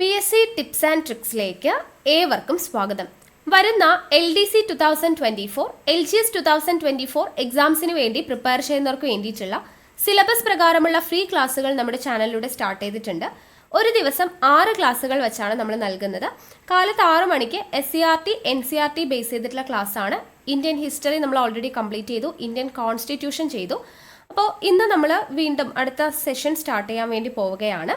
PSC tips and ട്രിക്സിലേക്ക് ഏവർക്കും സ്വാഗതം. വരുന്ന LDC 2024, LGS 2024 എക്സാംസിന് വേണ്ടി പ്രിപ്പയർ ചെയ്യുന്നവർക്ക് വേണ്ടിയിട്ടുള്ള സിലബസ് പ്രകാരമുള്ള ഫ്രീ ക്ലാസ്സുകൾ നമ്മുടെ ചാനലിലൂടെ സ്റ്റാർട്ട് ചെയ്തിട്ടുണ്ട്. ഒരു ദിവസം 6 ക്ലാസ്സുകൾ വെച്ചാണ് നമ്മൾ നൽകുന്നത്. കാലത്ത് 6 മണിക്ക് SCRT, NCRT ബേസ് ചെയ്തിട്ടുള്ള ക്ലാസ്സാണ്. ഇന്ത്യൻ ഹിസ്റ്ററി നമ്മൾ ഓൾറെഡി കംപ്ലീറ്റ് ചെയ്തു, ഇന്ത്യൻ കോൺസ്റ്റിറ്റ്യൂഷൻ ചെയ്തു. അപ്പോൾ ഇന്ന് നമ്മൾ വീണ്ടും അടുത്ത സെഷൻ സ്റ്റാർട്ട് ചെയ്യാൻ വേണ്ടി പോവുകയാണ്.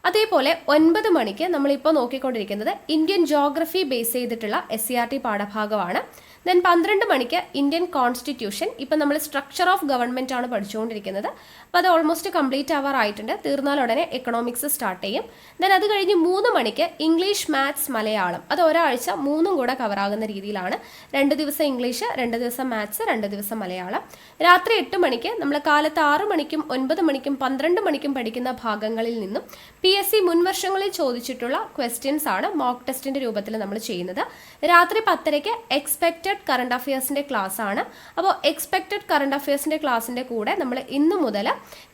അതേപോലെ 9 മണിക്ക് നമ്മളിപ്പോൾ നോക്കിക്കൊണ്ടിരിക്കുന്നത് ഇന്ത്യൻ ജോഗ്രഫി ബേസ് ചെയ്തിട്ടുള്ള SCRT പാഠഭാഗമാണ്. ദെൻ 12 മണിക്ക് ഇന്ത്യൻ കോൺസ്റ്റിറ്റ്യൂഷൻ. ഇപ്പം നമ്മൾ സ്ട്രക്ചർ ഓഫ് ഗവൺമെൻറ് ആണ് പഠിച്ചുകൊണ്ടിരിക്കുന്നത്. അപ്പോൾ അത് ഓൾമോസ്റ്റ് കംപ്ലീറ്റ് ആവാറായിട്ടുണ്ട്. തീർന്നാൽ ഉടനെ എക്കണോമിക്സ് സ്റ്റാർട്ട് ചെയ്യും. ദെൻ അത് കഴിഞ്ഞ് 3 മണിക്ക് ഇംഗ്ലീഷ്, മാത്സ്, മലയാളം. അത് ഒരാഴ്ച 3 കൂടെ കവറാകുന്ന രീതിയിലാണ്. 2 ദിവസം ഇംഗ്ലീഷ്, 2 ദിവസം മാത്സ്, 2 ദിവസം മലയാളം. രാത്രി 8 മണിക്ക് നമ്മൾ കാലത്ത് 6 മണിക്കും 9 മണിക്കും 12 മണിക്കും പഠിക്കുന്ന ഭാഗങ്ങളിൽ നിന്നും PSC മുൻവർഷങ്ങളിൽ ചോദിച്ചിട്ടുള്ള ക്വസ്റ്റ്യൻസ് ആണ് മോക്ക് ടെസ്റ്റിന്റെ രൂപത്തിൽ നമ്മൾ ചെയ്യുന്നത്. രാത്രി 10:30 എക്സ്പെക്റ്റഡ് കറണ്ട് അഫയേഴ്സിന്റെ ക്ലാസ് ആണ്. അപ്പോൾ എക്സ്പെക്റ്റഡ് കറണ്ട് അഫയേഴ്സിന്റെ ക്ലാസിന്റെ കൂടെ നമ്മൾ ഇന്നു മുതൽ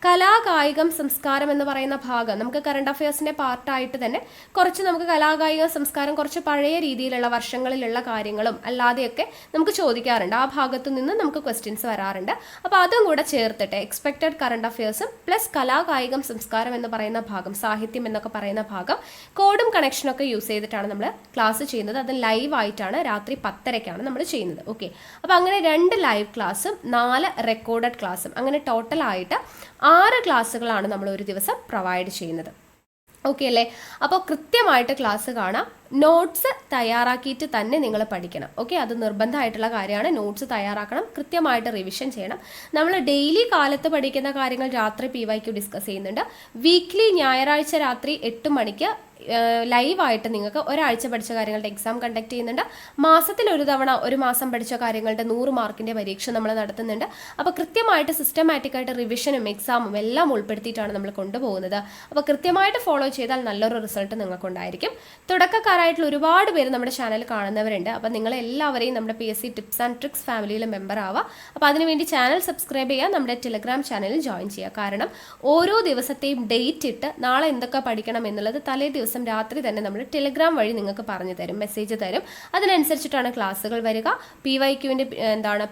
കലാകായികം സംസ്കാരം എന്ന് പറയുന്ന ഭാഗം നമുക്ക് കറണ്ട് അഫയേഴ്സിന്റെ പാർട്ടായിട്ട് തന്നെ കുറച്ച് നമുക്ക് കലാകായിക സംസ്കാരം കുറച്ച് പഴയ രീതിയിലുള്ള വർഷങ്ങളിലുള്ള കാര്യങ്ങളും അല്ലാതെയൊക്കെ നമുക്ക് ചോദിക്കാറുണ്ട്. ആ ഭാഗത്തു നിന്ന് നമുക്ക് ക്വസ്റ്റ്യൻസ് വരാറുണ്ട്. അപ്പോൾ അതും കൂടെ ചേർത്തിട്ട് എക്സ്പെക്റ്റഡ് കറണ്ട് അഫയേഴ്സും പ്ലസ് കലാകായികം സംസ്കാരം എന്ന് പറയുന്ന ഭാഗം, സാഹിത്യം എന്നൊക്കെ പറയുന്ന ഭാഗം, കോഡും കണക്ഷനൊക്കെ യൂസ് ചെയ്തിട്ടാണ് നമ്മൾ ക്ലാസ് ചെയ്യുന്നത്. അത് ലൈവ് ആയിട്ടാണ് രാത്രി 10:30 നമ്മൾ ചെയ്യുന്നത്. ഓക്കെ, അപ്പോൾ അങ്ങനെ 2 ലൈവ് ക്ലാസ്സും 4 റെക്കോർഡഡ് ക്ലാസ്സും, അങ്ങനെ ടോട്ടലായിട്ട് 6 ക്ലാസ്സുകളാണ് നമ്മൾ ഒരു ദിവസം പ്രൊവൈഡ് ചെയ്യുന്നത്. ഓക്കെ അല്ലേ? അപ്പോൾ കൃത്യമായിട്ട് ക്ലാസ് കാണാം. നോട്ട്സ് തയ്യാറാക്കിയിട്ട് തന്നെ നിങ്ങൾ പഠിക്കണം. ഓക്കെ, അത് നിർബന്ധമായിട്ടുള്ള കാര്യമാണ്. നോട്ട്സ് തയ്യാറാക്കണം, കൃത്യമായിട്ട് റിവിഷൻ ചെയ്യണം. നമ്മൾ ഡെയിലി കാലത്ത് പഠിക്കുന്ന കാര്യങ്ങൾ രാത്രി PYQ ഡിസ്കസ് ചെയ്യുന്നുണ്ട്. വീക്ക്ലി ഞായറാഴ്ച രാത്രി 8 മണിക്ക് ലൈവായിട്ട് നിങ്ങൾക്ക് ഒരാഴ്ച പഠിച്ച കാര്യങ്ങളുടെ എക്സാം കണ്ടക്ട് ചെയ്യുന്നുണ്ട്. മാസത്തിൽ ഒരു തവണ 1 മാസം പഠിച്ച കാര്യങ്ങളുടെ 100 മാർക്കിൻ്റെ പരീക്ഷ നമ്മൾ നടത്തുന്നുണ്ട്. അപ്പോൾ കൃത്യമായിട്ട് സിസ്റ്റമാറ്റിക്കായിട്ട് റിവിഷനും എക്സാമും എല്ലാം ഉൾപ്പെടുത്തിയിട്ടാണ് നമ്മൾ കൊണ്ടുപോകുന്നത്. അപ്പോൾ കൃത്യമായിട്ട് ഫോളോ ചെയ്താൽ നല്ലൊരു റിസൾട്ട് നിങ്ങൾക്കുണ്ടായിരിക്കും. തുടക്കക്കാരായിട്ടുള്ള ഒരുപാട് പേര് നമ്മുടെ ചാനൽ കാണുന്നവരുണ്ട്. അപ്പോൾ നിങ്ങളെല്ലാവരെയും നമ്മുടെ PSC ടിപ്സ് ആൻഡ് ട്രിക്സ് ഫാമിലിയിൽ മെമ്പർ ആവുക. അപ്പോൾ അതിനുവേണ്ടി ചാനൽ സബ്സ്ക്രൈബ് ചെയ്യുക, നമ്മുടെ ടെലിഗ്രാം ചാനലിൽ ജോയിൻ ചെയ്യുക. കാരണം ഓരോ ദിവസത്തെയും ഡേറ്റ് ഇട്ട് നാളെ എന്തൊക്കെ പഠിക്കണം എന്നുള്ളത് തലേ ദിവസം രാത്രി തന്നെ നമ്മൾ ടെലിഗ്രാം വഴി നിങ്ങൾക്ക് പറഞ്ഞു തരും, മെസ്സേജ് തരും. അതിനനുസരിച്ചിട്ടാണ് ക്ലാസ്സുകൾ വരിക. PYQവിൻ്റെ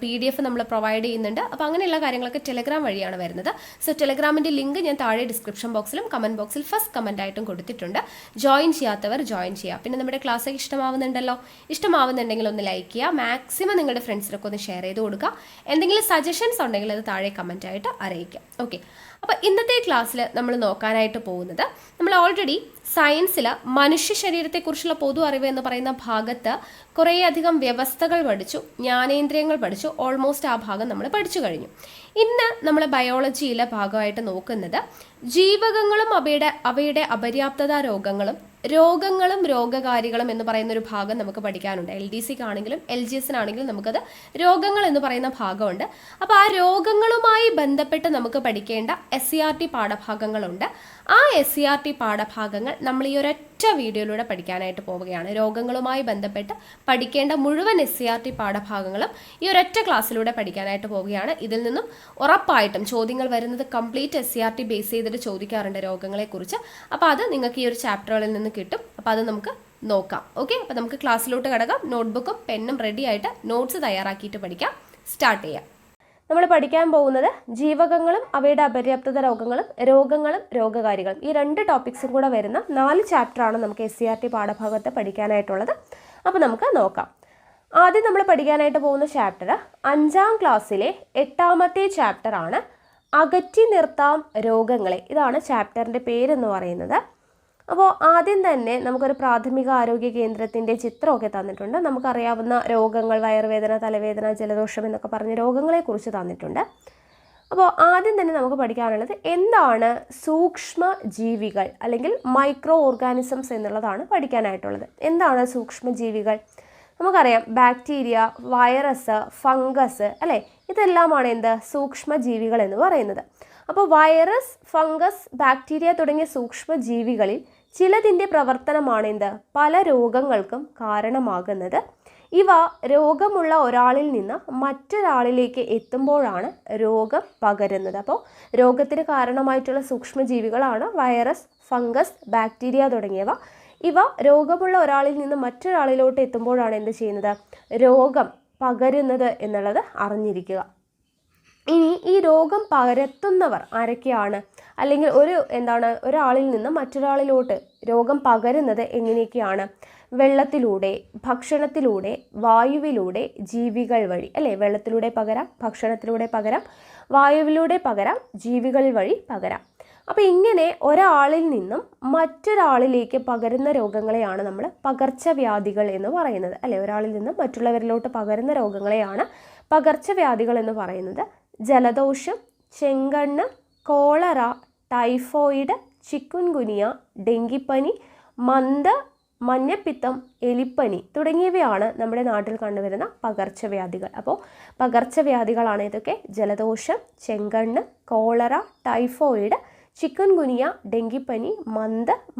PDF നമ്മൾ പ്രൊവൈഡ് ചെയ്യുന്നുണ്ട്. അപ്പോൾ അങ്ങനെയുള്ള കാര്യങ്ങളൊക്കെ ടെലിഗ്രാം വഴിയാണ് വരുന്നത്. സോ ടെലിഗ്രാമിൻ്റെ ലിങ്ക് ഞാൻ താഴെ ഡിസ്ക്രിപ്ഷൻ ബോക്സിലും കമൻറ്റ് ബോക്സിൽ ഫസ്റ്റ് കമൻ്റ് ആയിട്ടും കൊടുത്തിട്ടുണ്ട്. ജോയിൻ ചെയ്യാത്തവർ ജോയിൻ ചെയ്യുക. പിന്നെ നമ്മുടെ ക്ലാസ് ഇഷ്ടമാവുന്നുണ്ടല്ലോ, ഇഷ്ടമാവുന്നുണ്ടെങ്കിൽ ഒന്ന് ലൈക്ക് ചെയ്യുക, മാക്സിമം നിങ്ങളുടെ ഫ്രണ്ട്സിനൊക്കെ ഒന്ന് ഷെയർ ചെയ്ത് കൊടുക്കുക. എന്തെങ്കിലും സജഷൻസ് ഉണ്ടെങ്കിൽ അത് താഴെ കമൻ്റ് ആയിട്ട് അറിയിക്കുക. ഓക്കെ, അപ്പോൾ ഇന്നത്തെ ക്ലാസ്സിൽ നമ്മൾ നോക്കാനായിട്ട് പോകുന്നത്, നമ്മൾ ഓൾറെഡി സയൻസിൽ മനുഷ്യ ശരീരത്തെക്കുറിച്ചുള്ള പൊതു അറിവ് എന്ന് പറയുന്ന ഭാഗത്ത് കുറേയധികം വ്യവസ്ഥകൾ പഠിച്ചു, ജ്ഞാനേന്ദ്രിയങ്ങൾ പഠിച്ചു. ഓൾമോസ്റ്റ് ആ ഭാഗം നമ്മൾ പഠിച്ചു കഴിഞ്ഞു. ഇന്ന് നമ്മൾ ബയോളജിയിലെ ഭാഗമായിട്ട് നോക്കുന്നത് ജീവകങ്ങളും അവയുടെ അപര്യാപ്തത രോഗങ്ങളും രോഗകാരികളും എന്ന് പറയുന്ന ഒരു ഭാഗം നമുക്ക് പഠിക്കാനുണ്ട്. LDCക്കാണെങ്കിലും LGSനാണെങ്കിലും നമുക്കത് രോഗങ്ങൾ എന്ന് പറയുന്ന ഭാഗമുണ്ട്. അപ്പോൾ ആ രോഗങ്ങളുമായി ബന്ധപ്പെട്ട് നമുക്ക് പഠിക്കേണ്ട SCRT പാഠഭാഗങ്ങളുണ്ട്. ആ SCRT പാഠഭാഗങ്ങൾ നമ്മൾ ഈ ഒരൊറ്റ വീഡിയോയിലൂടെ പഠിക്കാനായിട്ട് പോവുകയാണ്. രോഗങ്ങളുമായി ബന്ധപ്പെട്ട് പഠിക്കേണ്ട മുഴുവൻ SCRT പാഠഭാഗങ്ങളും ഈ ഒരൊറ്റ ക്ലാസ്സിലൂടെ പഠിക്കാനായിട്ട് പോവുകയാണ്. ഇതിൽ നിന്നും ഉറപ്പായിട്ടും ചോദ്യങ്ങൾ വരുന്നത് കംപ്ലീറ്റ് SCRT ബേസ് ചെയ്തിട്ട് ചോദിക്കാറുണ്ട് രോഗങ്ങളെക്കുറിച്ച്. അപ്പോൾ അത് നിങ്ങൾക്ക് ഈ ഒരു ചാപ്റ്ററുകളിൽ നിന്ന് കിട്ടും. അപ്പോൾ അത് നമുക്ക് നോക്കാം. ഓക്കെ, അപ്പോൾ നമുക്ക് ക്ലാസ്സിലോട്ട് കിടക്കാം. നോട്ട്ബുക്കും പെന്നും റെഡി ആയിട്ട് നോട്ട്സ് തയ്യാറാക്കിയിട്ട് പഠിക്കാം. സ്റ്റാർട്ട് ചെയ്യാം. നമ്മൾ പഠിക്കാൻ പോകുന്നത് ജീവകങ്ങളും അവയുടെ അപര്യാപ്തത രോഗങ്ങളും രോഗകാരികളും, ഈ 2 ടോപ്പിക്സും കൂടെ വരുന്ന 4 ചാപ്റ്ററാണ് നമുക്ക് SCRT പാഠഭാഗത്ത് പഠിക്കാനായിട്ടുള്ളത്. അപ്പോൾ നമുക്ക് നോക്കാം. ആദ്യം നമ്മൾ പഠിക്കാനായിട്ട് പോകുന്ന ചാപ്റ്റർ 5ാം ക്ലാസ്സിലെ 8ാമത്തെ ചാപ്റ്ററാണ്, അകറ്റി നിർത്താം രോഗങ്ങളെ. ഇതാണ് ചാപ്റ്ററിൻ്റെ പേരെന്ന് പറയുന്നത്. അപ്പോൾ ആദ്യം തന്നെ നമുക്കൊരു പ്രാഥമിക ആരോഗ്യ കേന്ദ്രത്തിൻ്റെ ചിത്രമൊക്കെ തന്നിട്ടുണ്ട്. നമുക്കറിയാവുന്ന രോഗങ്ങൾ, വയറുവേദന, തലവേദന, ജലദോഷം എന്നൊക്കെ പറഞ്ഞ രോഗങ്ങളെക്കുറിച്ച് തന്നിട്ടുണ്ട്. അപ്പോൾ ആദ്യം തന്നെ നമുക്ക് പഠിക്കാനുള്ളത് എന്താണ് സൂക്ഷ്മ ജീവികൾ അല്ലെങ്കിൽ മൈക്രോ ഓർഗാനിസംസ് എന്നുള്ളതാണ് പഠിക്കാനായിട്ടുള്ളത്. എന്താണ് സൂക്ഷ്മജീവികൾ? നമുക്കറിയാം ബാക്ടീരിയ, വൈറസ്, ഫംഗസ് അല്ലേ, ഇതെല്ലാമാണ് എന്ത് സൂക്ഷ്മജീവികൾ എന്ന് പറയുന്നത്. അപ്പോൾ വൈറസ്, ഫംഗസ്, ബാക്ടീരിയ തുടങ്ങിയ സൂക്ഷ്മജീവികളിൽ ചിലതിൻ്റെ പ്രവർത്തനമാണ് എന്ത് പല രോഗങ്ങൾക്കും കാരണമാകുന്നത്. ഇവ രോഗമുള്ള ഒരാളിൽ നിന്ന് മറ്റൊരാളിലേക്ക് എത്തുമ്പോഴാണ് രോഗം പകരുന്നത്. അപ്പോൾ രോഗത്തിന് കാരണമായിട്ടുള്ള സൂക്ഷ്മജീവികളാണ് വൈറസ്, ഫംഗസ്, ബാക്ടീരിയ തുടങ്ങിയവ. ഇവ രോഗമുള്ള ഒരാളിൽ നിന്ന് മറ്റൊരാളിലോട്ട് എത്തുമ്പോഴാണ് എന്ത് ചെയ്യുന്നത്, രോഗം പകരുന്നത് എന്നുള്ളത് അറിഞ്ഞിരിക്കുക. ഇനി ഈ രോഗം പകർത്തുന്നവർ ആരൊക്കെയാണ്, അല്ലെങ്കിൽ ഒരാളിൽ നിന്ന് മറ്റൊരാളിലോട്ട് രോഗം പകരുന്നത് എങ്ങനെയൊക്കെയാണ്? വെള്ളത്തിലൂടെ, ഭക്ഷണത്തിലൂടെ, വായുവിലൂടെ, ജീവികൾ വഴി അല്ലേ. വെള്ളത്തിലൂടെ പകരാം, ഭക്ഷണത്തിലൂടെ പകരാം, വായുവിലൂടെ പകരാം, ജീവികൾ വഴി പകരാം. അപ്പോൾ ഇങ്ങനെ ഒരാളിൽ നിന്നും മറ്റൊരാളിലേക്ക് പകരുന്ന രോഗങ്ങളെയാണ് നമ്മൾ പകർച്ചവ്യാധികൾ എന്ന് പറയുന്നത് അല്ലേ. ഒരാളിൽ നിന്നും മറ്റുള്ളവരിലോട്ട് പകരുന്ന രോഗങ്ങളെയാണ് പകർച്ചവ്യാധികൾ എന്ന് പറയുന്നത്. ജലദോഷം, ചെങ്കണ്ണ്, കോളറ, ടൈഫോയിഡ്, ചിക്കുൻഗുനിയ, ഡെങ്കിപ്പനി, മഞ്ഞപ്പിത്തം, എലിപ്പനി തുടങ്ങിയവയാണ് നമ്മുടെ നാട്ടിൽ കണ്ടുവരുന്ന പകർച്ചവ്യാധികൾ. അപ്പോൾ പകർച്ചവ്യാധികളാണ് ഇതൊക്കെ: ജലദോഷം, ചെങ്കണ്ണ്, കോളറ, ടൈഫോയിഡ്, ചിക്കുൻഗുനിയ, ഡെങ്കിപ്പനി,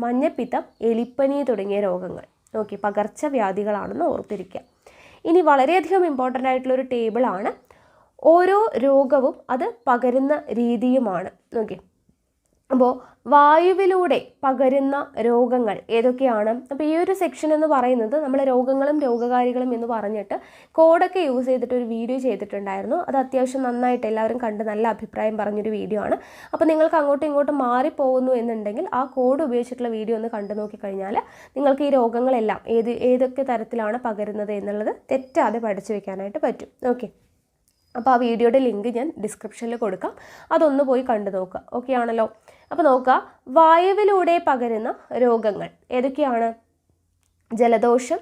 മഞ്ഞപ്പിത്തം, എലിപ്പനി തുടങ്ങിയ രോഗങ്ങൾ. ഓക്കെ, പകർച്ചവ്യാധികളാണെന്ന് ഓർത്തിരിക്കുക. ഇനി വളരെയധികം ഇമ്പോർട്ടൻ്റ് ആയിട്ടുള്ളൊരു ടേബിളാണ്. ഓരോ രോഗവും അത് പകരുന്ന രീതിയുമാണ്. ഓക്കെ, അപ്പോൾ വായുവിലൂടെ പകരുന്ന രോഗങ്ങൾ ഏതൊക്കെയാണ്? അപ്പോൾ ഈ ഒരു സെക്ഷൻ എന്ന് പറയുന്നത് നമ്മൾ രോഗങ്ങളും രോഗകാരികളും എന്ന് പറഞ്ഞിട്ട് കോഡൊക്കെ യൂസ് ചെയ്തിട്ട് ഒരു വീഡിയോ ചെയ്തിട്ടുണ്ടായിരുന്നു. അത് അത്യാവശ്യം നന്നായിട്ട് എല്ലാവരും കണ്ട് നല്ല അഭിപ്രായം പറഞ്ഞൊരു വീഡിയോ ആണ്. അപ്പോൾ നിങ്ങൾക്ക് അങ്ങോട്ടും ഇങ്ങോട്ടും മാറിപ്പോകുന്നു എന്നുണ്ടെങ്കിൽ ആ കോഡ് ഉപയോഗിച്ചിട്ടുള്ള വീഡിയോ ഒന്ന് കണ്ടു നോക്കിക്കഴിഞ്ഞാൽ നിങ്ങൾക്ക് ഈ രോഗങ്ങളെല്ലാം ഏതൊക്കെ തരത്തിലാണ് പകരുന്നത് എന്നുള്ളത് തെറ്റാതെ പഠിച്ചു വെക്കാനായിട്ട് പറ്റും. ഓക്കെ, അപ്പോൾ ആ വീഡിയോയുടെ ലിങ്ക് ഞാൻ ഡിസ്ക്രിപ്ഷനിൽ കൊടുക്കാം, അതൊന്ന് പോയി കണ്ടു നോക്കുക. ഓക്കെ ആണല്ലോ. അപ്പോൾ നോക്കുക, വായുവിലൂടെ പകരുന്ന രോഗങ്ങൾ ഏതൊക്കെയാണ്? ജലദോഷം,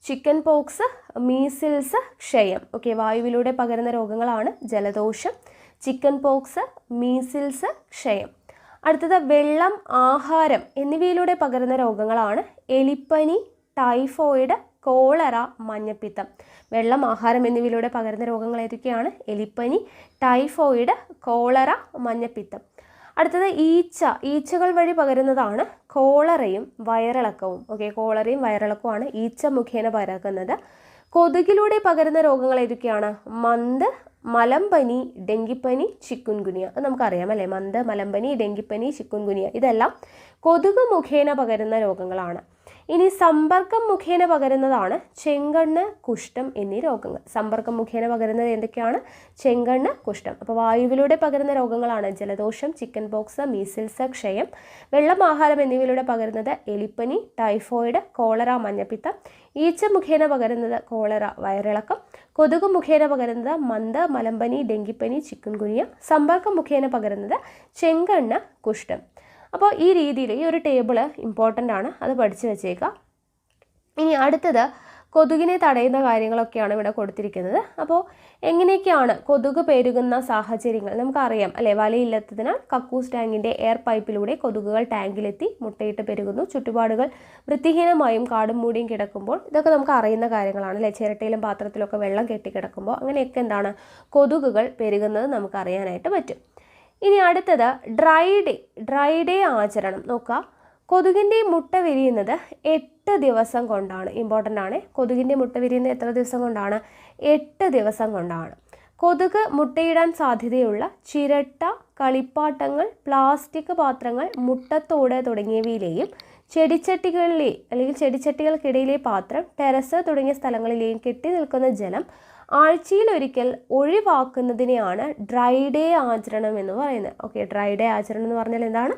ചിക്കൻ പോക്സ്, മീസിൽസ്, ക്ഷയം. ഓക്കെ, വായുവിലൂടെ പകരുന്ന രോഗങ്ങളാണ് ജലദോഷം, ചിക്കൻ പോക്സ്, മീസിൽസ്, ക്ഷയം. അടുത്തത് വെള്ളം, ആഹാരം എന്നിവയിലൂടെ പകരുന്ന രോഗങ്ങളാണ് എലിപ്പനി, ടൈഫോയിഡ്, കോളറ, മഞ്ഞപ്പിത്തം. വെള്ളം, ആഹാരം എന്നിവയിലൂടെ പകരുന്ന രോഗങ്ങൾ ഏതൊക്കെയാണ്? എലിപ്പനി, ടൈഫോയിഡ്, കോളറ, മഞ്ഞപ്പിത്തം. അടുത്തത് ഈച്ചകൾ വഴി പകരുന്നതാണ് കോളറയും വയറിളക്കവും. ഓക്കെ, കോളറയും വയറിളക്കവുമാണ് ഈച്ച മുഖേന പകരുന്നത്. കൊതുകിലൂടെ പകരുന്ന രോഗങ്ങൾ ഏതൊക്കെയാണ്? മലമ്പനി, ഡെങ്കിപ്പനി, ചിക്കുൻഗുനിയ. അത് നമുക്കറിയാം അല്ലേ. മലമ്പനി, ഡെങ്കിപ്പനി, ചിക്കുൻഗുനിയ ഇതെല്ലാം കൊതുക് മുഖേന പകരുന്ന രോഗങ്ങളാണ്. ഇനി സമ്പർക്കം മുഖേന പകരുന്നതാണ് ചെങ്കണ്ണ്, കുഷ്ഠം എന്നീ രോഗങ്ങൾ. സമ്പർക്കം മുഖേന പകരുന്നത് എന്തൊക്കെയാണ്? ചെങ്കണ്ണ്, കുഷ്ഠം. അപ്പോൾ വായുവിലൂടെ പകരുന്ന രോഗങ്ങളാണ് ജലദോഷം, ചിക്കൻ പോക്സ്, മീസിൽസ്, ക്ഷയം. വെള്ളം, ആഹാരം എന്നിവയിലൂടെ പകരുന്നത് എലിപ്പനി, ടൈഫോയിഡ്, കോളറ, മഞ്ഞപ്പിത്തം. ഈച്ച മുഖേന പകരുന്നത് കോളറ, വയറിളക്കം. കൊതുക് മുഖേന പകരുന്നത് മലമ്പനി, ഡെങ്കിപ്പനി, ചിക്കുൻഗുനിയ. സമ്പർക്കം മുഖേന പകരുന്നത് ചെങ്കണ്ണ്, കുഷ്ഠം. അപ്പോൾ ഈ രീതിയിൽ ഈ ഒരു ടേബിൾ ഇമ്പോർട്ടൻ്റ് ആണ്, അത് പഠിച്ചു വെച്ചേക്കാം. ഇനി അടുത്തത് കൊതുകിനെ തടയുന്ന കാര്യങ്ങളൊക്കെയാണ് ഇവിടെ കൊടുത്തിരിക്കുന്നത്. അപ്പോൾ എങ്ങനെയൊക്കെയാണ് കൊതുക് പെരുകുന്ന സാഹചര്യങ്ങൾ നമുക്കറിയാം അല്ലേ. വലയില്ലാത്തതിനാൽ കക്കൂസ് ടാങ്കിൻ്റെ എയർ പൈപ്പിലൂടെ കൊതുകുകൾ ടാങ്കിലെത്തി മുട്ടയിട്ട് പെരുകുന്നു. ചുറ്റുപാടുകൾ വൃത്തിഹീനമായും കാടും മൂടിയും കിടക്കുമ്പോൾ ഇതൊക്കെ നമുക്ക് അറിയുന്ന കാര്യങ്ങളാണ് അല്ലേ. ചിരട്ടയിലും പാത്രത്തിലൊക്കെ വെള്ളം കെട്ടിക്കിടക്കുമ്പോൾ അങ്ങനെയൊക്കെ കൊതുകുകൾ പെരുകുന്നത് നമുക്കറിയാനായിട്ട് പറ്റും. ഇനി അടുത്തത് ഡ്രൈ ഡേ ആചരണം നോക്കുക. കൊതുകിൻ്റെ മുട്ട വിരിയുന്നത് 8 ദിവസം കൊണ്ടാണ്. ഇമ്പോർട്ടൻ്റ് ആണ്. കൊതുകിൻ്റെ മുട്ട വിരിയുന്നത് എത്ര ദിവസം കൊണ്ടാണ്? 8 ദിവസം കൊണ്ടാണ്. കൊതുക് മുട്ടയിടാൻ സാധ്യതയുള്ള ചിരട്ട, കളിപ്പാട്ടങ്ങൾ, പ്ലാസ്റ്റിക് പാത്രങ്ങൾ, മുട്ടത്തോട് തുടങ്ങിയവയിലെയും ചെടിച്ചട്ടികൾക്കിടയിലെ പാത്രം, ടെറസ് തുടങ്ങിയ സ്ഥലങ്ങളിലെയും കെട്ടി നിൽക്കുന്ന ജലം ആഴ്ചയിലൊരിക്കൽ ഒഴിവാക്കുന്നതിനെയാണ് ഡ്രൈ ഡേ ആചരണം എന്ന് പറയുന്നത്. ഓക്കെ, ഡ്രൈ ഡേ ആചരണം എന്ന് പറഞ്ഞാൽ എന്താണ്?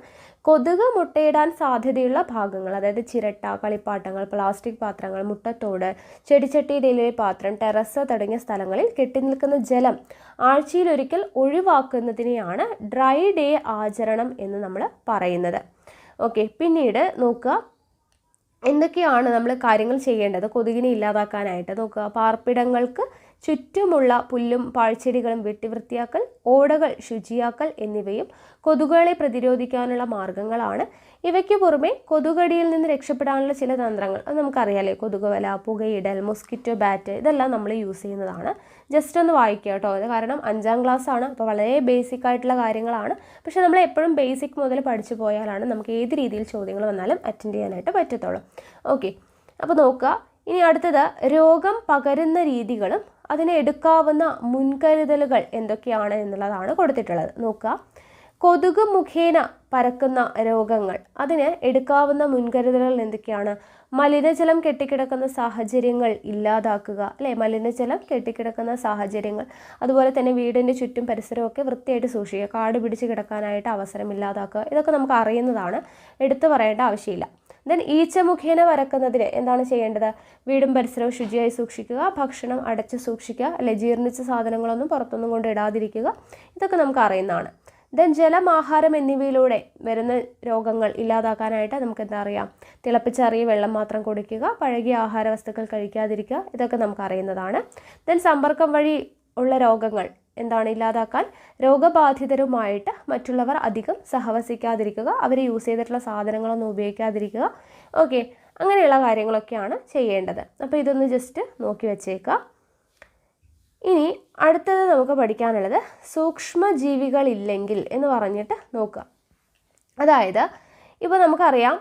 കൊതുക് മുട്ടയിടാൻ സാധ്യതയുള്ള ഭാഗങ്ങൾ, അതായത് ചിരട്ട, കളിപ്പാട്ടങ്ങൾ, പ്ലാസ്റ്റിക് പാത്രങ്ങൾ, മുട്ടത്തോട്, ചെടിച്ചട്ടിയിലെ പാത്രം, ടെറസ് തുടങ്ങിയ സ്ഥലങ്ങളിൽ കെട്ടിനിൽക്കുന്ന ജലം ആഴ്ചയിലൊരിക്കൽ ഒഴിവാക്കുന്നതിനെയാണ് ഡ്രൈ ഡേ ആചരണം എന്ന് നമ്മൾ പറയുന്നത്. ഓക്കെ, പിന്നീട് നോക്കുക എന്തൊക്കെയാണ് നമ്മൾ കാര്യങ്ങൾ ചെയ്യേണ്ടത് കൊതുകിനെ ഇല്ലാതാക്കാനായിട്ട്. നോക്കുക, പാർപ്പിടങ്ങൾക്ക് ചുറ്റുമുള്ള പുല്ലും പാഴ്ചെടികളും വെട്ടിവൃത്തിയാക്കൽ, ഓടകൾ ശുചിയാക്കൽ എന്നിവയും കൊതുകുകളെ പ്രതിരോധിക്കാനുള്ള മാർഗങ്ങളാണ്. ഇവയ്ക്ക് പുറമെ കൊതുകടിയിൽ നിന്ന് രക്ഷപ്പെടാനുള്ള ചില തന്ത്രങ്ങൾ അത് നമുക്കറിയാമല്ലേ. കൊതുകുവല, പുകയിടൽ, മൊസ്കിറ്റോ ബാറ്റ് ഇതെല്ലാം നമ്മൾ യൂസ് ചെയ്യുന്നതാണ്. ജസ്റ്റ് ഒന്ന് വായിക്കുക കേട്ടോ. അത് കാരണം 5ാം ക്ലാസ് ആണ്, അപ്പോൾ വളരെ ബേസിക് ആയിട്ടുള്ള കാര്യങ്ങളാണ്. പക്ഷേ നമ്മൾ എപ്പോഴും ബേസിക് മുതൽ പഠിച്ചു പോയാലാണ് നമുക്ക് ഏത് രീതിയിൽ ചോദ്യങ്ങൾ വന്നാലും അറ്റൻഡ് ചെയ്യാനായിട്ട് പറ്റത്തുള്ളൂ. ഓക്കെ, അപ്പോൾ നോക്കുക. ഇനി അടുത്തത് രോഗം പകരുന്ന രീതികളും അതിനെ എടുക്കാവുന്ന മുൻകരുതലുകൾ എന്തൊക്കെയാണ് എന്നുള്ളതാണ് കൊടുത്തിട്ടുള്ളത്. നോക്കുക, കൊതുക് മുഖേന പരക്കുന്ന രോഗങ്ങൾ, അതിന് എടുക്കാവുന്ന മുൻകരുതലുകൾ എന്തൊക്കെയാണ്? മലിനജലം കെട്ടിക്കിടക്കുന്ന സാഹചര്യങ്ങൾ ഇല്ലാതാക്കുക, അല്ലേ? മലിനജലം കെട്ടിക്കിടക്കുന്ന സാഹചര്യങ്ങൾ, അതുപോലെ തന്നെ വീടിൻ്റെ ചുറ്റും പരിസരമൊക്കെ വൃത്തിയായിട്ട് സൂക്ഷിക്കുക, കാട് പിടിച്ച് കിടക്കാനായിട്ട് അവസരം ഇല്ലാതാക്കുക. ഇതൊക്കെ നമുക്ക് അറിയുന്നതാണ്, എടുത്തു പറയേണ്ട ആവശ്യമില്ല. ദെൻ ഈച്ച മുഖേന പരക്കുന്നതിന് എന്താണ് ചെയ്യേണ്ടത്? വീടും പരിസരവും ശുചിയായി സൂക്ഷിക്കുക, ഭക്ഷണം അടച്ചു സൂക്ഷിക്കുക, അല്ലെ? ജീർണിച്ച സാധനങ്ങളൊന്നും പുറത്തൊന്നും കൊണ്ട് ഇടാതിരിക്കുക. ഇതൊക്കെ നമുക്ക് അറിയുന്നതാണ്. ദെൻ ജലം, ആഹാരം എന്നിവയിലൂടെ വരുന്ന രോഗങ്ങൾ ഇല്ലാതാക്കാനായിട്ട് നമുക്ക് എന്താ അറിയാം? തിളപ്പിച്ചാറിയ വെള്ളം മാത്രം കുടിക്കുക, പഴകിയ ആഹാര വസ്തുക്കൾ കഴിക്കാതിരിക്കുക. ഇതൊക്കെ നമുക്ക് അറിയുന്നതാണ്. ദെൻ സമ്പർക്കം വഴി ഉള്ള രോഗങ്ങൾ എന്താണ് ഇല്ലാതാക്കാൻ? രോഗബാധിതരുമായിട്ട് മറ്റുള്ളവർ അധികം സഹവസിക്കാതിരിക്കുക, അവർ യൂസ് ചെയ്തിട്ടുള്ള സാധനങ്ങളൊന്നും ഉപയോഗിക്കാതിരിക്കുക. ഓക്കെ, അങ്ങനെയുള്ള കാര്യങ്ങളൊക്കെയാണ് ചെയ്യേണ്ടത്. അപ്പോൾ ഇതൊന്ന് ജസ്റ്റ് നോക്കി വെച്ചേക്കുക. ഇനി അടുത്തത് നമുക്ക് പഠിക്കാനുള്ളത് സൂക്ഷ്മജീവികളില്ലെങ്കിൽ എന്ന് പറഞ്ഞിട്ട് നോക്കുക. അതായത് ഇപ്പോൾ നമുക്കറിയാം,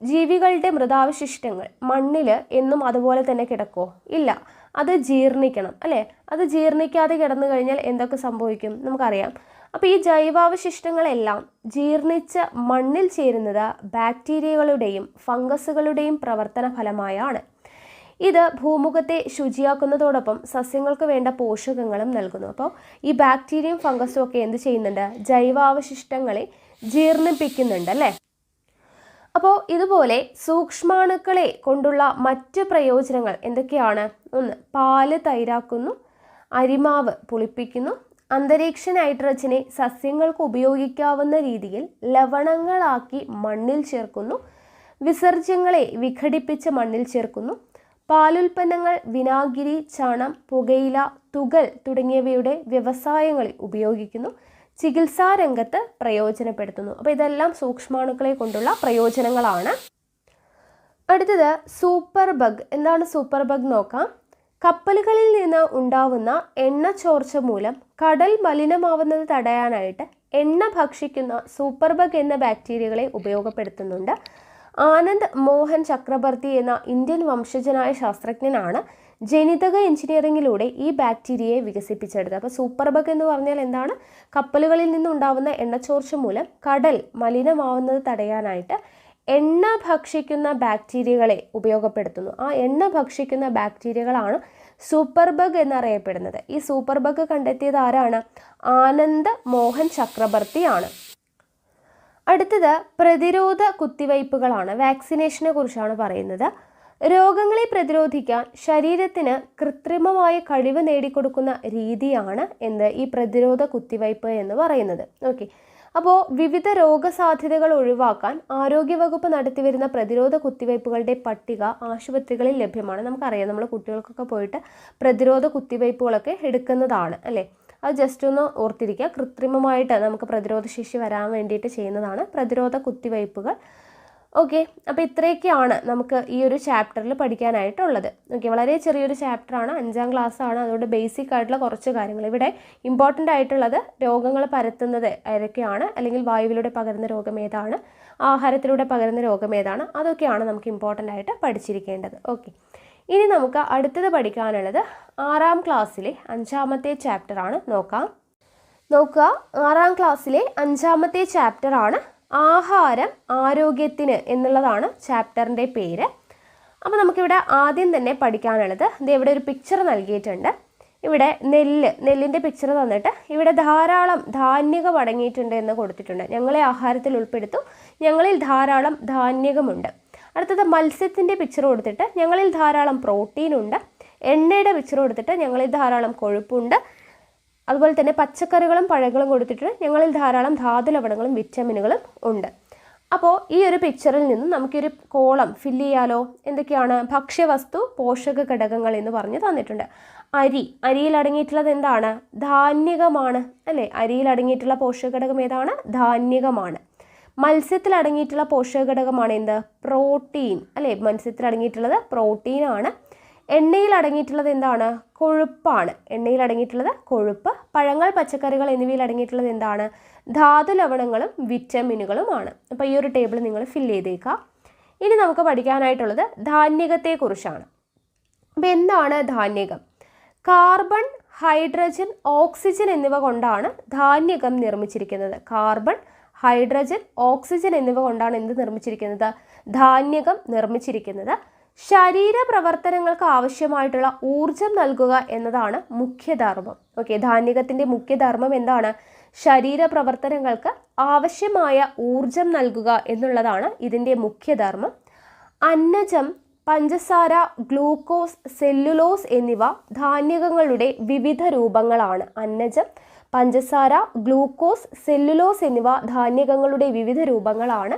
ജീവികളുടെ മൃതാവശിഷ്ടങ്ങൾ മണ്ണിൽ എന്നും അതുപോലെ തന്നെ കിടക്കുമോ? ഇല്ല, അത് ജീർണിക്കണം, അല്ലേ? അത് ജീർണിക്കാതെ കിടന്നു കഴിഞ്ഞാൽ എന്തൊക്കെ സംഭവിക്കും നമുക്കറിയാം. അപ്പോൾ ഈ ജൈവാവശിഷ്ടങ്ങളെല്ലാം ജീർണിച്ച മണ്ണിൽ ചേരുന്നത് ബാക്ടീരിയകളുടെയും ഫംഗസുകളുടെയും പ്രവർത്തന ഫലമായാണ്. ഇത് ഭൂമുഖത്തെ ശുചിയാക്കുന്നതോടൊപ്പം സസ്യങ്ങൾക്ക് വേണ്ട പോഷകങ്ങളും നൽകുന്നു. അപ്പോൾ ഈ ബാക്ടീരിയയും ഫംഗസും ഒക്കെ എന്ത് ചെയ്യുന്നുണ്ട്? ജൈവാവശിഷ്ടങ്ങളെ ജീർണിപ്പിക്കുന്നുണ്ട്, അല്ലേ? അപ്പോൾ ഇതുപോലെ സൂക്ഷ്മാണുക്കളെ കൊണ്ടുള്ള മറ്റ് പ്രയോജനങ്ങൾ എന്തൊക്കെയാണ്? ഒന്ന്, പാല് തൈരാക്കുന്നു, അരിമാവ് പുളിപ്പിക്കുന്നു, അന്തരീക്ഷ നൈട്രജനെ സസ്യങ്ങൾക്ക് ഉപയോഗിക്കാവുന്ന രീതിയിൽ ലവണങ്ങളാക്കി മണ്ണിൽ ചേർക്കുന്നു, വിസർജ്യങ്ങളെ വിഘടിപ്പിച്ച് മണ്ണിൽ ചേർക്കുന്നു, പാലുൽപ്പന്നങ്ങൾ, വിനാഗിരി, ചണം, പുകയില, തുകൽ തുടങ്ങിയവയുടെ വ്യവസായങ്ങളിൽ ഉപയോഗിക്കുന്നു, ചികിത്സാ രംഗത്ത് പ്രയോജനപ്പെടുത്തുന്നു. അപ്പോൾ ഇതെല്ലാം സൂക്ഷ്മാണുക്കളെ കൊണ്ടുള്ള പ്രയോജനങ്ങളാണ്. അടുത്തത് സൂപ്പർ ബഗ്. എന്താണ് സൂപ്പർ ബഗ് നോക്കാം. കപ്പലുകളിൽ നിന്ന് ഉണ്ടാവുന്ന എണ്ണ ചോർച്ച മൂലം കടൽ മലിനമാവുന്നത് തടയാനായിട്ട് എണ്ണ ഭക്ഷിക്കുന്ന സൂപ്പർ ബഗ് എന്ന ബാക്ടീരിയകളെ ഉപയോഗപ്പെടുത്തുന്നുണ്ട്. ആനന്ദ് മോഹൻ ചക്രബർത്തി എന്ന ഇന്ത്യൻ വംശജനായ ശാസ്ത്രജ്ഞനാണ് ജനിതക എഞ്ചിനീയറിംഗിലൂടെ ഈ ബാക്ടീരിയയെ വികസിപ്പിച്ചെടുത്തത്. അപ്പോൾ സൂപ്പർ ബഗ് എന്ന് പറഞ്ഞാൽ എന്താണ്? കപ്പലുകളിൽ നിന്നുണ്ടാവുന്ന എണ്ണച്ചോർച്ച മൂലം കടൽ മലിനമാവുന്നത് തടയാനായിട്ട് എണ്ണ ഭക്ഷിക്കുന്ന ബാക്ടീരിയകളെ ഉപയോഗപ്പെടുത്തുന്നു. ആ എണ്ണ ഭക്ഷിക്കുന്ന ബാക്ടീരിയകളാണ് സൂപ്പർ ബഗ് എന്നറിയപ്പെടുന്നത്. ഈ സൂപ്പർ ബഗ് കണ്ടെത്തിയത് ആരാണ്? ആനന്ദ് മോഹൻ ചക്രബർത്തിയാണ്. അടുത്തത് പ്രതിരോധ കുത്തിവയ്പ്പുകളാണ്. വാക്സിനേഷനെ കുറിച്ചാണ് പറയുന്നത്. രോഗങ്ങളെ പ്രതിരോധിക്കാൻ ശരീരത്തിന് കൃത്രിമമായ കഴിവ് നേടിക്കൊടുക്കുന്ന രീതിയാണ് ഈ പ്രതിരോധ കുത്തിവയ്പ്പ് എന്ന് പറയുന്നത്. ഓക്കെ, അപ്പോൾ വിവിധ രോഗസാധ്യതകൾ ഒഴിവാക്കാൻ ആരോഗ്യവകുപ്പ് നടത്തിവരുന്ന പ്രതിരോധ കുത്തിവയ്പ്പുകളുടെ പട്ടിക ആശുപത്രികളിൽ ലഭ്യമാണ്. നമുക്കറിയാം, നമ്മൾ കുട്ടികൾക്കൊക്കെ പോയിട്ട് പ്രതിരോധ കുത്തിവയ്പ്പുകളൊക്കെ എടുക്കുന്നതാണ്, അല്ലേ? അത് ജസ്റ്റ് ഒന്ന് ഓർത്തിരിക്കുക. കൃത്രിമമായിട്ട് നമുക്ക് പ്രതിരോധശേഷി വരാൻ വേണ്ടിയിട്ട് ചെയ്യുന്നതാണ് പ്രതിരോധ കുത്തിവയ്പ്പുകൾ. ഓക്കെ, അപ്പോൾ ഇത്രയൊക്കെയാണ് നമുക്ക് ഈ ഒരു ചാപ്റ്ററിൽ പഠിക്കാനായിട്ടുള്ളത്. ഓക്കെ, വളരെ ചെറിയൊരു ചാപ്റ്ററാണ്, 5ാം ക്ലാസ്സാണ്. അതുകൊണ്ട് ബേസിക് ആയിട്ടുള്ള കുറച്ച് കാര്യങ്ങൾ. ഇവിടെ ഇമ്പോർട്ടൻ്റ് ആയിട്ടുള്ളത് രോഗങ്ങൾ പരത്തുന്നത് ഏതൊക്കെയാണ്, അല്ലെങ്കിൽ വായുവിലൂടെ പകരുന്ന രോഗം ഏതാണ്, ആഹാരത്തിലൂടെ പകരുന്ന രോഗം ഏതാണ്, അതൊക്കെയാണ് നമുക്ക് ഇമ്പോർട്ടൻ്റ് ആയിട്ട് പഠിച്ചിരിക്കേണ്ടത്. ഓക്കെ, ഇനി നമുക്ക് അടുത്തത് പഠിക്കാനുള്ളത് 6ാം ക്ലാസ്സിലെ 5ാമത്തെ ചാപ്റ്ററാണ്. നോക്കുക, 6ാം ക്ലാസ്സിലെ 5ാമത്തെ ചാപ്റ്ററാണ് ആഹാരം ആരോഗ്യത്തിന് എന്നുള്ളതാണ് ചാപ്റ്ററിൻ്റെ പേര്. അപ്പോൾ നമുക്കിവിടെ ആദ്യം തന്നെ പഠിക്കാനുള്ളത്, ഇവിടെ ഒരു പിക്ചർ നൽകിയിട്ടുണ്ട്. ഇവിടെ നെല്ലിൻ്റെ പിക്ചർ തന്നിട്ട് ഇവിടെ ധാരാളം ധാന്യകം അടങ്ങിയിട്ടുണ്ട് എന്ന് കൊടുത്തിട്ടുണ്ട്. ഞങ്ങളെ ആഹാരത്തിൽ ഉൾപ്പെടുത്തും, ഞങ്ങളിൽ ധാരാളം ധാന്യകമുണ്ട്. അടുത്തത് മത്സ്യത്തിൻ്റെ പിക്ചർ കൊടുത്തിട്ട് ഞങ്ങളിൽ ധാരാളം പ്രോട്ടീൻ ഉണ്ട്. എണ്ണയുടെ പിക്ചർ കൊടുത്തിട്ട് ഞങ്ങളിൽ ധാരാളം കൊഴുപ്പുണ്ട്. അതുപോലെ തന്നെ പച്ചക്കറികളും പഴങ്ങളും കൊടുത്തിട്ട് ഞങ്ങളിൽ ധാരാളം ധാതു ലവണങ്ങളും വിറ്റമിനുകളും ഉണ്ട്. അപ്പോൾ ഈ ഒരു പിക്ചറിൽ നിന്നും നമുക്കൊരു കോളം ഫില്ല് ചെയ്യാലോ. എന്തൊക്കെയാണ്? ഭക്ഷ്യവസ്തു, പോഷക ഘടകങ്ങൾ എന്ന് പറഞ്ഞ് തന്നിട്ടുണ്ട്. അരിയിൽ അടങ്ങിയിട്ടുള്ളത് എന്താണ്? ധാന്യകമാണ്, അല്ലേ? അരിയിൽ അടങ്ങിയിട്ടുള്ള പോഷക ഘടകം ഏതാണ്? ധാന്യകമാണ്. മത്സ്യത്തിൽ അടങ്ങിയിട്ടുള്ള പോഷക ഘടകമാണ് എന്ത്? പ്രോട്ടീൻ, അല്ലേ? മത്സ്യത്തിൽ അടങ്ങിയിട്ടുള്ളത് പ്രോട്ടീനാണ്. എണ്ണയിൽ അടങ്ങിയിട്ടുള്ളത് എന്താണ്? കൊഴുപ്പാണ്. എണ്ണയിൽ അടങ്ങിയിട്ടുള്ളത് കൊഴുപ്പ്. പഴങ്ങൾ, പച്ചക്കറികൾ എന്നിവയിൽ അടങ്ങിയിട്ടുള്ളത് എന്താണ്? ധാതു ലവണങ്ങളും വിറ്റമിനുകളുമാണ്. അപ്പോൾ ഈ ഒരു ടേബിൾ നിങ്ങൾ ഫില്ല് ചെയ്തേക്കാം. ഇനി നമുക്ക് പഠിക്കാനായിട്ടുള്ളത് ധാന്യകത്തെക്കുറിച്ചാണ്. അപ്പോൾ എന്താണ് ധാന്യകം? കാർബൺ, ഹൈഡ്രജൻ, ഓക്സിജൻ എന്നിവ കൊണ്ടാണ് ധാന്യകം നിർമ്മിച്ചിരിക്കുന്നത്. കാർബൺ, ഹൈഡ്രജൻ, ഓക്സിജൻ എന്നിവ കൊണ്ടാണ് എന്ത് നിർമ്മിച്ചിരിക്കുന്നത്? ധാന്യകം നിർമ്മിച്ചിരിക്കുന്നത്. ശരീര പ്രവർത്തനങ്ങൾക്ക് ആവശ്യമായിട്ടുള്ള ഊർജം നൽകുക എന്നതാണ് മുഖ്യധർമ്മം. ഓക്കെ, ധാന്യകത്തിന്റെ മുഖ്യധർമ്മം എന്താണ്? ശരീര പ്രവർത്തനങ്ങൾക്ക് ആവശ്യമായ ഊർജം നൽകുക എന്നുള്ളതാണ് ഇതിന്റെ മുഖ്യധർമ്മം. അന്നജം, പഞ്ചസാര, ഗ്ലൂക്കോസ്, സെല്ലുലോസ് എന്നിവ ധാന്യകങ്ങളുടെ വിവിധ രൂപങ്ങളാണ്. അന്നജം, പഞ്ചസാര, ഗ്ലൂക്കോസ്, സെല്ലുലോസ് എന്നിവ ധാന്യകങ്ങളുടെ വിവിധ രൂപങ്ങളാണ്.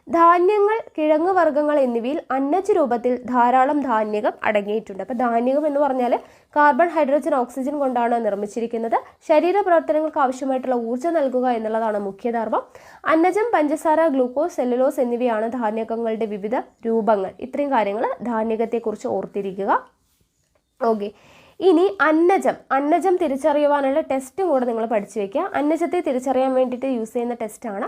ധാന്യങ്ങൾ, കിഴങ്ങുവർഗ്ഗങ്ങൾ എന്നിവയിൽ അന്നജ രൂപത്തിൽ ധാരാളം ധാന്യകം അടങ്ങിയിട്ടുണ്ട്. അപ്പോൾ ധാന്യകം എന്ന് പറഞ്ഞാൽ കാർബൺ, ഹൈഡ്രജൻ, ഓക്സിജൻ കൊണ്ടാണ് നിർമ്മിച്ചിരിക്കുന്നത്. ശരീര പ്രവർത്തനങ്ങൾക്ക് ആവശ്യമായിട്ടുള്ള ഊർജ്ജം നൽകുക എന്നുള്ളതാണ് മുഖ്യധർമ്മം. അന്നജം, പഞ്ചസാര, ഗ്ലൂക്കോസ്, സെല്ലുലോസ് എന്നിവയാണ് ധാന്യകങ്ങളുടെ വിവിധ രൂപങ്ങൾ. ഇത്രയും കാര്യങ്ങൾ ധാന്യകത്തെക്കുറിച്ച് ഓർത്തിരിക്കുക. ഓക്കെ, ഇനി അന്നജം തിരിച്ചറിയുവാനുള്ള ടെസ്റ്റും കൂടെ നിങ്ങൾ പഠിച്ചു വയ്ക്കുക. അന്നജത്തെ തിരിച്ചറിയാൻ വേണ്ടിയിട്ട് യൂസ് ചെയ്യുന്ന ടെസ്റ്റാണ്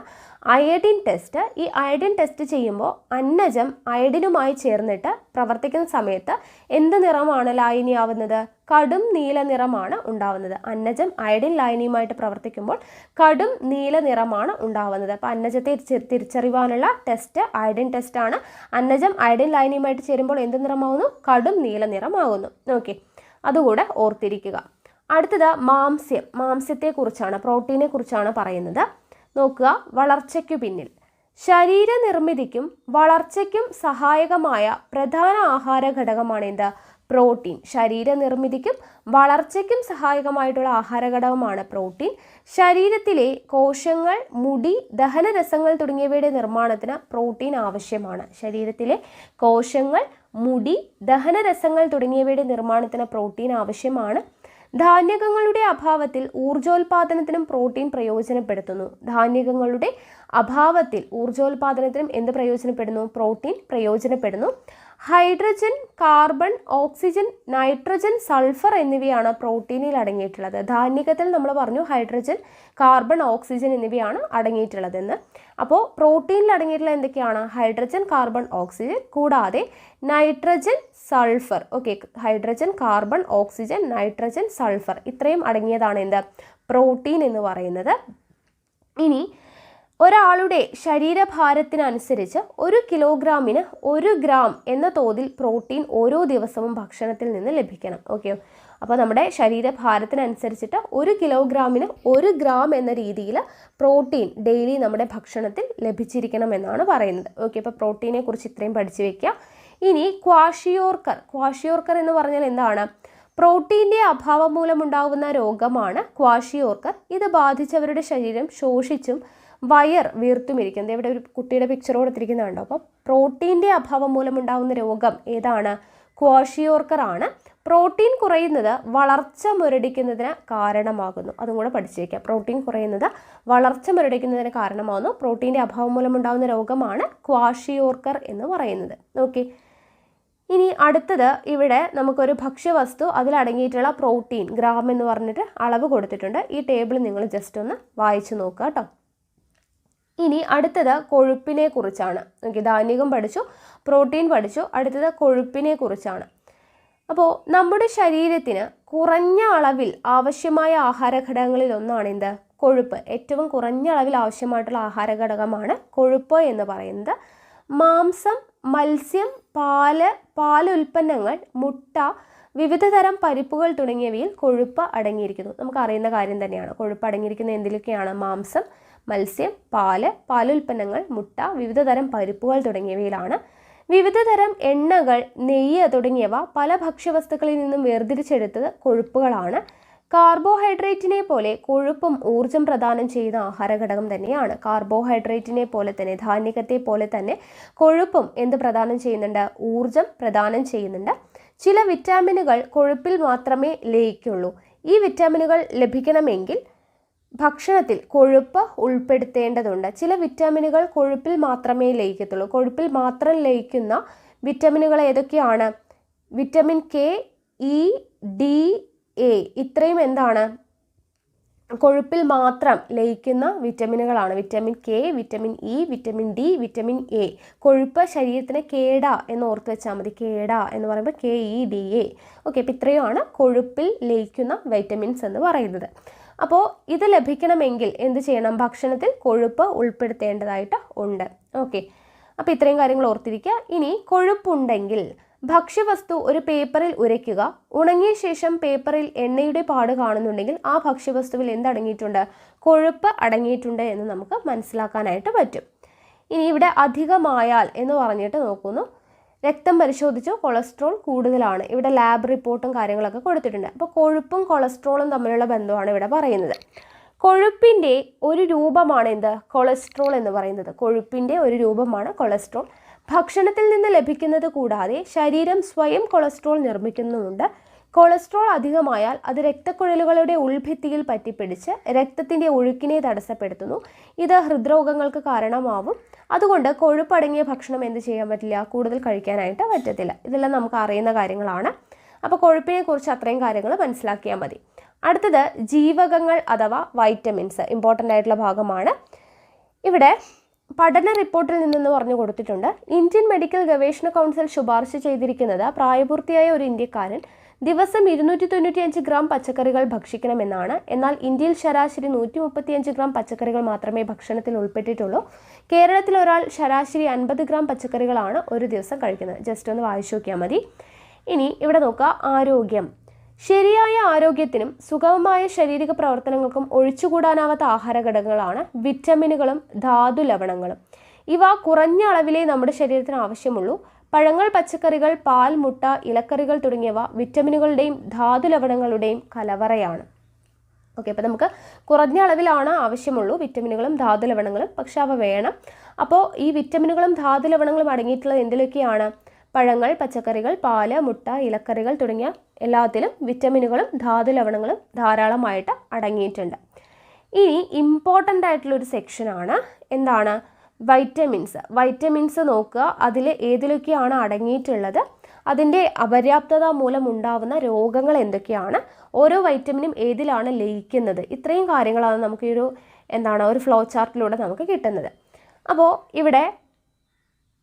അയഡിൻ ടെസ്റ്റ്. ഈ അയഡിൻ ടെസ്റ്റ് ചെയ്യുമ്പോൾ അന്നജം അയഡിനുമായി ചേർന്നിട്ട് പ്രവർത്തിക്കുന്ന സമയത്ത് എന്ത് നിറമാണ് ലായനിയാവുന്നത്? കടും നീല നിറമാണ് ഉണ്ടാവുന്നത്. അന്നജം അയഡിൻ ലായനിയുമായിട്ട് പ്രവർത്തിക്കുമ്പോൾ കടും നീല നിറമാണ് ഉണ്ടാവുന്നത്. അപ്പോൾ അന്നജത്തെ തിരിച്ചറിയുവാനുള്ള ടെസ്റ്റ് അയഡിൻ ടെസ്റ്റാണ്. അന്നജം അയഡിൻ ലായനിയുമായിട്ട് ചേരുമ്പോൾ എന്ത് നിറമാവുന്നു? കടും നീല നിറമാവുന്നു. ഓക്കെ, അതുകൂടെ ഓർത്തിരിക്കുക. അടുത്തത് മാംസ്യത്തെക്കുറിച്ചാണ്, പ്രോട്ടീനെ കുറിച്ചാണ് പറയുന്നത്. നോക്കുക, വളർച്ചയ്ക്കു പിന്നിൽ. ശരീരനിർമ്മിതിക്കും വളർച്ചയ്ക്കും സഹായകമായ പ്രധാന ആഹാര ഘടകമാണ് എന്ത്? പ്രോട്ടീൻ. ശരീരനിർമ്മിതിക്കും വളർച്ചയ്ക്കും സഹായകമായിട്ടുള്ള ആഹാര ഘടകമാണ് പ്രോട്ടീൻ. ശരീരത്തിലെ കോശങ്ങൾ, മുടി, ദഹനരസങ്ങൾ തുടങ്ങിയവയുടെ നിർമ്മാണത്തിന് പ്രോട്ടീൻ ആവശ്യമാണ്. ശരീരത്തിലെ കോശങ്ങൾ, മുടി, ദഹനരസങ്ങൾ തുടങ്ങിയവയുടെ നിർമ്മാണത്തിന് പ്രോട്ടീൻ ആവശ്യമാണ്. ധാന്യകങ്ങളുടെ അഭാവത്തിൽ ഊർജോൽപാദനത്തിനും പ്രോട്ടീൻ പ്രയോജനപ്പെടുത്തുന്നു. ധാന്യകങ്ങളുടെ അഭാവത്തിൽ ഊർജോൽപാദനത്തിനും എന്ത് പ്രയോജനപ്പെടുന്നു? പ്രോട്ടീൻ പ്രയോജനപ്പെടുന്നു. Hydrogen, carbon, oxygen, nitrogen, sulphur എന്നിവയാണ് പ്രോട്ടീനിൽ അടങ്ങിയിട്ടുള്ളത്. ധാന്യകത്തിൽ നമ്മൾ പറഞ്ഞു ഹൈഡ്രജൻ, കാർബൺ, ഓക്സിജൻ എന്നിവയാണ് അടങ്ങിയിട്ടുള്ളതെന്ന്. അപ്പോൾ പ്രോട്ടീനിൽ അടങ്ങിയിട്ടുള്ള എന്തൊക്കെയാണ്? ഹൈഡ്രജൻ, കാർബൺ, ഓക്സിജൻ, കൂടാതെ nitrogen, sulphur. Okay, hydrogen, carbon, oxygen, nitrogen, sulphur ഇത്രയും അടങ്ങിയതാണ് എന്ത്? പ്രോട്ടീൻ എന്ന് പറയുന്നത്. ഇനി ഒരാളുടെ ശരീരഭാരത്തിനനുസരിച്ച് 1 കിലോഗ്രാമിന് 1 ഗ്രാം എന്ന തോതിൽ പ്രോട്ടീൻ ഓരോ ദിവസവും ഭക്ഷണത്തിൽ നിന്ന് ലഭിക്കണം. ഓക്കെ, അപ്പോൾ നമ്മുടെ ശരീരഭാരത്തിനനുസരിച്ചിട്ട് 1 കിലോഗ്രാമിന് 1 ഗ്രാം എന്ന രീതിയിൽ പ്രോട്ടീൻ ഡെയിലി നമ്മുടെ ഭക്ഷണത്തിൽ ലഭിച്ചിരിക്കണം എന്നാണ് പറയുന്നത്. ഓക്കെ, അപ്പോൾ പ്രോട്ടീനെ കുറിച്ച് ഇത്രയും പഠിച്ചു വെക്കുക. ഇനി ക്വാഷിയോർക്കർ എന്ന് പറഞ്ഞാൽ എന്താണ്? പ്രോട്ടീൻ്റെ അഭാവം മൂലമുണ്ടാകുന്ന രോഗമാണ് ക്വാഷിയോർക്കർ. ഇത് ബാധിച്ചവരുടെ ശരീരം ശോഷിച്ചും വയർ വീർത്തുമിരിക്കുന്നത്. ഇവിടെ ഒരു കുട്ടിയുടെ പിക്ചർ കൊടുത്തിരിക്കുന്നുണ്ടോ? അപ്പോൾ പ്രോട്ടീൻ്റെ അഭാവം മൂലമുണ്ടാകുന്ന രോഗം ഏതാണ്? ക്വാഷിയോർക്കർ ആണ്. പ്രോട്ടീൻ കുറയുന്നത് വളർച്ച മുരടിക്കുന്നതിന് കാരണമാകുന്നു. അതും കൂടെ പഠിച്ചു വയ്ക്കുക. പ്രോട്ടീൻ കുറയുന്നത് വളർച്ച മുരടിക്കുന്നതിന് കാരണമാകുന്നു. പ്രോട്ടീൻ്റെ അഭാവം മൂലമുണ്ടാകുന്ന രോഗമാണ് ക്വാഷിയോർക്കർ എന്ന് പറയുന്നത്. ഓക്കെ, ഇനി അടുത്തത് ഇവിടെ നമുക്കൊരു ഭക്ഷ്യവസ്തു, അതിലടങ്ങിയിട്ടുള്ള പ്രോട്ടീൻ ഗ്രാം എന്ന് പറഞ്ഞിട്ട് അളവ് കൊടുത്തിട്ടുണ്ട്. ഈ ടേബിൾ നിങ്ങൾ ജസ്റ്റ് ഒന്ന് വായിച്ചു നോക്കുക കേട്ടോ. ഇനി അടുത്തത് കൊഴുപ്പിനെ കുറിച്ചാണ്. ഓക്കെ, ധാന്യകം പഠിച്ചു, പ്രോട്ടീൻ പഠിച്ചു. അടുത്തത് കൊഴുപ്പിനെ കുറിച്ചാണ്. അപ്പോൾ നമ്മുടെ ശരീരത്തിന് കുറഞ്ഞ അളവിൽ ആവശ്യമായ ആഹാര ഘടകങ്ങളിൽ ഒന്നാണ് എന്ത്? കൊഴുപ്പ്. ഏറ്റവും കുറഞ്ഞ അളവിൽ ആവശ്യമായിട്ടുള്ള ആഹാര ഘടകമാണ് കൊഴുപ്പ് എന്ന് പറയുന്നത്. മാംസം, മത്സ്യം, പാലുൽപ്പന്നങ്ങൾ, മുട്ട, വിവിധ തരം പരിപ്പുകൾ തുടങ്ങിയവയിൽ കൊഴുപ്പ് അടങ്ങിയിരിക്കുന്നു. നമുക്കറിയുന്ന കാര്യം തന്നെയാണ്. കൊഴുപ്പ് അടങ്ങിയിരിക്കുന്ന എന്തിലൊക്കെയാണ്? മാംസം, മത്സ്യം, പാലുൽപ്പന്നങ്ങൾ, മുട്ട, വിവിധ തരം പരിപ്പുകൾ തുടങ്ങിയവയിലാണ്. വിവിധ തരം എണ്ണകൾ, നെയ്യ് തുടങ്ങിയവ പല ഭക്ഷ്യവസ്തുക്കളിൽ നിന്നും വേർതിരിച്ചെടുത്തത് കൊഴുപ്പുകളാണ്. കാർബോഹൈഡ്രേറ്റിനെ പോലെ കൊഴുപ്പും ഊർജം പ്രദാനം ചെയ്യുന്ന ആഹാര ഘടകം തന്നെയാണ്. കാർബോഹൈഡ്രേറ്റിനെ പോലെ തന്നെ, ധാന്യകത്തെ പോലെ തന്നെ കൊഴുപ്പും എന്ത് പ്രദാനം ചെയ്യുന്നുണ്ട്? ഊർജം പ്രദാനം ചെയ്യുന്നുണ്ട്. ചില വിറ്റാമിനുകൾ കൊഴുപ്പിൽ മാത്രമേ ലയിക്കുള്ളൂ. ഈ വിറ്റാമിനുകൾ ലഭിക്കണമെങ്കിൽ ഭക്ഷണത്തിൽ കൊഴുപ്പ് ഉൾപ്പെടുത്തേണ്ടതുണ്ട്. ചില വിറ്റാമിനുകൾ കൊഴുപ്പിൽ മാത്രമേ ലയിക്കത്തുള്ളൂ. കൊഴുപ്പിൽ മാത്രം ലയിക്കുന്ന വിറ്റാമിനുകൾ ഏതൊക്കെയാണ്? Vitamin K, E, D, A ഇത്രയും എന്താണ്? കൊഴുപ്പിൽ മാത്രം ലയിക്കുന്ന വിറ്റമിനുകളാണ് vitamin K, vitamin E, vitamin D, vitamin A. കൊഴുപ്പ് ശരീരത്തിന് കേടാ എന്ന് ഓർത്ത് വെച്ചാൽ മതി. കേടാ എന്ന് പറയുമ്പോൾ KEDA. ഓക്കെ, അപ്പോൾ ഇത്രയുമാണ് കൊഴുപ്പിൽ ലയിക്കുന്ന വൈറ്റമിൻസ് എന്ന് പറയുന്നത്. അപ്പോൾ ഇത് ലഭിക്കണമെങ്കിൽ എന്ത് ചെയ്യണം? ഭക്ഷണത്തിൽ കൊഴുപ്പ് ഉൾപ്പെടുത്തേണ്ടതായിട്ട് ഉണ്ട്. ഓക്കെ, അപ്പോൾ ഇത്രയും കാര്യങ്ങൾ ഓർത്തിരിക്കുക. ഇനി കൊഴുപ്പുണ്ടെങ്കിൽ ഭക്ഷ്യവസ്തു ഒരു പേപ്പറിൽ ഉരയ്ക്കുക. ഉണങ്ങിയ ശേഷം പേപ്പറിൽ എണ്ണയുടെ പാട് കാണുന്നുണ്ടെങ്കിൽ ആ ഭക്ഷ്യവസ്തുവിൽ എന്തടങ്ങിയിട്ടുണ്ട്? കൊഴുപ്പ് അടങ്ങിയിട്ടുണ്ട് എന്ന് നമുക്ക് മനസ്സിലാക്കാനായിട്ട് പറ്റും. ഇനി ഇവിടെ അധികമായാൽ എന്ന് പറഞ്ഞിട്ട് നോക്കുന്നു. രക്തം പരിശോധിച്ചു, കൊളസ്ട്രോൾ കൂടുതലാണ്. ഇവിടെ ലാബ് റിപ്പോർട്ടും കാര്യങ്ങളൊക്കെ കൊടുത്തിട്ടുണ്ട്. അപ്പോൾ കൊഴുപ്പും കൊളസ്ട്രോളും തമ്മിലുള്ള ബന്ധമാണ് ഇവിടെ പറയുന്നത്. കൊഴുപ്പിൻ്റെ ഒരു രൂപമാണ് എന്ത്? കൊളസ്ട്രോൾ എന്ന് പറയുന്നത്. കൊഴുപ്പിൻ്റെ ഒരു രൂപമാണ് കൊളസ്ട്രോൾ. ഭക്ഷണത്തിൽ നിന്ന് ലഭിക്കുന്നത് കൂടാതെ ശരീരം സ്വയം കൊളസ്ട്രോൾ നിർമ്മിക്കുന്നുമുണ്ട്. കൊളസ്ട്രോൾ അധികമായാൽ അത് രക്തക്കുഴലുകളുടെ ഉൾഭിത്തിയിൽ പറ്റിപ്പിടിച്ച് രക്തത്തിൻ്റെ ഒഴുക്കിനെ തടസ്സപ്പെടുത്തുന്നു. ഇത് ഹൃദ്രോഗങ്ങൾക്ക് കാരണമാവും. അതുകൊണ്ട് കൊഴുപ്പടങ്ങിയ ഭക്ഷണം എന്ത് ചെയ്യാൻ പറ്റില്ല? കൂടുതൽ കഴിക്കാനായിട്ട് പറ്റത്തില്ല. ഇതെല്ലാം നമുക്ക് അറിയുന്ന കാര്യങ്ങളാണ്. അപ്പോൾ കൊഴുപ്പിനെ കുറിച്ച് അത്രയും കാര്യങ്ങൾ മനസ്സിലാക്കിയാൽ മതി. അടുത്തത് ജീവകങ്ങൾ അഥവാ വൈറ്റമിൻസ്, ഇമ്പോർട്ടൻ്റ് ആയിട്ടുള്ള ഭാഗമാണ്. ഇവിടെ പഠന റിപ്പോർട്ടിൽ നിന്നെന്ന് പറഞ്ഞു കൊടുത്തിട്ടുണ്ട്. ഇന്ത്യൻ മെഡിക്കൽ ഗവേഷണ കൗൺസിൽ ശുപാർശ ചെയ്തിരിക്കുന്നത് പ്രായപൂർത്തിയായ ഒരു ഇന്ത്യക്കാരൻ ദിവസം 295 ഗ്രാം പച്ചക്കറികൾ ഭക്ഷിക്കണമെന്നാണ്. എന്നാൽ ഇന്ത്യയിൽ ശരാശരി 135 ഗ്രാം പച്ചക്കറികൾ മാത്രമേ ഭക്ഷണത്തിൽ ഉൾപ്പെട്ടിട്ടുള്ളൂ. കേരളത്തിൽ ഒരാൾ ശരാശരി 50 ഗ്രാം പച്ചക്കറികളാണ് ഒരു ദിവസം കഴിക്കുന്നത്. ജസ്റ്റ് ഒന്ന് വായിച്ചു നോക്കിയാൽ മതി. ഇനി ഇവിടെ നോക്കുക, ആരോഗ്യം. ശരിയായ ആരോഗ്യത്തിനും സുഗമമായ ശാരീരിക പ്രവർത്തനങ്ങൾക്കും ഒഴിച്ചുകൂടാനാവാത്ത ആഹാര ഘടകങ്ങളാണ് വിറ്റമിനുകളും ധാതു ലവണങ്ങളും. ഇവ കുറഞ്ഞ അളവിലേ നമ്മുടെ ശരീരത്തിന് ആവശ്യമുള്ളൂ. പഴങ്ങൾ, പച്ചക്കറികൾ, പാൽ, മുട്ട, ഇലക്കറികൾ തുടങ്ങിയവ വിറ്റമിനുകളുടെയും ധാതു ലവണങ്ങളുടെയും കലവറയാണ്. ഓക്കെ, അപ്പോൾ നമുക്ക് കുറഞ്ഞ അളവിലാണ് ആവശ്യമുള്ളൂ വിറ്റമിനുകളും ധാതു ലവണങ്ങളും, പക്ഷെ അവ വേണം. അപ്പോൾ ഈ വിറ്റമിനുകളും ധാതു ലവണങ്ങളും അടങ്ങിയിട്ടുള്ളത് എന്തിലൊക്കെയാണ്? പഴങ്ങൾ, പച്ചക്കറികൾ, പാല്, മുട്ട, ഇലക്കറികൾ തുടങ്ങിയ എല്ലാത്തിലും വിറ്റമിനുകളും ധാതു ലവണങ്ങളും ധാരാളമായിട്ട് അടങ്ങിയിട്ടുണ്ട്. ഇനി ഇമ്പോർട്ടൻ്റ് ആയിട്ടുള്ളൊരു സെക്ഷനാണ് എന്താണ്? വൈറ്റമിൻസ്. വൈറ്റമിൻസ് നോക്കുക, അതിൽ ഏതിലൊക്കെയാണ് അടങ്ങിയിട്ടുള്ളത്, അതിൻ്റെ അപര്യാപ്തത മൂലം ഉണ്ടാവുന്ന രോഗങ്ങൾ എന്തൊക്കെയാണ്, ഓരോ വൈറ്റമിനും ഏതിലാണ് ലയിക്കുന്നത്, ഇത്രയും കാര്യങ്ങളാണ് നമുക്ക് ഈ ഒരു ഫ്ലോ ചാർട്ടിലൂടെ നമുക്ക് കിട്ടുന്നത്. അപ്പോൾ ഇവിടെ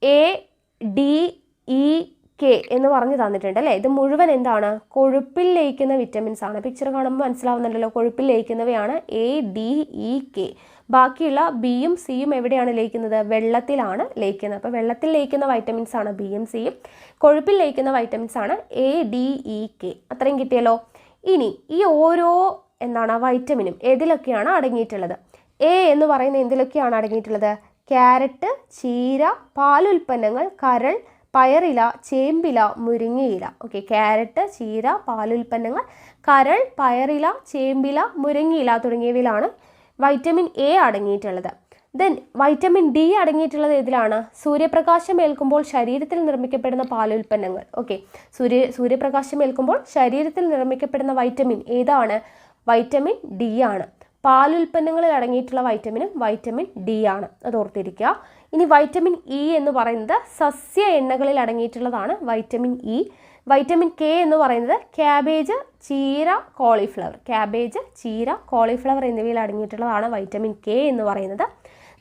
ADEK എന്ന് പറഞ്ഞ് തന്നിട്ടുണ്ട് അല്ലേ. ഇത് മുഴുവൻ എന്താണ്? കൊഴുപ്പിൽ ലയിക്കുന്ന വിറ്റമിൻസ് ആണ്. പിക്ചർ കാണുമ്പോൾ മനസ്സിലാവുന്നുണ്ടല്ലോ, കൊഴുപ്പിൽ ലയിക്കുന്നവയാണ് ADEK. ബാക്കിയുള്ള ബിയും സിയും എവിടെയാണ് ലയിക്കുന്നത്? വെള്ളത്തിലാണ് ലയിക്കുന്നത്. അപ്പോൾ വെള്ളത്തിൽ ലയിക്കുന്ന വൈറ്റമിൻസ് ആണ് ബിയും സിയും, കൊഴുപ്പിൽ ലയിക്കുന്ന വൈറ്റമിൻസ് ആണ് ADEK. അത്രയും കിട്ടിയല്ലോ. ഇനി ഈ ഓരോ വൈറ്റമിനും ഏതിലൊക്കെയാണ് അടങ്ങിയിട്ടുള്ളത്? A എന്ന് പറയുന്ന എന്തിലൊക്കെയാണ് അടങ്ങിയിട്ടുള്ളത്? ക്യാരറ്റ്, ചീര, പാലുൽപ്പന്നങ്ങൾ, കരൾ, പയറില, ചേമ്പില, മുരിങ്ങയില. ഓക്കെ, ക്യാരറ്റ്, ചീര, പാലുൽപ്പന്നങ്ങൾ, കരൾ, പയറില, ചേമ്പില, മുരിങ്ങയില തുടങ്ങിയവയിലാണ് വൈറ്റമിൻ A അടങ്ങിയിട്ടുള്ളത്. ദെൻ വൈറ്റമിൻ D അടങ്ങിയിട്ടുള്ളത് ഏതിലാണ്? സൂര്യപ്രകാശം ഏൽക്കുമ്പോൾ ശരീരത്തിൽ നിർമ്മിക്കപ്പെടുന്ന പാലുൽപ്പന്നങ്ങൾ. ഓക്കെ, സൂര്യപ്രകാശം ഏൽക്കുമ്പോൾ ശരീരത്തിൽ നിർമ്മിക്കപ്പെടുന്ന വൈറ്റമിൻ ഏതാണ്? വൈറ്റമിൻ D ആണ്. പാലുൽപ്പന്നങ്ങളിൽ അടങ്ങിയിട്ടുള്ള വൈറ്റമിനും വൈറ്റമിൻ D ആണ്. അത് ഓർത്തിരിക്കുക. ഇനി വൈറ്റമിൻ E എന്ന് പറയുന്നത് സസ്യ എണ്ണകളിൽ അടങ്ങിയിട്ടുള്ളതാണ് വൈറ്റമിൻ E. വൈറ്റമിൻ K എന്ന് പറയുന്നത് ക്യാബേജ്, ചീര, കോളിഫ്ലവർ. ക്യാബേജ്, ചീര, കോളിഫ്ലവർ എന്നിവയിൽ അടങ്ങിയിട്ടുള്ളതാണ് വൈറ്റമിൻ K എന്ന് പറയുന്നത്.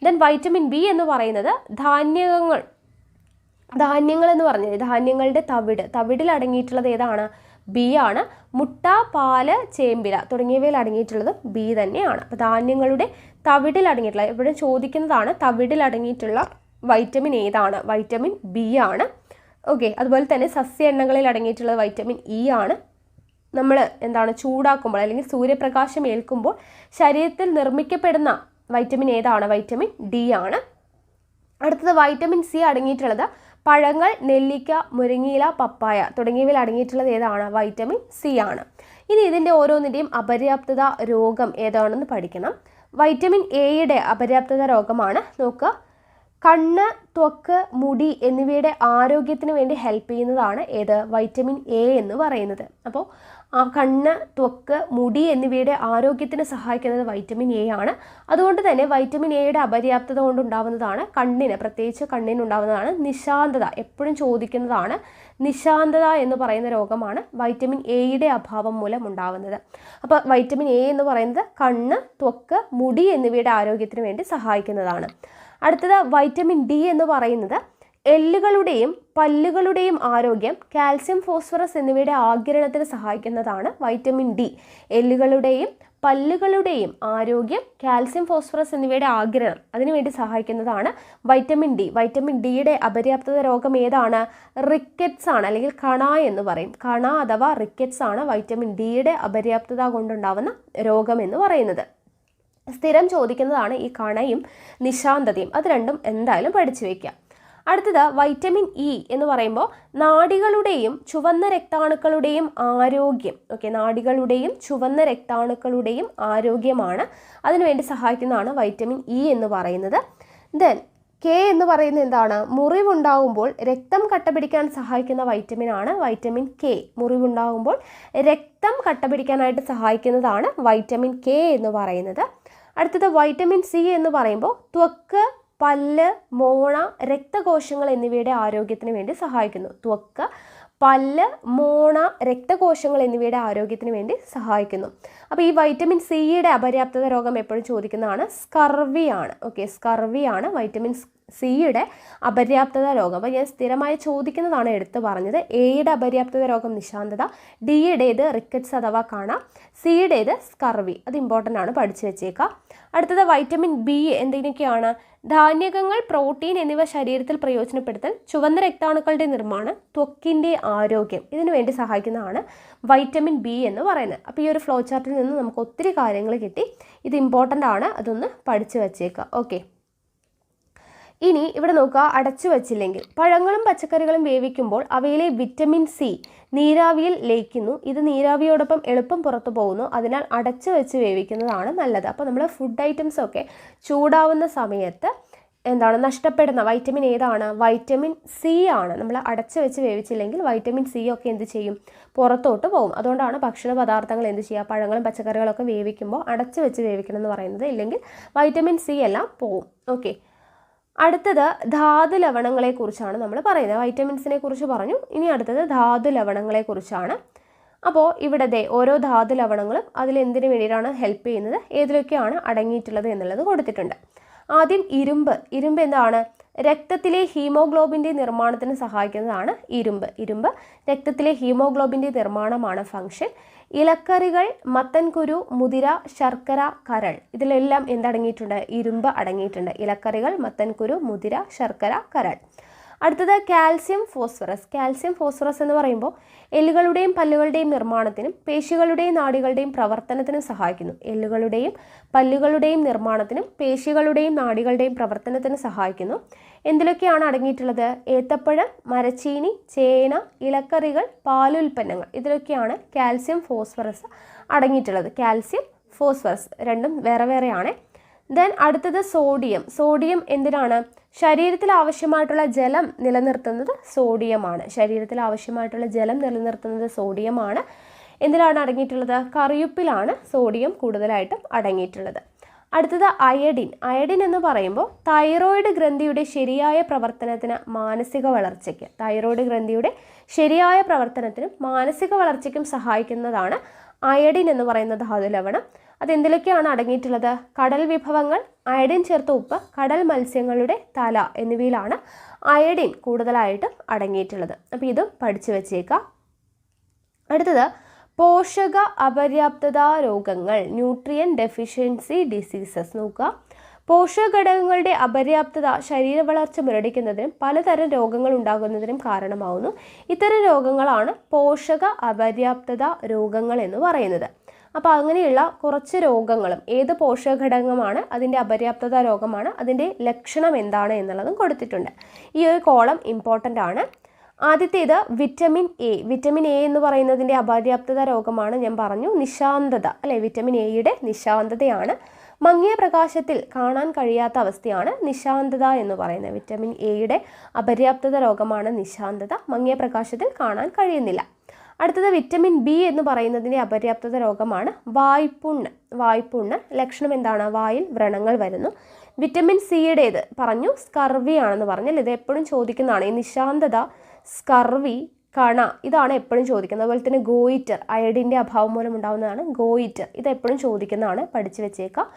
ദെൻ വൈറ്റമിൻ B എന്ന് പറയുന്നത് ധാന്യങ്ങൾ എന്ന് പറഞ്ഞത് ധാന്യങ്ങളുടെ തവിടിൽ അടങ്ങിയിട്ടുള്ളത് ഏതാണ്? B ആണ്. മുട്ട, പാല്, ചേമ്പില തുടങ്ങിയവയിൽ അടങ്ങിയിട്ടുള്ളത് B തന്നെയാണ്. അപ്പോൾ ധാന്യങ്ങളുടെ തവിടിൽ അടങ്ങിയിട്ടുള്ള, ഇവിടെ ചോദിക്കുന്നതാണ് തവിടിൽ അടങ്ങിയിട്ടുള്ള വൈറ്റമിൻ ഏതാണ്? വൈറ്റമിൻ B ആണ്. ഓക്കെ, അതുപോലെ തന്നെ സസ്യ എണ്ണകളിൽ അടങ്ങിയിട്ടുള്ളത് വൈറ്റമിൻ E ആണ്. നമ്മൾ ചൂടാക്കുമ്പോൾ അല്ലെങ്കിൽ സൂര്യപ്രകാശം ഏൽക്കുമ്പോൾ ശരീരത്തിൽ നിർമ്മിക്കപ്പെടുന്ന വൈറ്റമിൻ ഏതാണ്? വൈറ്റമിൻ D ആണ്. അടുത്തത് വൈറ്റമിൻ C അടങ്ങിയിട്ടുള്ളത് പഴങ്ങൾ, നെല്ലിക്ക, മുരിങ്ങയില, പപ്പായ തുടങ്ങിയവയിൽ അടങ്ങിയിട്ടുള്ളത് ഏതാണ്? വൈറ്റമിൻ C ആണ്. ഇനി ഇതിൻ്റെ ഓരോന്നിൻ്റെയും അപര്യാപ്തത രോഗം ഏതാണെന്ന് പഠിക്കണം. വൈറ്റമിൻ Aയുടെ അപര്യാപ്തത രോഗമാണ് നോക്കുക, കണ്ണ്, ത്വക്ക്, മുടി എന്നിവയുടെ ആരോഗ്യത്തിന് വേണ്ടി ഹെൽപ്പ് ചെയ്യുന്നതാണ് ഏത്? വൈറ്റമിൻ എ എന്ന് പറയുന്നത്. അപ്പോൾ ആ കണ്ണ്, ത്വക്ക്, മുടി എന്നിവയുടെ ആരോഗ്യത്തിന് സഹായിക്കുന്നത് വൈറ്റമിൻ എ ആണ്. അതുകൊണ്ട് തന്നെ വൈറ്റമിൻ എയുടെ അപര്യാപ്തത കൊണ്ടുണ്ടാവുന്നതാണ് പ്രത്യേകിച്ച് കണ്ണിനുണ്ടാവുന്നതാണ് നിശാന്തത. എപ്പോഴും ചോദിക്കുന്നതാണ്. നിശാന്തത എന്ന് പറയുന്ന രോഗമാണ് വൈറ്റമിൻ എയുടെ അഭാവം മൂലം ഉണ്ടാവുന്നത്. അപ്പോൾ വൈറ്റമിൻ എ എന്ന് പറയുന്നത് കണ്ണ്, ത്വക്ക്, മുടി എന്നിവയുടെ ആരോഗ്യത്തിന് വേണ്ടി സഹായിക്കുന്നതാണ്. അടുത്തത് വൈറ്റമിൻ ഡി എന്ന് പറയുന്നത് എല്ലുകളുടെയും പല്ലുകളുടെയും ആരോഗ്യം, കാൽസ്യം, ഫോസ്ഫറസ് എന്നിവയുടെ ആഗിരണത്തിന് സഹായിക്കുന്നതാണ് വൈറ്റമിൻ ഡി. എല്ലുകളുടെയും പല്ലുകളുടെയും ആരോഗ്യം, കാൽസ്യം, ഫോസ്ഫറസ് എന്നിവയുടെ ആഗിരണം അതിനുവേണ്ടി സഹായിക്കുന്നതാണ് വൈറ്റമിൻ ഡി. വൈറ്റമിൻ ഡിയുടെ അപര്യാപ്തത രോഗം ഏതാണ്? റിക്കറ്റ്സ് ആണ്, അല്ലെങ്കിൽ കണ എന്ന് പറയും. കണ അഥവാ റിക്കറ്റ്സ് ആണ് വൈറ്റമിൻ ഡിയുടെ അപര്യാപ്തത കൊണ്ടുണ്ടാവുന്ന രോഗം എന്ന് പറയുന്നത്. സ്ഥിരം ചോദിക്കുന്നതാണ് ഈ കണയും നിശാന്തതയും. അത് രണ്ടും എന്തായാലും പഠിച്ചു വയ്ക്കുക. അടുത്തത് വൈറ്റമിൻ ഇ എന്ന് പറയുമ്പോൾ നാഡികളുടെയും ചുവന്ന രക്താണുക്കളുടെയും ആരോഗ്യം. നാഡികളുടെയും ചുവന്ന രക്താണുക്കളുടെയും ആരോഗ്യമാണ് അതിനുവേണ്ടി സഹായിക്കുന്നതാണ് വൈറ്റമിൻ ഇ എന്ന് പറയുന്നത്. ദെൻ കെ എന്ന് പറയുന്നത് എന്താണ്? മുറിവുണ്ടാകുമ്പോൾ രക്തം കട്ടപിടിക്കാൻ സഹായിക്കുന്ന വൈറ്റമിൻ ആണ് വൈറ്റമിൻ കെ. മുറിവുണ്ടാകുമ്പോൾ രക്തം കട്ടപിടിക്കാനായിട്ട് സഹായിക്കുന്നതാണ് വൈറ്റമിൻ കെ എന്ന് പറയുന്നത്. അടുത്തത് വൈറ്റമിൻ സി എന്ന് പറയുമ്പോൾ ത്വക്ക്, പല്ല്, മോണ, രക്തകോശങ്ങൾ എന്നിവയുടെ ആരോഗ്യത്തിന് വേണ്ടി സഹായിക്കുന്നു. ത്വക്ക്, പല്ല്, മോണ, രക്തകോശങ്ങൾ എന്നിവയുടെ ആരോഗ്യത്തിന് വേണ്ടി സഹായിക്കുന്നു. അപ്പോൾ ഈ വൈറ്റമിൻ സിയുടെ അപര്യാപ്തത രോഗം എപ്പോഴും ചോദിക്കുന്നതാണ് സ്കർവിയാണ്. സ്കർവിയാണ് വൈറ്റമിൻ സിയുടെ അപര്യാപ്തത രോഗം. അപ്പോൾ ഞാൻ സ്ഥിരമായി ചോദിക്കുന്നതാണ് എടുത്തു പറഞ്ഞത്. എയുടെ അപര്യാപ്തത രോഗം നിശാന്തത, ഡിയുടേത് റിക്കറ്റ്സ് അഥവാ കാണ, സിയുടേത് സ്കർവി. അത് ഇമ്പോർട്ടൻ്റ് ആണ്, പഠിച്ചു വെച്ചേക്കാം. അടുത്തത് വൈറ്റമിൻ ബി എന്തിനൊക്കെയാണ്? ധാന്യകങ്ങൾ, പ്രോട്ടീൻ എന്നിവ ശരീരത്തിൽ പ്രയോജനപ്പെടുത്തൽ, ചുവന്ന രക്താണുക്കളുടെ നിർമ്മാണം, ത്വക്കിൻ്റെ ആരോഗ്യം ഇതിനു വേണ്ടി സഹായിക്കുന്നതാണ് വൈറ്റമിൻ ബി എന്ന് പറയുന്നത്. അപ്പോൾ ഈ ഒരു ഫ്ലോ ചാർട്ടിൽ നിന്ന് നമുക്ക് ഒത്തിരി കാര്യങ്ങൾ കിട്ടി. ഇത് ഇമ്പോർട്ടൻ്റ് ആണ്, അതൊന്ന് പഠിച്ചു വെച്ചേക്കാം. ഓക്കെ, ഇനി ഇവിടെ നോക്കുക. അടച്ചു വച്ചില്ലെങ്കിൽ പഴങ്ങളും പച്ചക്കറികളും വേവിക്കുമ്പോൾ അവയിലെ വിറ്റമിൻ സി നീരാവിയിൽ ലയിക്കുന്നു. ഇത് നീരാവിയോടൊപ്പം എളുപ്പം പുറത്തു പോകുന്നു. അതിനാൽ അടച്ചു വെച്ച് വേവിക്കുന്നതാണ് നല്ലത്. അപ്പോൾ നമ്മൾ ഫുഡ് ഐറ്റംസ് ഒക്കെ ചൂടാവുന്ന സമയത്ത് നഷ്ടപ്പെടുന്ന വൈറ്റമിൻ ഏതാണ്? വൈറ്റമിൻ സി ആണ്. നമ്മൾ അടച്ചു വെച്ച് വേവിച്ചില്ലെങ്കിൽ വൈറ്റമിൻ സി ഒക്കെ എന്ത് ചെയ്യും? പുറത്തോട്ട് പോകും. അതുകൊണ്ടാണ് ഭക്ഷണ പദാർത്ഥങ്ങൾ എന്ത് ചെയ്യുക? പഴങ്ങളും പച്ചക്കറികളൊക്കെ വേവിക്കുമ്പോൾ അടച്ചു വെച്ച് വേവിക്കണം എന്ന് പറയുന്നത്. ഇല്ലെങ്കിൽ വൈറ്റമിൻ സി എല്ലാം പോകും. ഓക്കെ, അടുത്തത് ധാതു ലവണങ്ങളെക്കുറിച്ചാണ് നമ്മൾ പറയുന്നത്. വൈറ്റമിൻസിനെ കുറിച്ച് പറഞ്ഞു. ഇനി അടുത്തത് ധാതു ലവണങ്ങളെക്കുറിച്ചാണ്. അപ്പോൾ ഇവിടെ ഓരോ ധാതു ലവണങ്ങളും അതിലെന്തിനു വേണ്ടിയിട്ടാണ് ഹെൽപ്പ് ചെയ്യുന്നത്, ഏതിലൊക്കെയാണ് അടങ്ങിയിട്ടുള്ളത് എന്നുള്ളത് കൊടുത്തിട്ടുണ്ട്. ആദ്യം ഇരുമ്പ്. ഇരുമ്പ് എന്താണ്? രക്തത്തിലെ ഹീമോഗ്ലോബിൻ്റെ നിർമ്മാണത്തിന് സഹായിക്കുന്നതാണ് ഇരുമ്പ് രക്തത്തിലെ ഹീമോഗ്ലോബിൻ്റെ നിർമ്മാണമാണ് ഫംഗ്ഷൻ. ഇലക്കറികൾ, മത്തൻകുരു, മുതിര, ശർക്കര, കരൾ ഇതിലെല്ലാം എന്തടങ്ങിയിട്ടുണ്ട്? ഇരുമ്പ് അടങ്ങിയിട്ടുണ്ട്. ഇലക്കറികൾ, മത്തൻകുരു, മുതിര, ശർക്കര, കരൾ. അടുത്തത് കാൽസ്യം, ഫോസ്ഫറസ്. കാൽസ്യം, ഫോസ്ഫറസ് എന്ന് പറയുമ്പോൾ എല്ലുകളുടെയും പല്ലുകളുടെയും നിർമ്മാണത്തിനും പേശികളുടെയും നാഡികളുടെയും പ്രവർത്തനത്തിനും സഹായിക്കുന്നു. എല്ലുകളുടെയും പല്ലുകളുടെയും നിർമ്മാണത്തിനും പേശികളുടെയും നാഡികളുടെയും പ്രവർത്തനത്തിനും സഹായിക്കുന്നു. എന്തിലൊക്കെയാണ് അടങ്ങിയിട്ടുള്ളത്? ഏത്തപ്പഴം, മരച്ചീനി, ചേന, ഇലക്കറികൾ, പാലുൽപ്പന്നങ്ങൾ ഇതിലൊക്കെയാണ് കാൽസ്യം, ഫോസ്ഫറസ് അടങ്ങിയിട്ടുള്ളത്. കാൽസ്യം, ഫോസ്ഫറസ് രണ്ടും വേറെ വേറെയാണ്. ദെൻ അടുത്തത് സോഡിയം. സോഡിയം എന്തിനാണ്? ശരീരത്തിൽ ആവശ്യമായിട്ടുള്ള ജലം നിലനിർത്തുന്നത് സോഡിയമാണ്. ശരീരത്തിൽ ആവശ്യമായിട്ടുള്ള ജലം നിലനിർത്തുന്നത് സോഡിയമാണ്. എന്തിലാണ് അടങ്ങിയിട്ടുള്ളത്? കറിയുപ്പിലാണ് സോഡിയം കൂടുതലായിട്ടും അടങ്ങിയിട്ടുള്ളത്. അടുത്തത് അയഡിൻ. അയഡിൻ എന്ന് പറയുമ്പോൾ തൈറോയിഡ് ഗ്രന്ഥിയുടെ ശരിയായ പ്രവർത്തനത്തിന് മാനസിക വളർച്ചയ്ക്ക് തൈറോയിഡ് ഗ്രന്ഥിയുടെ ശരിയായ പ്രവർത്തനത്തിനും മാനസിക വളർച്ചയ്ക്കും സഹായിക്കുന്നതാണ് അയഡിൻ എന്ന് പറയുന്ന ധാതുലവണം. അതെന്തിലൊക്കെയാണ് അടങ്ങിയിട്ടുള്ളത്? കടൽ വിഭവങ്ങൾ, അയഡിൻ ചേർത്ത ഉപ്പ്, കടൽ മത്സ്യങ്ങളുടെ തല എന്നിവയിലാണ് അയഡിൻ കൂടുതലായിട്ടും അടങ്ങിയിട്ടുള്ളത്. അപ്പോൾ ഇതും പഠിച്ചു വെച്ചേക്കാം. അടുത്തത് പോഷക അപര്യാപ്തത രോഗങ്ങൾ, ന്യൂട്രിയൻ ഡെഫിഷ്യൻസി ഡിസീസസ്. നോക്കുക, പോഷകഘടകങ്ങളുടെ അപര്യാപ്തത ശരീര വളർച്ച മുരടിക്കുന്നതിനും പലതരം രോഗങ്ങൾ ഉണ്ടാകുന്നതിനും കാരണമാവുന്നു. ഇത്തരം രോഗങ്ങളാണ് പോഷക അപര്യാപ്തത രോഗങ്ങൾ എന്ന് പറയുന്നത്. അപ്പോൾ അങ്ങനെയുള്ള കുറച്ച് രോഗങ്ങളും ഏത് പോഷകഘടകമാണ്, അതിൻ്റെ അപര്യാപ്തത രോഗമാണ്, അതിൻ്റെ ലക്ഷണം എന്താണ് എന്നുള്ളതും കൊടുത്തിട്ടുണ്ട്. ഈ ഒരു കോളം ഇമ്പോർട്ടൻ്റ് ആണ്. ആദ്യത്തേത് വിറ്റമിൻ എ. വിറ്റമിൻ എ എന്ന് പറയുന്നതിൻ്റെ അപര്യാപ്തത രോഗമാണ് ഞാൻ പറഞ്ഞു നിശാന്തത, അല്ലേ? വിറ്റമിൻ എയുടെ നിശാന്തതയാണ് മങ്ങിയ പ്രകാശത്തിൽ കാണാൻ കഴിയാത്ത അവസ്ഥയാണ് നിശാന്തത എന്ന് പറയുന്നത്. വിറ്റമിൻ എയുടെ അപര്യാപ്തത രോഗമാണ് നിശാന്തത. മങ്ങിയ പ്രകാശത്തിൽ കാണാൻ കഴിയുന്നില്ല. അടുത്തത് വിറ്റമിൻ ബി എന്ന് പറയുന്നതിൻ്റെ അപര്യാപ്തത രോഗമാണ് വായ്പുണ്ണ്. വായ്പുണ്ണ് ലക്ഷണം എന്താണ്? വായിൽ വ്രണങ്ങൾ വരുന്നു. വിറ്റമിൻ സിയുടേത് പറഞ്ഞു സ്കർവി ആണെന്ന് പറഞ്ഞാൽ ഇത് എപ്പോഴും ചോദിക്കുന്നതാണ്. ഈ നിശാന്തത, സ്കർവി, കണ ഇതാണ് എപ്പോഴും ചോദിക്കുന്നത്. അതുപോലെ തന്നെ ഗോയിറ്റർ, അയഡിൻ്റെ അഭാവം മൂലം ഉണ്ടാകുന്നതാണ് ഗോയിറ്റർ. ഇത് എപ്പോഴും ചോദിക്കുന്നതാണ്, പഠിച്ചു വെച്ചേക്കാം.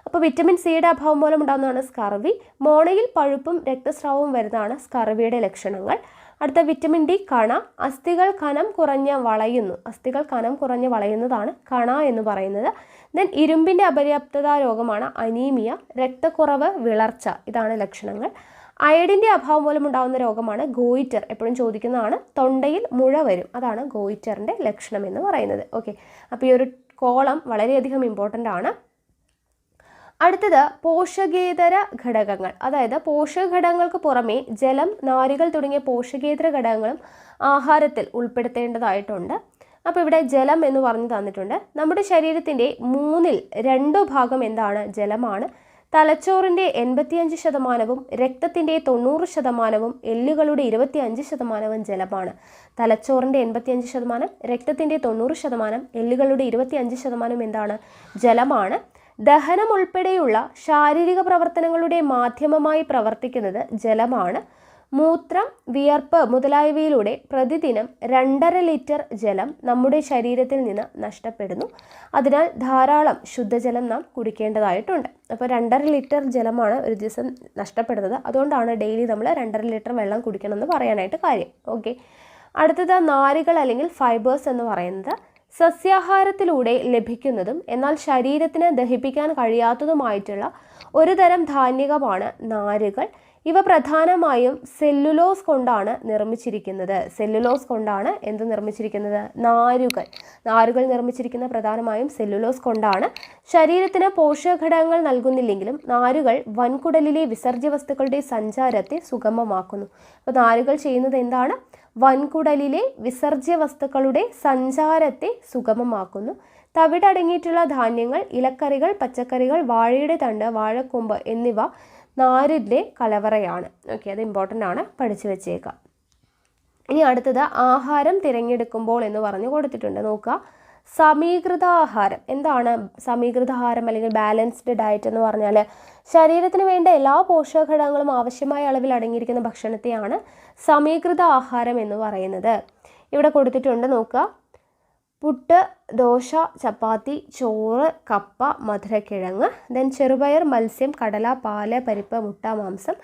അപ്പോൾ വിറ്റമിൻ സിയുടെ അഭാവം മൂലം ഉണ്ടാകുന്നതാണ് സ്കർവി. മോണയിൽ പഴുപ്പും രക്തസ്രാവവും വരുന്നതാണ് സ്കർവിയുടെ ലക്ഷണങ്ങൾ. അടുത്ത വിറ്റമിൻ ഡി കണ. അസ്ഥികൾ കനം കുറഞ്ഞ് വളയുന്നു. അസ്ഥികൾ കനം കുറഞ്ഞ് വളയുന്നതാണ് കണ എന്ന് പറയുന്നത്. ദെൻ ഇരുമ്പിൻ്റെ അപര്യാപ്തത രോഗമാണ് അനീമിയ. രക്തക്കുറവ്, വിളർച്ച ഇതാണ് ലക്ഷണങ്ങൾ. അയഡിൻ്റെ അഭാവം മൂലം ഉണ്ടാകുന്ന രോഗമാണ് ഗോയിറ്റർ. എപ്പോഴും ചോദിക്കുന്നതാണ്. തൊണ്ടയിൽ മുഴ വരും, അതാണ് ഗോയിറ്ററിൻ്റെ ലക്ഷണം എന്ന് പറയുന്നത്. ഓക്കെ, അപ്പോൾ ഈ ഒരു കോളം വളരെയധികം ഇമ്പോർട്ടൻ്റ് ആണ്. അടുത്തത് പോഷകേതര ഘടകങ്ങൾ. അതായത് പോഷകഘടകങ്ങൾക്ക് പുറമേ ജലം, നാരുകൾ തുടങ്ങിയ പോഷകേതര ഘടകങ്ങളും ആഹാരത്തിൽ ഉൾപ്പെടുത്തേണ്ടതായിട്ടുണ്ട്. അപ്പോൾ ഇവിടെ ജലം എന്ന് പറഞ്ഞു തന്നിട്ടുണ്ട്. നമ്മുടെ ശരീരത്തിൻ്റെ 2/3 എന്താണ്? ജലമാണ്. തലച്ചോറിൻ്റെ 85%, രക്തത്തിൻ്റെ 90%, എല്ലുകളുടെ 25% ജലമാണ്. തലച്ചോറിൻ്റെ 85%, രക്തത്തിൻ്റെ 90%, എല്ലുകളുടെ 25% എന്താണ്? ജലമാണ്. ദഹനം ഉൾപ്പെടെയുള്ള ശാരീരിക പ്രവർത്തനങ്ങളുടെ മാധ്യമമായി പ്രവർത്തിക്കുന്നത് ജലമാണ്. മൂത്രം, വിയർപ്പ് മുതലായവയിലൂടെ പ്രതിദിനം 2.5 ലിറ്റർ ജലം നമ്മുടെ ശരീരത്തിൽ നിന്ന് നഷ്ടപ്പെടുന്നു. അതിനാൽ ധാരാളം ശുദ്ധജലം നാം കുടിക്കേണ്ടതായിട്ടുണ്ട്. അപ്പോൾ 2.5 ലിറ്റർ ജലമാണ് ഒരു ദിവസം നഷ്ടപ്പെടുന്നത്. അതുകൊണ്ടാണ് ഡെയിലി നമ്മൾ 2.5 ലിറ്റർ വെള്ളം കുടിക്കണമെന്ന് പറയാനായിട്ട് കാര്യം. ഓക്കെ, അടുത്തത് നാരുകൾ അല്ലെങ്കിൽ ഫൈബേഴ്സ് എന്ന് പറയുന്നത് സസ്യാഹാരത്തിലൂടെ ലഭിക്കുന്നതും എന്നാൽ ശരീരത്തിന് ദഹിപ്പിക്കാൻ കഴിയാത്തതുമായിട്ടുള്ള ഒരു തരം ധാന്യകമാണ് നാരുകൾ. ഇവ പ്രധാനമായും സെല്ലുലോസ് കൊണ്ടാണ് നിർമ്മിച്ചിരിക്കുന്നത്. സെല്ലുലോസ് കൊണ്ടാണ് എന്ത് നിർമ്മിച്ചിരിക്കുന്നത്? നാരുകൾ നിർമ്മിച്ചിരിക്കുന്ന പ്രധാനമായും സെല്ലുലോസ് കൊണ്ടാണ്. ശരീരത്തിന് പോഷകഘടകങ്ങൾ നൽകുന്നില്ലെങ്കിലും നാരുകൾ വൻകുടലിലെ വിസർജ്യ വസ്തുക്കളുടെ സഞ്ചാരത്തെ സുഗമമാക്കുന്നു. അപ്പോൾ നാരുകൾ ചെയ്യുന്നത് എന്താണ്? വൻകുടലിലെ വിസർജ്യ വസ്തുക്കളുടെ സഞ്ചാരത്തെ സുഗമമാക്കുന്നു. തവിടടങ്ങിയിട്ടുള്ള ധാന്യങ്ങൾ, ഇലക്കറികൾ, പച്ചക്കറികൾ, വാഴയുടെ തണ്ട്, വാഴക്കൊമ്പ് എന്നിവ നാരിൻ്റെ കലവറയാണ്. ഓക്കെ, അത് ഇമ്പോർട്ടൻ്റ് ആണ്, പഠിച്ചു വെച്ചേക്കാം. ഇനി അടുത്തത് ആഹാരം തിരഞ്ഞെടുക്കുമ്പോൾ എന്ന് പറഞ്ഞു കൊടുത്തിട്ടുണ്ട്. നോക്കുക, സമീകൃത ആഹാരം. എന്താണ് സമീകൃത ആഹാരം അല്ലെങ്കിൽ ബാലൻസ്ഡ് ഡയറ്റ് എന്ന് പറഞ്ഞാൽ ശരീരത്തിന് വേണ്ട എല്ലാ പോഷകഘടകങ്ങളും ആവശ്യമായ അളവിൽ അടങ്ങിയിരിക്കുന്ന ഭക്ഷണത്തെയാണ് സമീകൃത ആഹാരം എന്ന് പറയുന്നത്. ഇവിടെ കൊടുത്തിട്ടുണ്ട്, നോക്കുക. പുട്ട്, ദോശ, ചപ്പാത്തി, ചോറ്, കപ്പ, മധുരക്കിഴങ്ങ്, ദെൻ ചെറുപയർ, മത്സ്യം, കടല, പാല്, പരിപ്പ്, മുട്ട, മാംസം,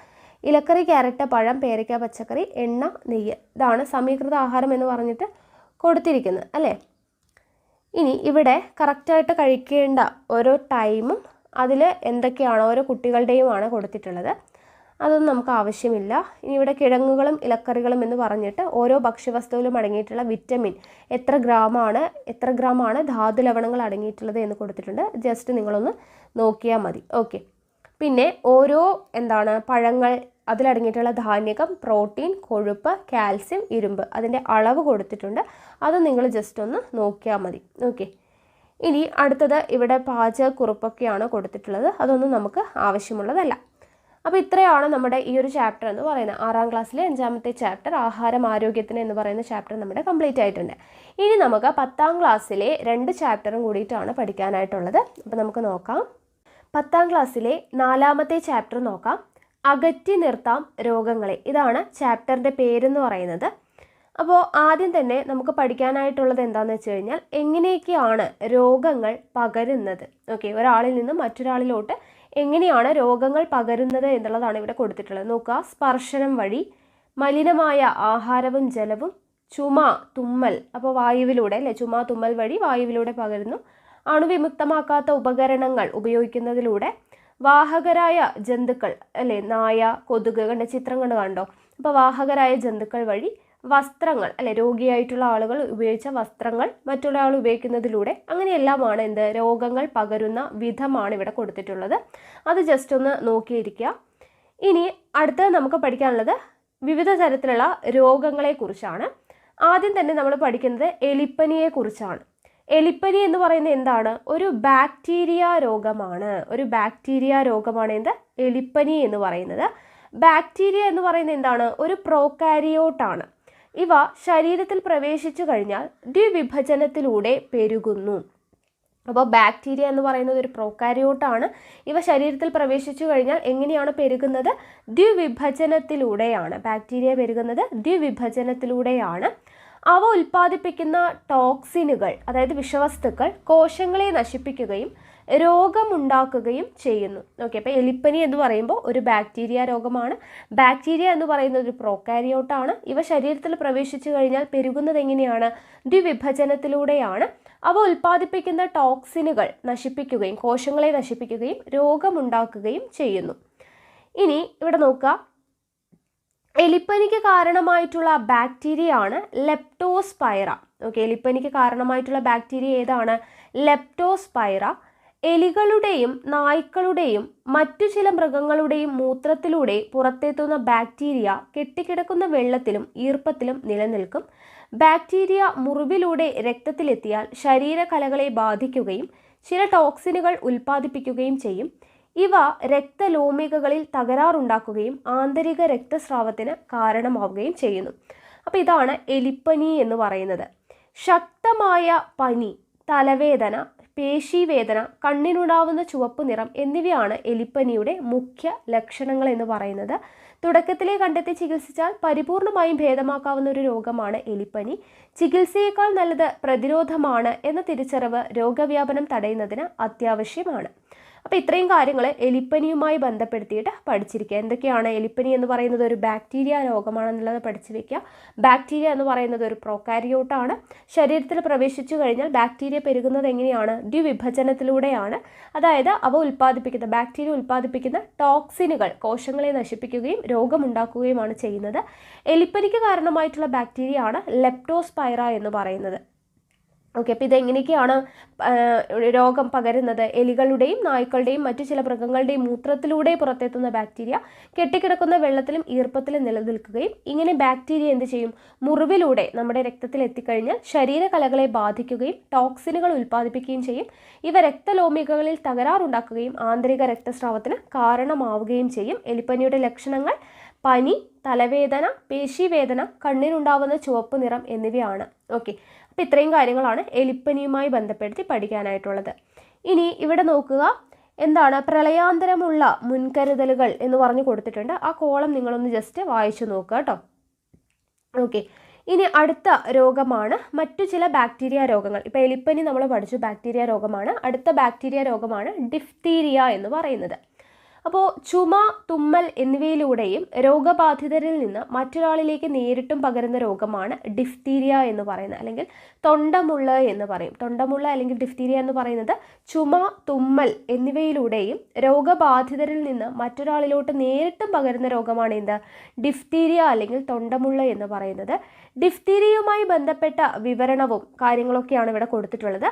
ഇലക്കറി, ക്യാരറ്റ്, പഴം, പേരയ്ക്ക, പച്ചക്കറി, എണ്ണ, നെയ്യ്. ഇതാണ് സമീകൃത ആഹാരം എന്ന് പറഞ്ഞിട്ട് കൊടുത്തിരിക്കുന്നത് അല്ലേ. ഇനി ഇവിടെ കറക്റ്റായിട്ട് കഴിക്കേണ്ട ഓരോ ടൈമും അതിൽ എന്തൊക്കെയാണ് ഓരോ കുട്ടികളുടെയുമാണ് കൊടുത്തിട്ടുള്ളത്. അതൊന്നും നമുക്ക് ആവശ്യമില്ല. ഇനി ഇവിടെ കിഴങ്ങുകളും ഇലക്കറികളും എന്ന് പറഞ്ഞിട്ട് ഓരോ ഭക്ഷ്യവസ്തുവിലും അടങ്ങിയിട്ടുള്ള വിറ്റമിൻ എത്ര ഗ്രാമാണ് ധാതു ലവണങ്ങൾ അടങ്ങിയിട്ടുള്ളത് എന്ന് കൊടുത്തിട്ടുണ്ട്. ജസ്റ്റ് നിങ്ങളൊന്ന് നോക്കിയാൽ മതി. ഓക്കെ, പിന്നെ ഓരോ പഴങ്ങൾ, അതിലടങ്ങിയിട്ടുള്ള ധാന്യകം, പ്രോട്ടീൻ, കൊഴുപ്പ്, കാൽസ്യം, ഇരുമ്പ് അതിൻ്റെ അളവ് കൊടുത്തിട്ടുണ്ട്. അത് നിങ്ങൾ ജസ്റ്റ് ഒന്ന് നോക്കിയാൽ മതി. ഓക്കെ, ഇനി അടുത്തത് ഇവിടെ പാചകക്കുറിപ്പൊക്കെയാണ് കൊടുത്തിട്ടുള്ളത്. അതൊന്നും നമുക്ക് ആവശ്യമുള്ളതല്ല. അപ്പോൾ ഇത്രയാണ് നമ്മുടെ ഈ ഒരു ചാപ്റ്റർ എന്ന് പറയുന്നത്. 6ാം ക്ലാസ്സിലെ 5ാമത്തെ ചാപ്റ്റർ ആഹാരം ആരോഗ്യത്തിന് എന്ന് പറയുന്ന ചാപ്റ്റർ നമ്മുടെ കംപ്ലീറ്റ് ആയിട്ടുണ്ട്. ഇനി നമുക്ക് 10ാം ക്ലാസ്സിലെ 2 ചാപ്റ്ററും കൂടിയിട്ടാണ് പഠിക്കാനായിട്ടുള്ളത്. അപ്പോൾ നമുക്ക് നോക്കാം. 10ാം ക്ലാസ്സിലെ 4ാമത്തെ ചാപ്റ്റർ നോക്കാം. അകറ്റി നിർത്താം രോഗങ്ങളെ. ഇതാണ് ചാപ്റ്ററിൻ്റെ പേരെന്ന് പറയുന്നത്. അപ്പോൾ ആദ്യം തന്നെ നമുക്ക് പഠിക്കാനായിട്ടുള്ളത് എന്താണെന്ന് വെച്ച് കഴിഞ്ഞാൽ എങ്ങനെയൊക്കെയാണ് രോഗങ്ങൾ പകരുന്നത്. ഓക്കെ, ഒരാളിൽ നിന്നും മറ്റൊരാളിലോട്ട് എങ്ങനെയാണ് രോഗങ്ങൾ പകരുന്നത് എന്നുള്ളതാണ് ഇവിടെ കൊടുത്തിട്ടുള്ളത്. നോക്കുക, സ്പർശനം വഴി, മലിനമായ ആഹാരവും ജലവും, ചുമ, തുമ്മൽ, അപ്പോൾ വായുവിലൂടെ അല്ലേ, ചുമ, തുമ്മൽ വഴി വായുവിലൂടെ പകരുന്നു. അണുവിമുക്തമാക്കാത്ത ഉപകരണങ്ങൾ ഉപയോഗിക്കുന്നതിലൂടെ, വാഹകരായ ജന്തുക്കൾ അല്ലേ, നായ, കൊതുക്, ചിത്രം കണ്ടോ. അപ്പോൾ വാഹകരായ ജന്തുക്കൾ വഴി, വസ്ത്രങ്ങൾ അല്ലെ, രോഗിയായിട്ടുള്ള ആളുകൾ ഉപയോഗിച്ച വസ്ത്രങ്ങൾ മറ്റുള്ള ആൾ ഉപയോഗിക്കുന്നതിലൂടെ, അങ്ങനെയെല്ലാമാണ് രോഗങ്ങൾ പകരുന്ന വിധമാണ് ഇവിടെ കൊടുത്തിട്ടുള്ളത്. അത് ജസ്റ്റ് ഒന്ന് നോക്കിയിരിക്കുക. ഇനി അടുത്തത് നമുക്ക് പഠിക്കാനുള്ളത് വിവിധ തരത്തിലുള്ള രോഗങ്ങളെക്കുറിച്ചാണ്. ആദ്യം തന്നെ നമ്മൾ പഠിക്കുന്നത് എലിപ്പനിയെക്കുറിച്ചാണ്. എലിപ്പനി എന്ന് പറയുന്നത് എന്താണ്? ഒരു ബാക്ടീരിയ രോഗമാണ്. ഒരു ബാക്ടീരിയ രോഗമാണ് എന്ത്? എലിപ്പനി എന്ന് പറയുന്നത്. ബാക്ടീരിയ എന്ന് പറയുന്നത് എന്താണ്? ഒരു പ്രോകാരിയോട്ടാണ്. ഇവ ശരീരത്തിൽ പ്രവേശിച്ചു കഴിഞ്ഞാൽ ദ്വിവിഭജനത്തിലൂടെ പെരുകുന്നു. അപ്പോൾ ബാക്ടീരിയ എന്ന് പറയുന്നത് ഒരു പ്രോകാരിയോട്ടാണ്. ഇവ ശരീരത്തിൽ പ്രവേശിച്ചു കഴിഞ്ഞാൽ എങ്ങനെയാണ് പെരുകുന്നത്? ദ്വിവിഭജനത്തിലൂടെയാണ്. ബാക്ടീരിയ പെരുകുന്നത് ദ്വിവിഭജനത്തിലൂടെയാണ്. അവ ഉൽപ്പാദിപ്പിക്കുന്ന ടോക്സിനുകൾ, അതായത് വിഷവസ്തുക്കൾ, കോശങ്ങളെ നശിപ്പിക്കുകയും രോഗമുണ്ടാക്കുകയും ചെയ്യുന്നു. ഓക്കെ, അപ്പോൾ എലിപ്പനി എന്ന് പറയുമ്പോൾ ഒരു ബാക്ടീരിയ രോഗമാണ്. ബാക്ടീരിയ എന്ന് പറയുന്നത് ഒരു പ്രോകാരിയോട്ടാണ്. ഇവ ശരീരത്തിൽ പ്രവേശിച്ചു കഴിഞ്ഞാൽ പെരുകുന്നത് എങ്ങനെയാണ്? ദ്വിവിഭജനത്തിലൂടെയാണ്. അവ ഉൽപ്പാദിപ്പിക്കുന്ന ടോക്സിനുകൾ നശിപ്പിക്കുകയും കോശങ്ങളെ നശിപ്പിക്കുകയും രോഗമുണ്ടാക്കുകയും ചെയ്യുന്നു. ഇനി ഇവിടെ നോക്കുക, എലിപ്പനിക്ക് കാരണമായിട്ടുള്ള ബാക്ടീരിയ ആണ് ലെപ്റ്റോസ്പൈറ. ഓക്കെ, എലിപ്പനിക്ക് കാരണമായിട്ടുള്ള ബാക്ടീരിയ ഏതാണ്? ലെപ്റ്റോസ്പൈറ. എലികളുടെയും നായ്ക്കളുടെയും മറ്റു ചില മൃഗങ്ങളുടെയും മൂത്രത്തിലൂടെ പുറത്തെത്തുന്ന ബാക്ടീരിയ കെട്ടിക്കിടക്കുന്ന വെള്ളത്തിലും ഈർപ്പത്തിലും നിലനിൽക്കും. ബാക്ടീരിയ മുറിവിലൂടെ രക്തത്തിലെത്തിയാൽ ശരീരകലകളെ ബാധിക്കുകയും ചില ടോക്സിനുകൾ ഉൽപ്പാദിപ്പിക്കുകയും ചെയ്യും. ഇവ രക്തലോമികകളിൽ തകരാറുണ്ടാക്കുകയും ആന്തരിക രക്തസ്രാവത്തിന് കാരണമാവുകയും ചെയ്യുന്നു. അപ്പോൾ ഇതാണ് എലിപ്പനി എന്ന് പറയുന്നത്. ശക്തമായ പനി, തലവേദന, പേശീവേദന, കണ്ണിനുണ്ടാവുന്ന ചുവപ്പ് നിറം എന്നിവയാണ് എലിപ്പനിയുടെ മുഖ്യ ലക്ഷണങ്ങൾ എന്ന് പറയുന്നത്. തുടക്കത്തിലെ കണ്ടെത്തി ചികിത്സിച്ചാൽ പരിപൂർണമായും ഭേദമാക്കാവുന്ന ഒരു രോഗമാണ് എലിപ്പനി. ചികിത്സയേക്കാൾ നല്ലത് പ്രതിരോധമാണ് എന്ന തിരിച്ചറിവ് രോഗവ്യാപനം തടയുന്നതിന് അത്യാവശ്യമാണ്. അപ്പോൾ ഇത്രയും കാര്യങ്ങൾ എലിപ്പനിയുമായി ബന്ധപ്പെടുത്തിയിട്ട് പഠിച്ചിരിക്കുക. എന്തൊക്കെയാണ്? എലിപ്പനി എന്ന് പറയുന്നത് ഒരു ബാക്ടീരിയ രോഗമാണെന്നുള്ളത് പഠിച്ചു വയ്ക്കുക. ബാക്ടീരിയ എന്ന് പറയുന്നത് ഒരു പ്രോകാരിയോട്ടാണ്. ശരീരത്തിൽ പ്രവേശിച്ചു കഴിഞ്ഞാൽ ബാക്ടീരിയ പെരുകുന്നത് എങ്ങനെയാണ്? ദ്വിവിഭജനത്തിലൂടെയാണ്. അതായത് അവ ഉൽപ്പാദിപ്പിക്കുന്ന ബാക്ടീരിയ ഉൽപ്പാദിപ്പിക്കുന്ന ടോക്സിനുകൾ കോശങ്ങളെ നശിപ്പിക്കുകയും രോഗമുണ്ടാക്കുകയുമാണ് ചെയ്യുന്നത്. എലിപ്പനിക്ക് കാരണമായിട്ടുള്ള ബാക്ടീരിയ ആണ് ലെപ്റ്റോസ്പൈറ എന്ന് പറയുന്നത്. ഓക്കെ, അപ്പോൾ ഇതെങ്ങനെയൊക്കെയാണ് രോഗം പകരുന്നത്? എലികളുടെയും നായ്ക്കളുടെയും മറ്റു ചില മൃഗങ്ങളുടെയും മൂത്രത്തിലൂടെ പുറത്തെത്തുന്ന ബാക്ടീരിയ കെട്ടിക്കിടക്കുന്ന വെള്ളത്തിലും ഈർപ്പത്തിലും നിലനിൽക്കുകയും ഇങ്ങനെ ബാക്ടീരിയ എന്ത് ചെയ്യും? മുറിവിലൂടെ നമ്മുടെ രക്തത്തിൽ എത്തിക്കഴിഞ്ഞാൽ ശരീരകലകളെ ബാധിക്കുകയും ടോക്സിനുകൾ ഉൽപ്പാദിപ്പിക്കുകയും ചെയ്യും. ഇവ രക്തലോമികകളിൽ തകരാറുണ്ടാക്കുകയും ആന്തരിക രക്തസ്രാവത്തിന് കാരണമാവുകയും ചെയ്യും. എലിപ്പനിയുടെ ലക്ഷണങ്ങൾ പനി, തലവേദന, പേശീവേദന, കണ്ണിനുണ്ടാവുന്ന ചുവപ്പ് നിറം എന്നിവയാണ്. ഓക്കെ, അപ്പോൾ ഇത്രയും കാര്യങ്ങളാണ് എലിപ്പനിയുമായി ബന്ധപ്പെടുത്തി പഠിക്കാനായിട്ടുള്ളത്. ഇനി ഇവിടെ നോക്കുക, എന്താണ് പ്രളയാന്തരമുള്ള മുൻകരുതലുകൾ എന്ന് പറഞ്ഞു കൊടുത്തിട്ടുണ്ട്. ആ കോളം നിങ്ങളൊന്ന് ജസ്റ്റ് വായിച്ചു നോക്കുക കേട്ടോ. ഓക്കെ, ഇനി അടുത്ത രോഗമാണ് മറ്റു ചില ബാക്ടീരിയ രോഗങ്ങൾ. ഇപ്പോൾ എലിപ്പനി നമ്മൾ പഠിച്ചു, ബാക്ടീരിയ രോഗമാണ്. അടുത്ത ബാക്ടീരിയ രോഗമാണ് ഡിഫ്തീരിയ എന്ന് പറയുന്നത്. അപ്പോൾ ചുമ, തുമ്മൽ എന്നിവയിലൂടെയും രോഗബാധിതരിൽ നിന്ന് മറ്റൊരാളിലേക്ക് നേരിട്ടും പകരുന്ന രോഗമാണ് ഡിഫ്തീരിയ എന്ന് പറയുന്നത്, അല്ലെങ്കിൽ തൊണ്ടമുള്ള എന്ന് പറയും. തൊണ്ടമുള്ള അല്ലെങ്കിൽ ഡിഫ്തീരിയ എന്ന് പറയുന്നത് ചുമ, തുമ്മൽ എന്നിവയിലൂടെയും രോഗബാധിതരിൽ നിന്ന് മറ്റൊരാളിലോട്ട് നേരിട്ടും പകരുന്ന രോഗമാണ് എന്ത്? ഡിഫ്തീരിയ അല്ലെങ്കിൽ തൊണ്ടമുള്ള എന്ന് പറയുന്നത്. ഡിഫ്തീരിയയുമായി ബന്ധപ്പെട്ട വിവരണവും കാര്യങ്ങളൊക്കെയാണ് ഇവിടെ കൊടുത്തിട്ടുള്ളത്.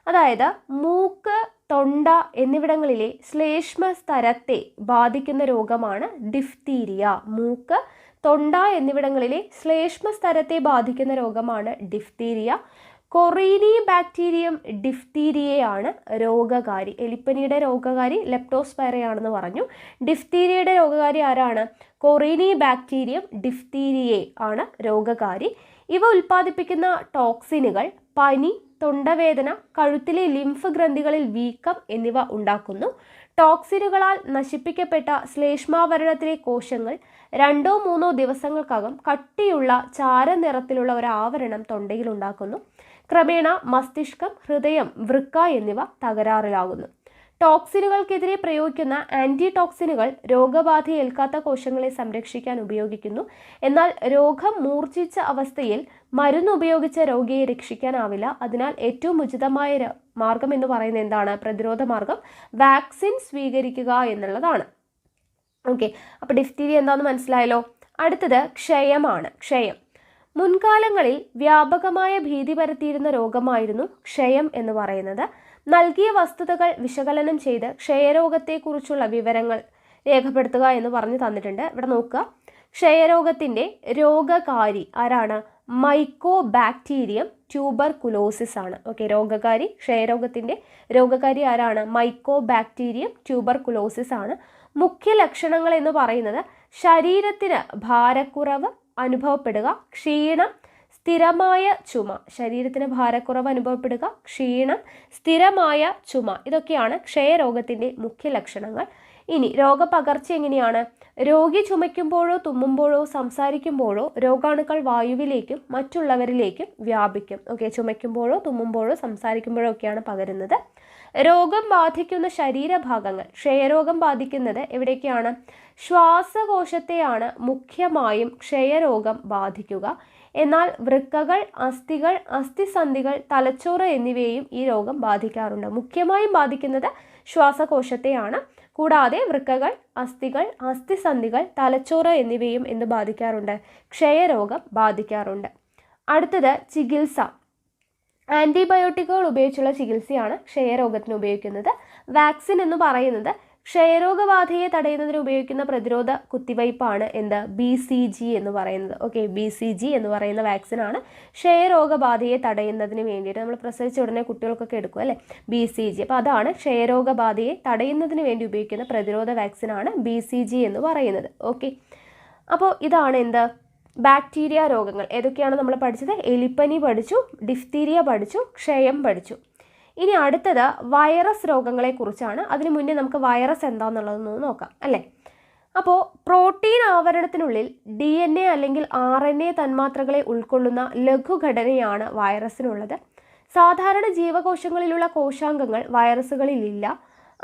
അതായത് മൂക്ക്, തൊണ്ട എന്നിവിടങ്ങളിലെ ശ്ലേഷ്മ സ്തരത്തെ ബാധിക്കുന്ന രോഗമാണ് ഡിഫ്തീരിയ. മൂക്ക്, തൊണ്ട എന്നിവിടങ്ങളിലെ ശ്ലേഷ്മ സ്തരത്തെ ബാധിക്കുന്ന രോഗമാണ് ഡിഫ്തീരിയ. കൊറീനി ബാക്ടീരിയം ഡിഫ്തീരിയയാണ് രോഗകാരി. എലിപ്പനിയുടെ രോഗകാരി ലെപ്റ്റോസ്പൈറയാണെന്ന് പറഞ്ഞു. ഡിഫ്തീരിയയുടെ രോഗകാരി ആരാണ്? കൊറീനി ബാക്ടീരിയം ഡിഫ്തീരിയെ ആണ് രോഗകാരി. ഇവ ഉൽപ്പാദിപ്പിക്കുന്ന ടോക്സിനുകൾ പനി, തൊണ്ടവേദന, കഴുത്തിലെ ലിംഫ് ഗ്രന്ഥികളിൽ വീക്കം എന്നിവ ഉണ്ടാക്കുന്നു. ടോക്സിനുകളാൽ നശിപ്പിക്കപ്പെട്ട ശ്ലേഷ്മാവരണത്തിലെ കോശങ്ങൾ 2-3 ദിവസങ്ങൾക്കകം കട്ടിയുള്ള ചാരനിറത്തിലുള്ള ഒരു ആവരണം തൊണ്ടയിൽ ഉണ്ടാക്കുന്നു. ക്രമേണ മസ്തിഷ്കം, ഹൃദയം, വൃക്ക എന്നിവ തകരാറിലാകുന്നു. ടോക്സിനുകൾക്കെതിരെ പ്രയോഗിക്കുന്ന ആൻറ്റി ടോക്സിനുകൾ രോഗബാധയേൽക്കാത്ത കോശങ്ങളെ സംരക്ഷിക്കാൻ ഉപയോഗിക്കുന്നു. എന്നാൽ രോഗം മൂർച്ഛിച്ച അവസ്ഥയിൽ മരുന്ന് ഉപയോഗിച്ച് രോഗിയെ രക്ഷിക്കാനാവില്ല. അതിനാൽ ഏറ്റവും ഉചിതമായ മാർഗം എന്ന് പറയുന്നത് എന്താണ്? പ്രതിരോധ മാർഗം വാക്സിൻ സ്വീകരിക്കുക എന്നുള്ളതാണ്. ഓക്കെ, അപ്പോൾ ഡിഫ്തീരിയ എന്താണെന്ന് മനസ്സിലായല്ലോ. അടുത്തത് ക്ഷയമാണ്. ക്ഷയം മുൻകാലങ്ങളിൽ വ്യാപകമായ ഭീതി പരത്തിയിരുന്ന രോഗമായിരുന്നു ക്ഷയം എന്ന് പറയുന്നത്. നൽകിയ വസ്തുതകൾ വിശകലനം ചെയ്ത് ക്ഷയരോഗത്തെക്കുറിച്ചുള്ള വിവരങ്ങൾ രേഖപ്പെടുത്തുക എന്ന് പറഞ്ഞു തന്നിട്ടുണ്ട്. ഇവിടെ നോക്കുക, ക്ഷയരോഗത്തിൻ്റെ രോഗകാരി ആരാണ്? മൈക്കോ ബാക്ടീരിയം ട്യൂബർകുലോസിസ് ആണ്. ഓക്കെ, രോഗകാരി, ക്ഷയരോഗത്തിൻ്റെ രോഗകാരി ആരാണ്? മൈക്കോ ബാക്ടീരിയം ട്യൂബർകുലോസിസ് ആണ്. മുഖ്യ ലക്ഷണങ്ങൾ എന്ന് പറയുന്നത് ശരീരത്തിന് ഭാരക്കുറവ് അനുഭവപ്പെടുക, ക്ഷീണം, സ്ഥിരമായ ചുമ. ശരീരത്തിന് ഭാരക്കുറവ് അനുഭവപ്പെടുക, ക്ഷീണം, സ്ഥിരമായ ചുമ, ഇതൊക്കെയാണ് ക്ഷയരോഗത്തിൻ്റെ മുഖ്യ ലക്ഷണങ്ങൾ. ഇനി രോഗപകർച്ച എങ്ങനെയാണ്? രോഗി ചുമയ്ക്കുമ്പോഴോ തുമ്മുമ്പോഴോ സംസാരിക്കുമ്പോഴോ രോഗാണുക്കൾ വായുവിലേക്കും മറ്റുള്ളവരിലേക്കും വ്യാപിക്കും. ഓക്കെ, ചുമയ്ക്കുമ്പോഴോ തുമ്മുമ്പോഴോ സംസാരിക്കുമ്പോഴോ ഒക്കെയാണ് പകരുന്നത്. രോഗം ബാധിക്കുന്ന ശരീരഭാഗങ്ങൾ, ക്ഷയരോഗം ബാധിക്കുന്നത് എവിടേക്കാണ്? ശ്വാസകോശത്തെയാണ് മുഖ്യമായും ക്ഷയരോഗം ബാധിക്കുക. എന്നാൽ വൃക്കകൾ, അസ്ഥികൾ, അസ്ഥിസന്ധികൾ, തലച്ചോറ് എന്നിവയെയും ഈ രോഗം ബാധിക്കാറുണ്ട്. മുഖ്യമായും ബാധിക്കുന്നത് ശ്വാസകോശത്തെയാണ്. കൂടാതെ വൃക്കകൾ, അസ്ഥികൾ, അസ്ഥിസന്ധികൾ, തലച്ചോറ് എന്നിവയും എന്ത് ബാധിക്കാറുണ്ട്? ക്ഷയരോഗം ബാധിക്കാറുണ്ട്. അടുത്തത് ചികിത്സ. ആൻറ്റിബയോട്ടിക്കുകൾ ഉപയോഗിച്ചുള്ള ചികിത്സയാണ് ക്ഷയരോഗത്തിന് ഉപയോഗിക്കുന്നത്. വാക്സിൻ എന്ന് പറയുന്നത് ക്ഷയരോഗബാധയെ തടയുന്നതിന് ഉപയോഗിക്കുന്ന പ്രതിരോധ കുത്തിവയ്പ്പാണ് എന്ത്? BCG എന്ന് പറയുന്നത്. ഓക്കെ, BCG എന്ന് പറയുന്ന വാക്സിനാണ് ക്ഷയരോഗബാധയെ തടയുന്നതിന് വേണ്ടിയിട്ട്. നമ്മൾ പ്രസവിച്ച ഉടനെ കുട്ടികൾക്കൊക്കെ എടുക്കും അല്ലേ, BCG. അപ്പോൾ അതാണ് ക്ഷയരോഗബാധയെ തടയുന്നതിന് വേണ്ടി ഉപയോഗിക്കുന്ന പ്രതിരോധ വാക്സിനാണ് BCG എന്ന് പറയുന്നത്. ഓക്കെ, അപ്പോൾ ഇതാണ് എന്ത്? ബാക്ടീരിയ രോഗങ്ങൾ. ഏതൊക്കെയാണ് നമ്മൾ പഠിച്ചത്? എലിപ്പനി പഠിച്ചു, ഡിഫ്തീരിയ പഠിച്ചു, ക്ഷയം പഠിച്ചു. ഇനി അടുത്തത് വൈറസ് രോഗങ്ങളെ കുറിച്ചാണ്. അതിനു മുന്നേ നമുക്ക് വൈറസ് എന്താണെന്നുള്ളതൊന്ന് നോക്കാം അല്ലേ. അപ്പോൾ പ്രോട്ടീൻ ആവരണത്തിനുള്ളിൽ DNA അല്ലെങ്കിൽ RNA തന്മാത്രകളെ ഉൾക്കൊള്ളുന്ന ലഘുഘടനയാണ് വൈറസിനുള്ളത്. സാധാരണ ജീവകോശങ്ങളിലുള്ള കോശാംഗങ്ങൾ വൈറസുകളിലില്ല.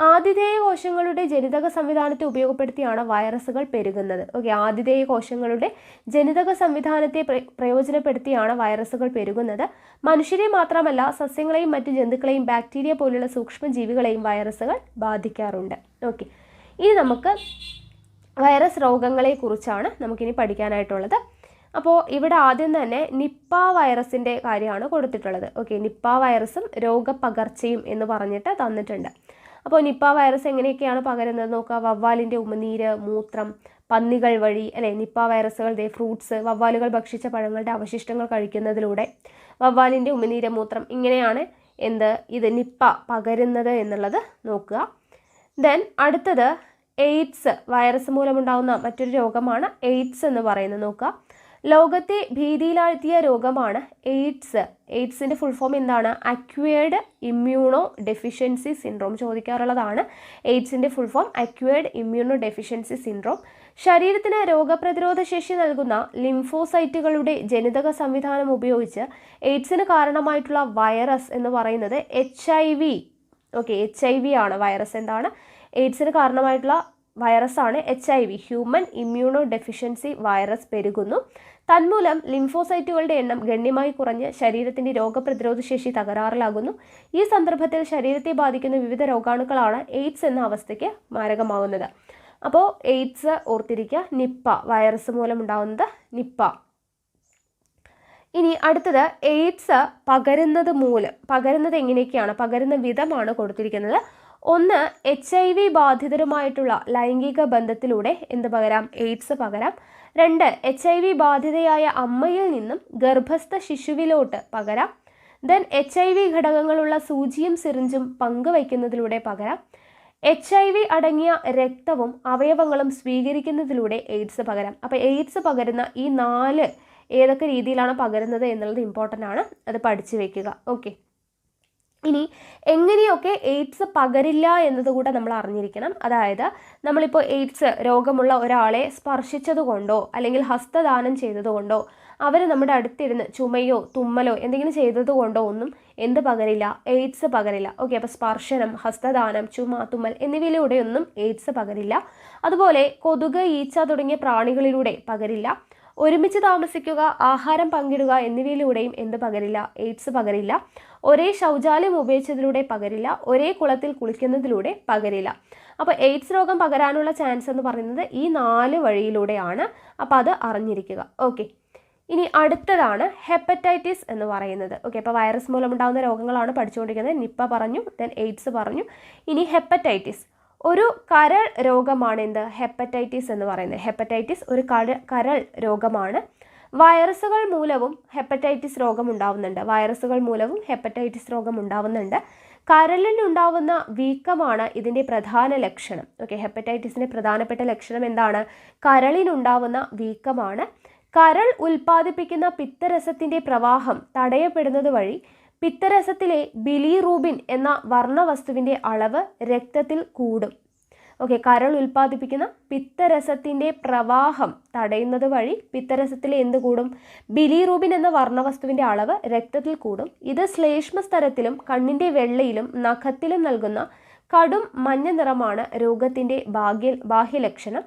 ആതിഥേയ കോശങ്ങളുടെ ജനിതക സംവിധാനത്തെ ഉപയോഗപ്പെടുത്തിയാണ് വൈറസുകൾ പെരുകുന്നത്. ഓക്കെ, ആതിഥേയ കോശങ്ങളുടെ ജനിതക സംവിധാനത്തെ പ്രയോജനപ്പെടുത്തിയാണ് വൈറസുകൾ പെരുകുന്നത്. മനുഷ്യരെ മാത്രമല്ല സസ്യങ്ങളെയും മറ്റ് ജന്തുക്കളെയും ബാക്ടീരിയ പോലുള്ള സൂക്ഷ്മജീവികളെയും വൈറസുകൾ ബാധിക്കാറുണ്ട്. ഓക്കെ, ഇനി നമുക്ക് വൈറസ് രോഗങ്ങളെ കുറിച്ചാണ് നമുക്കിനി പഠിക്കാനായിട്ടുള്ളത്. അപ്പോൾ ഇവിടെ ആദ്യം തന്നെ നിപ്പ വൈറസിൻ്റെ കാര്യമാണ് കൊടുത്തിട്ടുള്ളത്. ഓക്കെ, നിപ്പ വൈറസും രോഗപകർച്ചയും എന്ന് പറഞ്ഞിട്ട് തന്നിട്ടുണ്ട്. അപ്പോൾ നിപ്പ വൈറസ് എങ്ങനെയൊക്കെയാണ് പകരുന്നത് നോക്കുക. വവ്വാലിൻ്റെ ഉമിനീര്, മൂത്രം, പന്നികൾ വഴി അല്ലേ. നിപ്പ വൈറസുകൾ ഫ്രൂട്ട്സ്, വവ്വാലുകൾ ഭക്ഷിച്ച പഴങ്ങളുടെ അവശിഷ്ടങ്ങൾ കഴിക്കുന്നതിലൂടെ വവ്വാലിൻ്റെ ഉമിനീര്, മൂത്രം, ഇങ്ങനെയാണ് ഇത് നിപ്പ പകരുന്നത് എന്നുള്ളത് നോക്കുക. ദെൻ അടുത്തത് എയ്ഡ്സ് വൈറസ് മൂലമുണ്ടാകുന്ന മറ്റൊരു രോഗമാണ് എയ്ഡ്സ് എന്ന് പറയുന്നത് നോക്കുക. ലോകത്തെ ഭീതിയിലാഴ്ത്തിയ രോഗമാണ് എയ്ഡ്സ്. എയ്ഡ്സിൻ്റെ ഫുൾ ഫോം എന്താണ്? അക്വയർഡ് ഇമ്മ്യൂണോ ഡെഫിഷ്യൻസി സിൻഡ്രോം ചോദിക്കാറുള്ളതാണ്. എയ്ഡ്സിൻ്റെ full form acquired immuno deficiency syndrome. ശരീരത്തിന് രോഗപ്രതിരോധ ശേഷി നൽകുന്ന ലിംഫോസൈറ്റുകളുടെ ജനിതക സംവിധാനം ഉപയോഗിച്ച് എയ്ഡ്സിന് കാരണമായിട്ടുള്ള വൈറസ് എന്ന് പറയുന്നത് HIV. ഓക്കെ, HIV ആണ് വൈറസ്. എന്താണ്? എയ്ഡ്സിന് കാരണമായിട്ടുള്ള വൈറസാണ് HIV, human immuno deficiency virus പെരുകുന്നു. തന്മൂലം ലിംഫോസൈറ്റുകളുടെ എണ്ണം ഗണ്യമായി കുറഞ്ഞ് ശരീരത്തിൻ്റെ രോഗപ്രതിരോധ ശേഷി തകരാറിലാകുന്നു. ഈ സന്ദർഭത്തിൽ ശരീരത്തെ ബാധിക്കുന്ന വിവിധ രോഗാണുക്കളാണ് എയ്ഡ്സ് എന്ന അവസ്ഥയ്ക്ക് മാരകമാകുന്നത്. അപ്പോൾ എയ്ഡ്സ് ഓർത്തിരിക്കുക, നിപ്പ വൈറസ് മൂലം ഉണ്ടാകുന്നത് നിപ്പ. ഇനി അടുത്തത് എയ്ഡ്സ് പകരുന്നത് എങ്ങനെയൊക്കെയാണ്? പകരുന്ന വിധമാണ് കൊടുത്തിരിക്കുന്നത്. ഒന്ന്, HIV ബാധിതരുമായിട്ടുള്ള ലൈംഗിക ബന്ധത്തിലൂടെ എന്ത് പകരാം? എയ്ഡ്സ് പകരാം. 2, HIV ബാധിതയായ അമ്മയിൽ നിന്നും ഗർഭസ്ഥ ശിശുവിലോട്ട് പകരാം. ദെൻ HIV ഘടകങ്ങളുള്ള സൂചിയും സിറിഞ്ചും പങ്കുവയ്ക്കുന്നതിലൂടെ പകരാം. HIV അടങ്ങിയ രക്തവും അവയവങ്ങളും സ്വീകരിക്കുന്നതിലൂടെ എയ്ഡ്സ് പകരാം. അപ്പോൾ എയ്ഡ്സ് പകരുന്ന ഈ 4 ഏതൊക്കെ രീതിയിലാണ് പകരുന്നത് എന്നുള്ളത് ഇമ്പോർട്ടൻ്റ് ആണ്, അത് പഠിച്ചു വെക്കുക. ഓക്കെ, ഇനി എങ്ങനെയൊക്കെ എയ്ഡ്സ് പകരില്ല എന്നതുകൂടെ നമ്മൾ അറിഞ്ഞിരിക്കണം. അതായത് നമ്മളിപ്പോൾ എയ്ഡ്സ് രോഗമുള്ള ഒരാളെ സ്പർശിച്ചതുകൊണ്ടോ അല്ലെങ്കിൽ ഹസ്തദാനം ചെയ്തതുകൊണ്ടോ അവർ നമ്മുടെ അടുത്തിരുന്ന് ചുമയോ തുമ്മലോ എന്തെങ്കിലും ചെയ്തതുകൊണ്ടോ ഒന്നും എന്ത് പകരില്ല? എയ്ഡ്സ് പകരില്ല. ഓക്കെ, അപ്പോൾ സ്പർശനം, ഹസ്തദാനം, ചുമ, തുമ്മൽ എന്നിവയിലൂടെയൊന്നും എയ്ഡ്സ് പകരില്ല. അതുപോലെ കൊതുക്, ഈച്ച തുടങ്ങിയ പ്രാണികളിലൂടെ പകരില്ല. ഒരുമിച്ച് താമസിക്കുക, ആഹാരം പങ്കിടുക എന്നിവയിലൂടെയും എന്ത് പകരില്ല? എയ്ഡ്സ് പകരില്ല. ഒരേ ശൗചാലയം ഉപയോഗിച്ചതിലൂടെ പകരില്ല. ഒരേ കുളത്തിൽ കുളിക്കുന്നതിലൂടെ പകരില്ല. അപ്പോൾ എയ്ഡ്സ് രോഗം പകരാനുള്ള ചാൻസ് എന്ന് പറയുന്നത് ഈ 4 വഴിയിലൂടെയാണ്. അപ്പോൾ അത് അറിഞ്ഞിരിക്കുക. ഓക്കെ, ഇനി അടുത്തതാണ് ഹെപ്പറ്റൈറ്റിസ് എന്ന് പറയുന്നത്. ഓക്കെ, അപ്പോൾ വൈറസ് മൂലമുണ്ടാകുന്ന രോഗങ്ങളാണ് പഠിച്ചുകൊണ്ടിരിക്കുന്നത്. നിപ്പ പറഞ്ഞു, ദെൻ എയ്ഡ്സ് പറഞ്ഞു. ഇനി ഹെപ്പറ്റൈറ്റിസ് ഒരു കരൾ രോഗമാണ്. ഹെപ്പറ്റൈറ്റിസ് എന്ന് പറയുന്നത്. ഹെപ്പറ്റൈറ്റിസ് ഒരു കരൾ രോഗമാണ്. വൈറസുകൾ മൂലവും ഹെപ്പറ്റൈറ്റിസ് രോഗം ഉണ്ടാവുന്നുണ്ട്. വൈറസുകൾ മൂലവും ഹെപ്പറ്റൈറ്റിസ് രോഗം ഉണ്ടാവുന്നുണ്ട്. കരളിലുണ്ടാവുന്ന വീക്കമാണ് ഇതിൻ്റെ പ്രധാന ലക്ഷണം. ഓക്കെ, ഹെപ്പറ്റൈറ്റിസിൻ്റെ പ്രധാനപ്പെട്ട ലക്ഷണം എന്താണ്? കരളിനുണ്ടാവുന്ന വീക്കമാണ്. കരൾ ഉൽപ്പാദിപ്പിക്കുന്ന പിത്തരസത്തിൻ്റെ പ്രവാഹം തടയപ്പെടുന്നത് വഴി പിത്തരസത്തിലെ ബിലിറൂബിൻ എന്ന വർണ്ണവസ്തുവിൻ്റെ അളവ് രക്തത്തിൽ കൂടും. ഓക്കെ, കരൾ ഉൽപ്പാദിപ്പിക്കുന്ന പിത്തരസത്തിൻ്റെ പ്രവാഹം തടയുന്നത് വഴി പിത്തരസത്തിലെ എന്ത് കൂടും? ബിലിറൂബിൻ എന്ന വർണ്ണവസ്തുവിൻ്റെ അളവ് രക്തത്തിൽ കൂടും. ഇത് ശ്ലേഷ്മസ്തരത്തിലും കണ്ണിൻ്റെ വെള്ളയിലും നഖത്തിലും നൽകുന്ന കടും മഞ്ഞ നിറമാണ് രോഗത്തിൻ്റെ ബാഹ്യലക്ഷണം.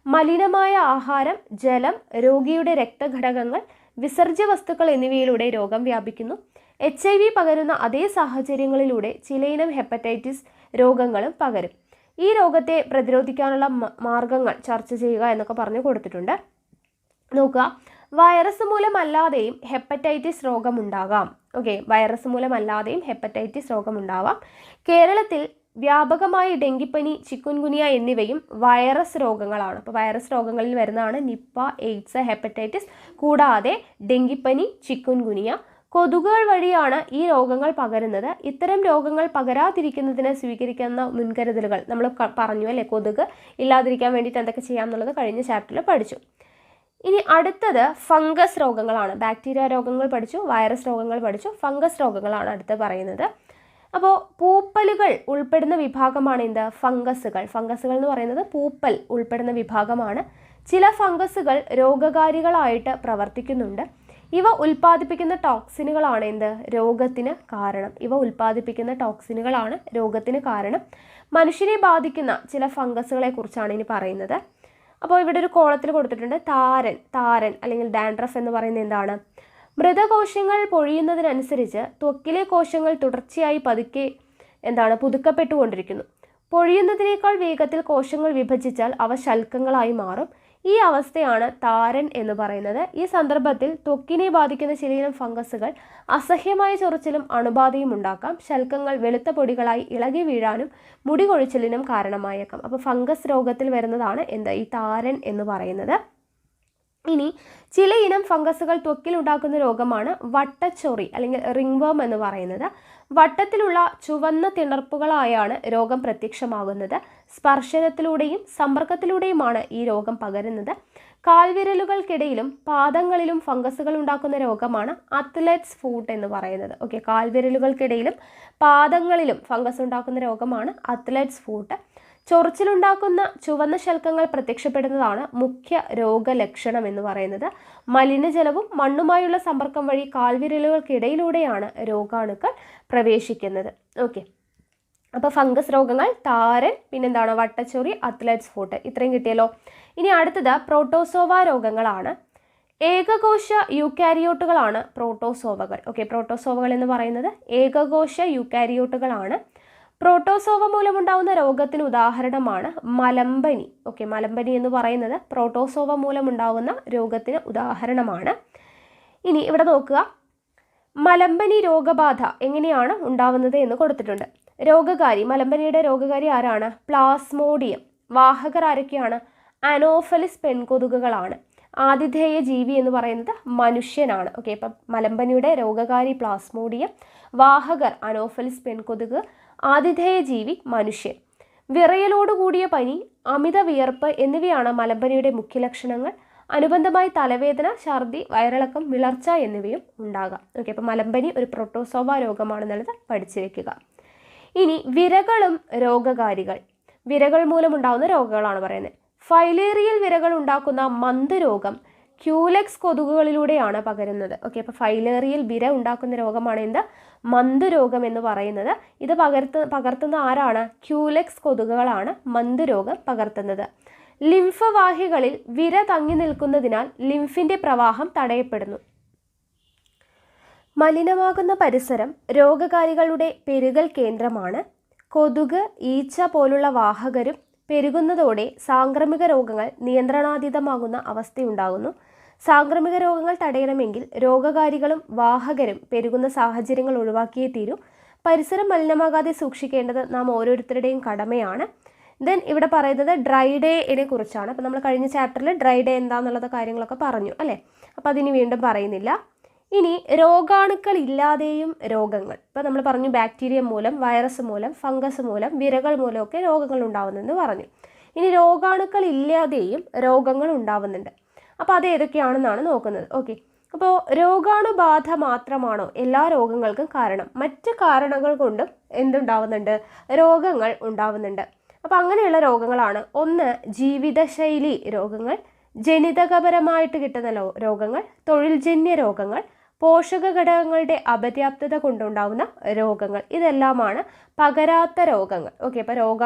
മലിനമായ ആഹാരം, ജലം, രോഗിയുടെ രക്തഘടകങ്ങൾ, വിസർജ്യ വസ്തുക്കൾ എന്നിവയിലൂടെ രോഗം വ്യാപിക്കുന്നു. HIV പകരുന്ന അതേ സാഹചര്യങ്ങളിലൂടെ ചിലയിനം ഹെപ്പറ്റൈറ്റിസ് രോഗങ്ങളും പകരും. ഈ രോഗത്തെ പ്രതിരോധിക്കാനുള്ള മാർഗങ്ങൾ ചർച്ച ചെയ്യുക എന്നൊക്കെ പറഞ്ഞു കൊടുത്തിട്ടുണ്ട്. നോക്കുക, വൈറസ് മൂലമല്ലാതെയും ഹെപ്പറ്റൈറ്റിസ് രോഗമുണ്ടാകാം. ഓക്കെ, വൈറസ് മൂലമല്ലാതെയും ഹെപ്പറ്റൈറ്റിസ് രോഗമുണ്ടാവാം. കേരളത്തിൽ വ്യാപകമായി ഡെങ്കിപ്പനി, ചിക്കുൻഗുനിയ എന്നിവയും വൈറസ് രോഗങ്ങളാണ്. അപ്പോൾ വൈറസ് രോഗങ്ങളിൽ വരുന്നതാണ് നിപ്പ, എയ്ഡ്സ്, ഹെപ്പറ്റൈറ്റിസ്. കൂടാതെ ഡെങ്കിപ്പനി, ചിക്കുൻഗുനിയ. കൊതുകുകൾ വഴിയാണ് ഈ രോഗങ്ങൾ പകരുന്നത്. ഇത്തരം രോഗങ്ങൾ പകരാതിരിക്കുന്നതിന് സ്വീകരിക്കുന്ന മുൻകരുതലുകൾ നമ്മൾ പറഞ്ഞു അല്ലേ. കൊതുക് ഇല്ലാതിരിക്കാൻ വേണ്ടിയിട്ട് എന്തൊക്കെ ചെയ്യാം എന്നുള്ളത് കഴിഞ്ഞ ചാപ്റ്ററിൽ പഠിച്ചു. ഇനി അടുത്തത് ഫംഗസ് രോഗങ്ങളാണ്. ബാക്ടീരിയ രോഗങ്ങൾ പഠിച്ചു, വൈറസ് രോഗങ്ങൾ പഠിച്ചു, ഫംഗസ് രോഗങ്ങളാണ് അടുത്ത് പറയുന്നത്. അപ്പോൾ പൂപ്പലുകൾ ഉൾപ്പെടുന്ന വിഭാഗമാണ് എന്ത്? ഫംഗസുകൾ. ഫംഗസുകൾ എന്ന് പറയുന്നത് പൂപ്പൽ ഉൾപ്പെടുന്ന വിഭാഗമാണ്. ചില ഫംഗസുകൾ രോഗകാരികളായിട്ട് പ്രവർത്തിക്കുന്നുണ്ട്. ഇവ ഉൽപ്പാദിപ്പിക്കുന്ന ടോക്സിനുകളാണ് എന്ത്? രോഗത്തിന് കാരണം. ഇവ ഉൽപ്പാദിപ്പിക്കുന്ന ടോക്സിനുകളാണ് രോഗത്തിന് കാരണം. മനുഷ്യനെ ബാധിക്കുന്ന ചില ഫംഗസുകളെ കുറിച്ചാണ് ഇനി പറയുന്നത്. അപ്പോൾ ഇവിടെ ഒരു കോളത്തിൽ കൊടുത്തിട്ടുണ്ട് താരൻ അല്ലെങ്കിൽ ഡാൻഡ്രഫ് എന്ന് പറയുന്നത് എന്താണ്? മൃതകോശങ്ങൾ പൊഴിയുന്നതിനനുസരിച്ച് ത്വക്കിലെ കോശങ്ങൾ തുടർച്ചയായി പുതുക്കപ്പെട്ടുകൊണ്ടിരിക്കുന്നു. പൊഴിയുന്നതിനേക്കാൾ വേഗത്തിൽ കോശങ്ങൾ വിഭജിച്ചാൽ അവ ശൽക്കങ്ങളായി മാറും. ഈ അവസ്ഥയാണ് താരൻ എന്ന് പറയുന്നത്. ഈ സന്ദർഭത്തിൽ ത്വക്കിനെ ബാധിക്കുന്ന ചിലയിനം ഫംഗസുകൾ അസഹ്യമായ ചൊറിച്ചിലും അണുബാധയും ഉണ്ടാക്കാം. ശൽക്കങ്ങൾ വെളുത്ത പൊടികളായി ഇളകി വീഴാനും മുടി കൊഴിച്ചിലിനും കാരണമായേക്കാം. അപ്പോൾ ഫംഗസ് രോഗത്തിൽ വരുന്നതാണ് ഈ താരൻ എന്ന് പറയുന്നത്. ഇനി ചിലയിനം ഫംഗസുകൾ ത്വക്കിൽ ഉണ്ടാക്കുന്ന രോഗമാണ് വട്ടച്ചൊറി അല്ലെങ്കിൽ റിംഗ്വേം എന്ന് പറയുന്നത്. വട്ടത്തിലുള്ള ചുവന്ന തിണർപ്പുകളായാണ് രോഗം പ്രത്യക്ഷമാകുന്നത്. സ്പർശനത്തിലൂടെയും സമ്പർക്കത്തിലൂടെയുമാണ് ഈ രോഗം പകരുന്നത്. കാൽവിരലുകൾക്കിടയിലും പാദങ്ങളിലും ഫംഗസുകൾ ഉണ്ടാക്കുന്ന രോഗമാണ് അത്ലറ്റ്സ് ഫൂട്ട് എന്ന് പറയുന്നത്. ഓക്കെ, കാൽവിരലുകൾക്കിടയിലും പാദങ്ങളിലും ഫംഗസ് ഉണ്ടാക്കുന്ന രോഗമാണ് അത്ലറ്റ്സ് ഫൂട്ട്. ചൊറിച്ചിലുണ്ടാക്കുന്ന ചുവന്ന ശൽക്കങ്ങൾ പ്രത്യക്ഷപ്പെടുന്നതാണ് മുഖ്യ രോഗലക്ഷണം എന്ന് പറയുന്നത്. മലിനജലവും മണ്ണുമായുള്ള സമ്പർക്കം വഴി കാൽവിരലുകൾക്കിടയിലൂടെയാണ് രോഗാണുക്കൾ പ്രവേശിക്കുന്നത്. ഓക്കെ, അപ്പോൾ ഫംഗസ് രോഗങ്ങൾ താരൻ, പിന്നെന്താണ് വട്ടച്ചൊറി, അത്ലറ്റ്സ് ഫൂട്ട്, ഇത്രയും കിട്ടിയല്ലോ. ഇനി അടുത്തത് പ്രോട്ടോസോവ രോഗങ്ങളാണ്. ഏകകോശ യൂക്കാരിയോട്ടുകളാണ് പ്രോട്ടോസോവകൾ. ഓക്കെ, പ്രോട്ടോസോവകൾ എന്ന് പറയുന്നത് ഏകകോശ യൂക്കാരിയോട്ടുകളാണ്. പ്രോട്ടോസോവ മൂലമുണ്ടാകുന്ന രോഗത്തിന് ഉദാഹരണമാണ് മലമ്പനി. ഓക്കെ, മലമ്പനി എന്ന് പറയുന്നത് പ്രോട്ടോസോവ മൂലമുണ്ടാകുന്ന രോഗത്തിന് ഉദാഹരണമാണ്. ഇനി ഇവിടെ നോക്കുക, മലമ്പനി രോഗബാധ എങ്ങനെയാണ് ഉണ്ടാവുന്നത് എന്ന് കൊടുത്തിട്ടുണ്ട്. മലമ്പനിയുടെ രോഗകാരി ആരാണ്? പ്ലാസ്മോഡിയം. വാഹകർ ആരൊക്കെയാണ്? അനോഫലിസ് പെൺകൊതുകുകളാണ്. ആതിഥേയ ജീവി എന്ന് പറയുന്നത് മനുഷ്യനാണ്. ഓക്കെ, ഇപ്പം മലമ്പനിയുടെ രോഗകാരി പ്ലാസ്മോഡിയം, വാഹകർ അനോഫലിസ് പെൺകൊതുക്, ആതിഥേയ ജീവി മനുഷ്യൻ. വിറയലോടുകൂടിയ പനി, അമിത വിയർപ്പ് എന്നിവയാണ് മലമ്പനിയുടെ മുഖ്യ ലക്ഷണങ്ങൾ. അനുബന്ധമായി തലവേദന, ഛർദി, വയറിളക്കം, വിളർച്ച എന്നിവയും ഉണ്ടാകാം. ഓക്കെ, അപ്പം മലമ്പനി ഒരു പ്രോട്ടോസോവ രോഗമാണെന്നുള്ളത് പഠിച്ചു വെക്കുക. ഇനി വിരകളും രോഗകാരികൾ. വിരകൾ മൂലമുണ്ടാകുന്ന രോഗങ്ങളാണ് പറയുന്നത്. ഫൈലേറിയൽ വിരകൾ ഉണ്ടാക്കുന്ന മന്ത് രോഗം ക്യൂലെക്സ് കൊതുകുകളിലൂടെയാണ് പകരുന്നത്. ഓക്കെ, അപ്പോൾ ഫൈലേറിയൽ വിര ഉണ്ടാക്കുന്ന രോഗമാണ് മന്ത് രോഗം എന്ന് പറയുന്നത്. ഇത് പകർത്തുന്ന ആരാണ്? ക്യൂലെക്സ് കൊതുകുകളാണ് മന്ത് രോഗം പകർത്തുന്നത്. ലിംഫ് വാഹികളിൽ വിര തങ്ങി നിൽക്കുന്നതിനാൽ ലിംഫിന്റെ പ്രവാഹം തടയപ്പെടുന്നു. മലിനമാകുന്ന പരിസരം രോഗകാരികളുടെ പെരുകൽ കേന്ദ്രമാണ്. കൊതുക്, ഈച്ച പോലുള്ള വാഹകരും പെരുകുന്നതോടെ സാംക്രമിക രോഗങ്ങൾ നിയന്ത്രണാതീതമാകുന്ന അവസ്ഥയുണ്ടാകുന്നു. സാംക്രമിക രോഗങ്ങൾ തടയണമെങ്കിൽ രോഗകാരികളും വാഹകരും പെരുകുന്ന സാഹചര്യങ്ങൾ ഒഴിവാക്കിയേ തീരൂ. പരിസരം മലിനമാകാതെ സൂക്ഷിക്കേണ്ടത് നാം ഓരോരുത്തരുടെയും കടമയാണ്. ദെൻ ഇവിടെ പറയുന്നത് ഡ്രൈ ഡേയെ കുറിച്ചാണ്. അപ്പോൾ നമ്മൾ കഴിഞ്ഞ ചാപ്റ്ററിൽ ഡ്രൈ ഡേ എന്താണെന്നുള്ള കാര്യങ്ങളൊക്കെ പറഞ്ഞു അല്ലേ. അപ്പോൾ അതിനി വീണ്ടും പറയുന്നില്ല. ഇനി രോഗാണുക്കൾ ഇല്ലാതെയും രോഗങ്ങൾ, ഇപ്പോൾ നമ്മൾ പറഞ്ഞു ബാക്ടീരിയ മൂലം, വൈറസ് മൂലം, ഫംഗസ് മൂലം, വിരകൾ മൂലമൊക്കെ രോഗങ്ങൾ ഉണ്ടാവുന്നെന്ന് പറഞ്ഞു. ഇനി രോഗാണുക്കൾ ഇല്ലാതെയും രോഗങ്ങൾ ഉണ്ടാവുന്നുണ്ട്. അപ്പോൾ അത് ഏതൊക്കെയാണെന്നാണ് നോക്കുന്നത്. ഓക്കെ, അപ്പോൾ രോഗാണുബാധ മാത്രമാണോ എല്ലാ രോഗങ്ങൾക്കും കാരണം? മറ്റ് കാരണങ്ങൾ കൊണ്ടും എന്തുണ്ടാവുന്നുണ്ട്? രോഗങ്ങൾ ഉണ്ടാവുന്നുണ്ട്. അപ്പോൾ അങ്ങനെയുള്ള രോഗങ്ങളാണ്: ഒന്ന്, ജീവിതശൈലി രോഗങ്ങൾ, ജനിതകപരമായിട്ട് കിട്ടുന്ന രോഗങ്ങൾ, തൊഴിൽജന്യ രോഗങ്ങൾ, പോഷക ഘടകങ്ങളുടെ അപര്യാപ്തത കൊണ്ടുണ്ടാവുന്ന രോഗങ്ങൾ. ഇതെല്ലാമാണ് പകരാത്ത രോഗങ്ങൾ. ഓക്കെ, അപ്പോൾ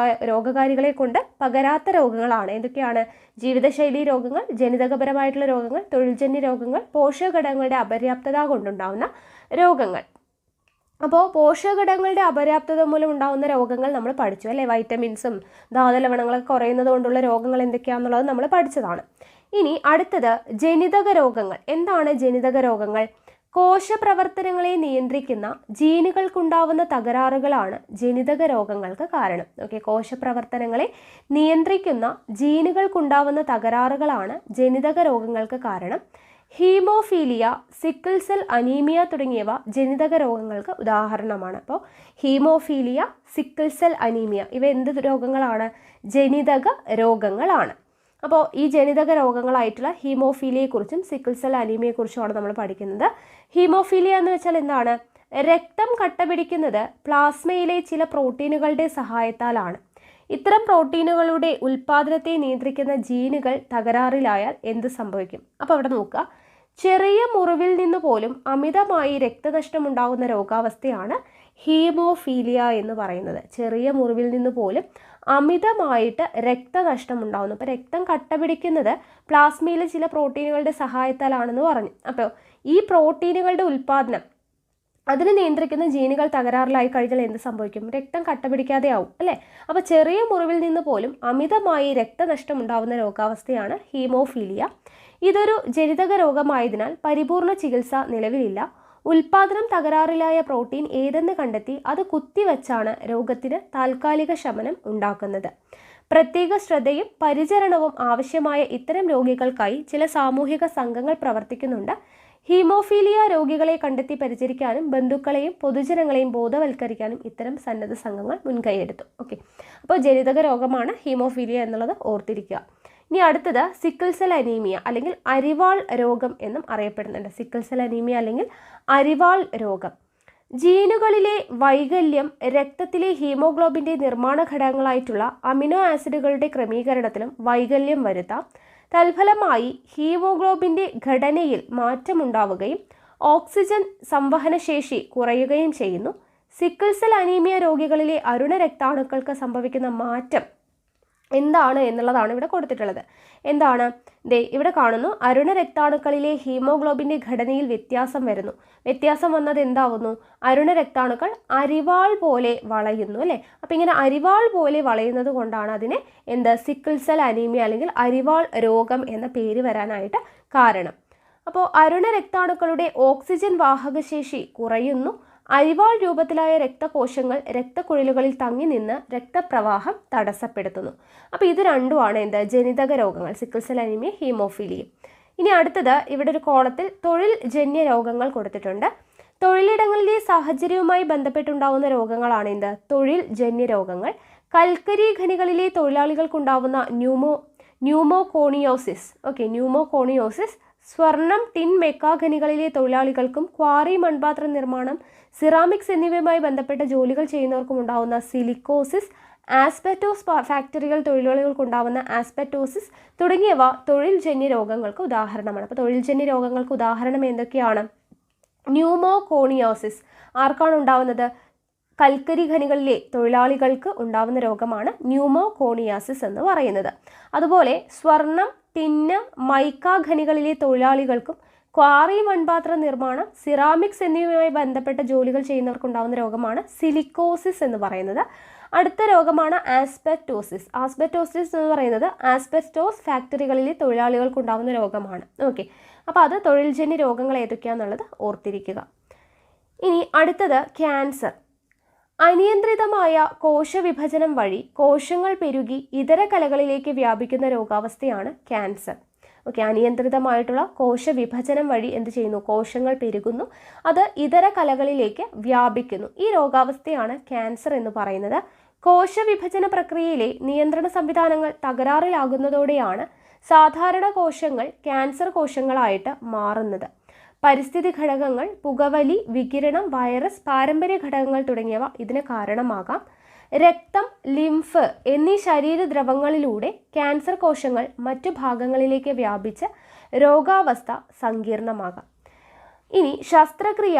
രോഗകാരികളെ കൊണ്ട് പകരാത്ത രോഗങ്ങളാണ്. എന്തൊക്കെയാണ്? ജീവിതശൈലി രോഗങ്ങൾ, ജനിതകപരമായിട്ടുള്ള രോഗങ്ങൾ, തൊഴിൽജന്യ രോഗങ്ങൾ, പോഷക ഘടകങ്ങളുടെ അപര്യാപ്തത കൊണ്ടുണ്ടാവുന്ന രോഗങ്ങൾ. അപ്പോൾ പോഷകഘടകങ്ങളുടെ അപര്യാപ്തത മൂലം ഉണ്ടാകുന്ന രോഗങ്ങൾ നമ്മൾ പഠിച്ചു അല്ലേ? വൈറ്റമിൻസും ധാതുലവണങ്ങളൊക്കെ കുറയുന്നത് കൊണ്ടുള്ള രോഗങ്ങൾ എന്തൊക്കെയാണെന്നുള്ളത് നമ്മൾ പഠിച്ചതാണ്. ഇനി അടുത്തത് ജനിതക രോഗങ്ങൾ. എന്താണ് ജനിതക രോഗങ്ങൾ? കോശപ്രവർത്തനങ്ങളെ നിയന്ത്രിക്കുന്ന ജീനുകൾക്കുണ്ടാവുന്ന തകരാറുകളാണ് ജനിതക രോഗങ്ങൾക്ക് കാരണം. ഓക്കെ, കോശപ്രവർത്തനങ്ങളെ നിയന്ത്രിക്കുന്ന ജീനുകൾക്കുണ്ടാവുന്ന തകരാറുകളാണ് ജനിതക രോഗങ്ങൾക്ക് കാരണം. ഹീമോഫീലിയ, സിക്കിൾ സെൽ അനീമിയ തുടങ്ങിയവ ജനിതക രോഗങ്ങൾക്ക് ഉദാഹരണമാണ്. അപ്പോൾ ഹീമോഫീലിയ, സിക്കിൾ സെൽ അനീമിയ ഇവ എന്ത് രോഗങ്ങളാണ്? ജനിതക രോഗങ്ങളാണ്. അപ്പോൾ ഈ ജനിതക രോഗങ്ങളായിട്ടുള്ള ഹീമോഫീലിയയെക്കുറിച്ചും സിക്കിൾ സെൽ അനീമിയയെക്കുറിച്ചുമാണ് നമ്മൾ പഠിക്കുന്നത്. ഹീമോഫീലിയ എന്ന് വെച്ചാൽ എന്താണ്? രക്തം കട്ടപിടിക്കുന്നത് പ്ലാസ്മയിലെ ചില പ്രോട്ടീനുകളുടെ സഹായത്താലാണ്. ഇത്തരം പ്രോട്ടീനുകളുടെ ഉൽപ്പാദനത്തെ നിയന്ത്രിക്കുന്ന ജീനുകൾ തകരാറിലായാൽ എന്ത് സംഭവിക്കും? അപ്പോൾ അവിടെ നോക്കുക, ചെറിയ മുറിവിൽ നിന്ന് പോലും അമിതമായി രക്തനഷ്ടമുണ്ടാകുന്ന രോഗാവസ്ഥയാണ് ഹീമോഫീലിയ എന്ന് പറയുന്നത്. ചെറിയ മുറിവിൽ നിന്ന് പോലും അമിതമായിട്ട് രക്തനഷ്ടം ഉണ്ടാകുന്നു. അപ്പോൾ രക്തം കട്ടപിടിക്കുന്നത് പ്ലാസ്മയിലെ ചില പ്രോട്ടീനുകളുടെ സഹായത്താലാണെന്ന് പറഞ്ഞു. അപ്പോൾ ഈ പ്രോട്ടീനുകളുടെ ഉൽപ്പാദനം അതിനെ നിയന്ത്രിക്കുന്ന ജീനുകൾ തകരാറിലായി കഴിഞ്ഞാൽ എന്ത് സംഭവിക്കും? രക്തം കട്ടപിടിക്കാതെ ആവും അല്ലേ? അപ്പോൾ ചെറിയ മുറിവിൽ നിന്ന് പോലും അമിതമായി രക്തനഷ്ടം ഉണ്ടാകുന്ന രോഗാവസ്ഥയാണ് ഹീമോഫീലിയ. ഇതൊരു ജനിതക രോഗമായതിനാൽ പരിപൂർണ ചികിത്സ നിലവിലില്ല. ഉൽപാദനം തകരാറിലായ പ്രോട്ടീൻ ഏതെന്ന് കണ്ടെത്തി അത് കുത്തിവെച്ചാണ് രോഗത്തിന് താൽക്കാലിക ശമനം ഉണ്ടാക്കുന്നത്. പ്രത്യേക ശ്രദ്ധയും പരിചരണവും ആവശ്യമായ ഇത്തരം രോഗികൾക്കായി ചില സാമൂഹിക സംഘങ്ങൾ പ്രവർത്തിക്കുന്നുണ്ട്. ഹീമോഫീലിയ രോഗികളെ കണ്ടെത്തി പരിചരിക്കാനും ബന്ധുക്കളെയും പൊതുജനങ്ങളെയും ബോധവൽക്കരിക്കാനും ഇത്തരം സന്നദ്ധ സംഘങ്ങൾ മുൻകൈയെടുത്തു. ഓക്കെ, അപ്പോൾ ജനിതക രോഗമാണ് ഹീമോഫീലിയ എന്നുള്ളത് ഓർത്തിരിക്കുക. ഇനി അടുത്തത് സിക്കിൾ സെൽ അനീമിയ അല്ലെങ്കിൽ അരിവാൾ രോഗം എന്നും അറിയപ്പെടുന്നുണ്ട്. സിക്കിൾ സെൽ അനീമിയ അല്ലെങ്കിൽ അരിവാൾ രോഗം. ജീനുകളിലെ വൈകല്യം രക്തത്തിലെ ഹീമോഗ്ലോബിൻ്റെ നിർമ്മാണ ഘടകങ്ങളായിട്ടുള്ള അമിനോ ആസിഡുകളുടെ ക്രമീകരണത്തിലും വൈകല്യം വരുത്താം. തൽഫലമായി ഹീമോഗ്ലോബിൻ്റെ ഘടനയിൽ മാറ്റമുണ്ടാവുകയും ഓക്സിജൻ സംവഹനശേഷി കുറയുകയും ചെയ്യുന്നു. സിക്കിൾ സെൽ അനീമിയ രോഗികളിലെ അരുണ രക്താണുക്കൾക്ക് സംഭവിക്കുന്ന മാറ്റം എന്താണ് എന്നുള്ളതാണ് ഇവിടെ കൊടുത്തിട്ടുള്ളത്. എന്താണ്? ഇവിടെ കാണുന്നു, അരുണ രക്താണുക്കളിലെ ഹീമോഗ്ലോബിൻ്റെ ഘടനയിൽ വ്യത്യാസം വരുന്നു. വ്യത്യാസം വന്നത് എന്താവുന്നു? അരുണ രക്താണുക്കൾ അരിവാൾ പോലെ വളയുന്നു അല്ലേ? അപ്പം ഇങ്ങനെ അരിവാൾ പോലെ വളയുന്നത് കൊണ്ടാണ് അതിനെ സിക്കിൾ സെൽ അനീമിയ അല്ലെങ്കിൽ അരിവാൾ രോഗം എന്ന പേര് വരാനായിട്ട് കാരണം. അപ്പോൾ അരുണ രക്താണുക്കളുടെ ഓക്സിജൻ വാഹകശേഷി കുറയുന്നു. അരിവാൾ രൂപത്തിലായ രക്തകോശങ്ങൾ രക്തക്കുഴലുകളിൽ തങ്ങി നിന്ന് രക്തപ്രവാഹം തടസ്സപ്പെടുത്തുന്നു. അപ്പോൾ ഇത് രണ്ടുമാണ് ജനിതക രോഗങ്ങൾ, സിക്കിൾ സെൽ അനീമിയ, ഹീമോഫീലിയ. ഇനി അടുത്തത് ഇവിടെ ഒരു കോളത്തിൽ തൊഴിൽ ജന്യ രോഗങ്ങൾ കൊടുത്തിട്ടുണ്ട്. തൊഴിലിടങ്ങളിലെ സാഹചര്യവുമായി ബന്ധപ്പെട്ടുണ്ടാവുന്ന രോഗങ്ങളാണ് തൊഴിൽ ജന്യ രോഗങ്ങൾ. കൽക്കരി ഖനികളിലെ തൊഴിലാളികൾക്കുണ്ടാവുന്ന ന്യൂമോകോണിയോസിസ്. Okay, pneumoconiosis. സ്വർണം, ടിൻ, മെക്ക ഖനികളിലെ തൊഴിലാളികൾക്കും ക്വാറി, മൺപാത്ര നിർമ്മാണം, സിറാമിക്സ് എന്നിവയുമായി ബന്ധപ്പെട്ട ജോലികൾ ചെയ്യുന്നവർക്കും ഉണ്ടാകുന്ന സിലിക്കോസിസ്. ആസ്ബറ്റോസ് ഫാക്ടറികൾ തൊഴിലാളികൾക്കുണ്ടാവുന്ന ആസ്ബറ്റോസിസ് തുടങ്ങിയവ തൊഴിൽ ജന്യ രോഗങ്ങൾക്ക് ഉദാഹരണമാണ്. അപ്പോൾ തൊഴിൽ ജന്യ രോഗങ്ങൾക്ക് ഉദാഹരണം എന്തൊക്കെയാണ്? ന്യൂമോകോണിയോസിസ് ആർക്കാണ് ഉണ്ടാവുന്നത്? കൽക്കരി ഖനികളിലെ തൊഴിലാളികൾക്ക് ഉണ്ടാവുന്ന രോഗമാണ് ന്യൂമോകോണിയാസിസ് എന്ന് പറയുന്നത്. അതുപോലെ സ്വർണം, ടിന്ന്, മൈക്ക ഖനികളിലെ തൊഴിലാളികൾക്കും ക്വാറി, മൺപാത്ര നിർമ്മാണം, സിറാമിക്സ് എന്നിവയുമായി ബന്ധപ്പെട്ട ജോലികൾ ചെയ്യുന്നവർക്കുണ്ടാവുന്ന രോഗമാണ് സിലിക്കോസിസ് എന്ന് പറയുന്നത്. അടുത്ത രോഗമാണ് ആസ്ബറ്റോസിസ്. ആസ്ബറ്റോസിസ് എന്ന് പറയുന്നത് ആസ്ബസ്റ്റോസ് ഫാക്ടറികളിലെ തൊഴിലാളികൾക്കുണ്ടാവുന്ന രോഗമാണ്. ഓക്കെ, അപ്പോൾ അത് തൊഴിൽജന്യ രോഗങ്ങൾ ഏതൊക്കെയാണെന്നുള്ളത് ഓർത്തിരിക്കുക. ഇനി അടുത്തത് ക്യാൻസർ. അനിയന്ത്രിതമായ കോശവിഭജനം വഴി കോശങ്ങൾ പെരുകി ഇതര കലകളിലേക്ക് വ്യാപിക്കുന്ന രോഗാവസ്ഥയാണ് ക്യാൻസർ. ഓക്കെ, അനിയന്ത്രിതമായിട്ടുള്ള കോശവിഭജനം വഴി എന്ത് ചെയ്യുന്നു? കോശങ്ങൾ പെരുകുന്നു, അത് ഇതര കലകളിലേക്ക് വ്യാപിക്കുന്നു. ഈ രോഗാവസ്ഥയാണ് ക്യാൻസർ എന്ന് പറയുന്നത്. കോശവിഭജന പ്രക്രിയയിലെ നിയന്ത്രണ സംവിധാനങ്ങൾ തകരാറിലാകുന്നതോടെയാണ് സാധാരണ കോശങ്ങൾ ക്യാൻസർ കോശങ്ങളായിട്ട് മാറുന്നത്. പരിസ്ഥിതി ഘടകങ്ങൾ, പുകവലി, വികിരണം, വൈറസ്, പാരമ്പര്യ ഘടകങ്ങൾ തുടങ്ങിയവ ഇതിന് കാരണമാകാം. രക്തം, ലിംഫ് എന്നീ ശരീരദ്രവങ്ങളിലൂടെ ക്യാൻസർ കോശങ്ങൾ മറ്റു ഭാഗങ്ങളിലേക്ക് വ്യാപിച്ച് രോഗാവസ്ഥ സങ്കീർണമാകാം. ഇനി ശസ്ത്രക്രിയ,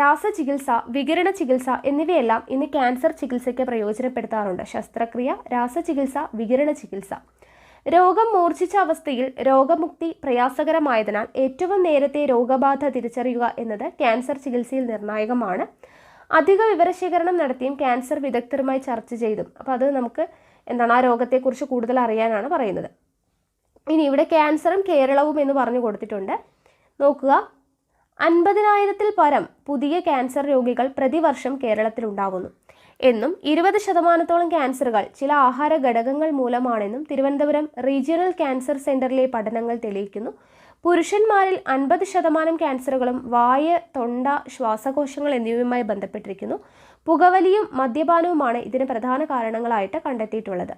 രാസചികിത്സ, വികിരണ ചികിത്സ എന്നിവയെല്ലാം ഇന്ന് ക്യാൻസർ ചികിത്സയ്ക്ക് പ്രയോജനപ്പെടുത്താറുണ്ട്. ശസ്ത്രക്രിയ, രാസചികിത്സ, വികിരണ ചികിത്സ. രോഗം മൂർച്ഛിച്ച അവസ്ഥയിൽ രോഗമുക്തി പ്രയാസകരമായതിനാൽ ഏറ്റവും നേരത്തെ രോഗബാധ തിരിച്ചറിയുക എന്നത് ക്യാൻസർ ചികിത്സയിൽ നിർണായകമാണ്. അധിക വിവരശേഖരണം നടത്തിയും ക്യാൻസർ വിദഗ്ധരുമായി ചർച്ച ചെയ്തും, അപ്പോൾ അത് നമുക്ക് ആ രോഗത്തെക്കുറിച്ച് കൂടുതൽ അറിയാനാണ് പറയുന്നത്. ഇനി ഇവിടെ ക്യാൻസറും കേരളവും എന്ന് പറഞ്ഞു കൊടുത്തിട്ടുണ്ട്. നോക്കുക, 50,000-ൽ പരം പുതിയ ക്യാൻസർ രോഗികൾ പ്രതിവർഷം കേരളത്തിലുണ്ടാവുന്നു എന്നും 20% ക്യാൻസറുകൾ ചില ആഹാര ഘടകങ്ങൾ മൂലമാണെന്നും തിരുവനന്തപുരം റീജിയണൽ ക്യാൻസർ സെന്ററിലെ പഠനങ്ങൾ തെളിയിക്കുന്നു. പുരുഷന്മാരിൽ 50% ക്യാൻസറുകളും വായ, തൊണ്ട, ശ്വാസകോശങ്ങൾ എന്നിവയുമായി ബന്ധപ്പെട്ടിരിക്കുന്നു. പുകവലിയും മദ്യപാനവുമാണ് ഇതിന് പ്രധാന കാരണങ്ങളായിട്ട് കണ്ടെത്തിയിട്ടുള്ളത്.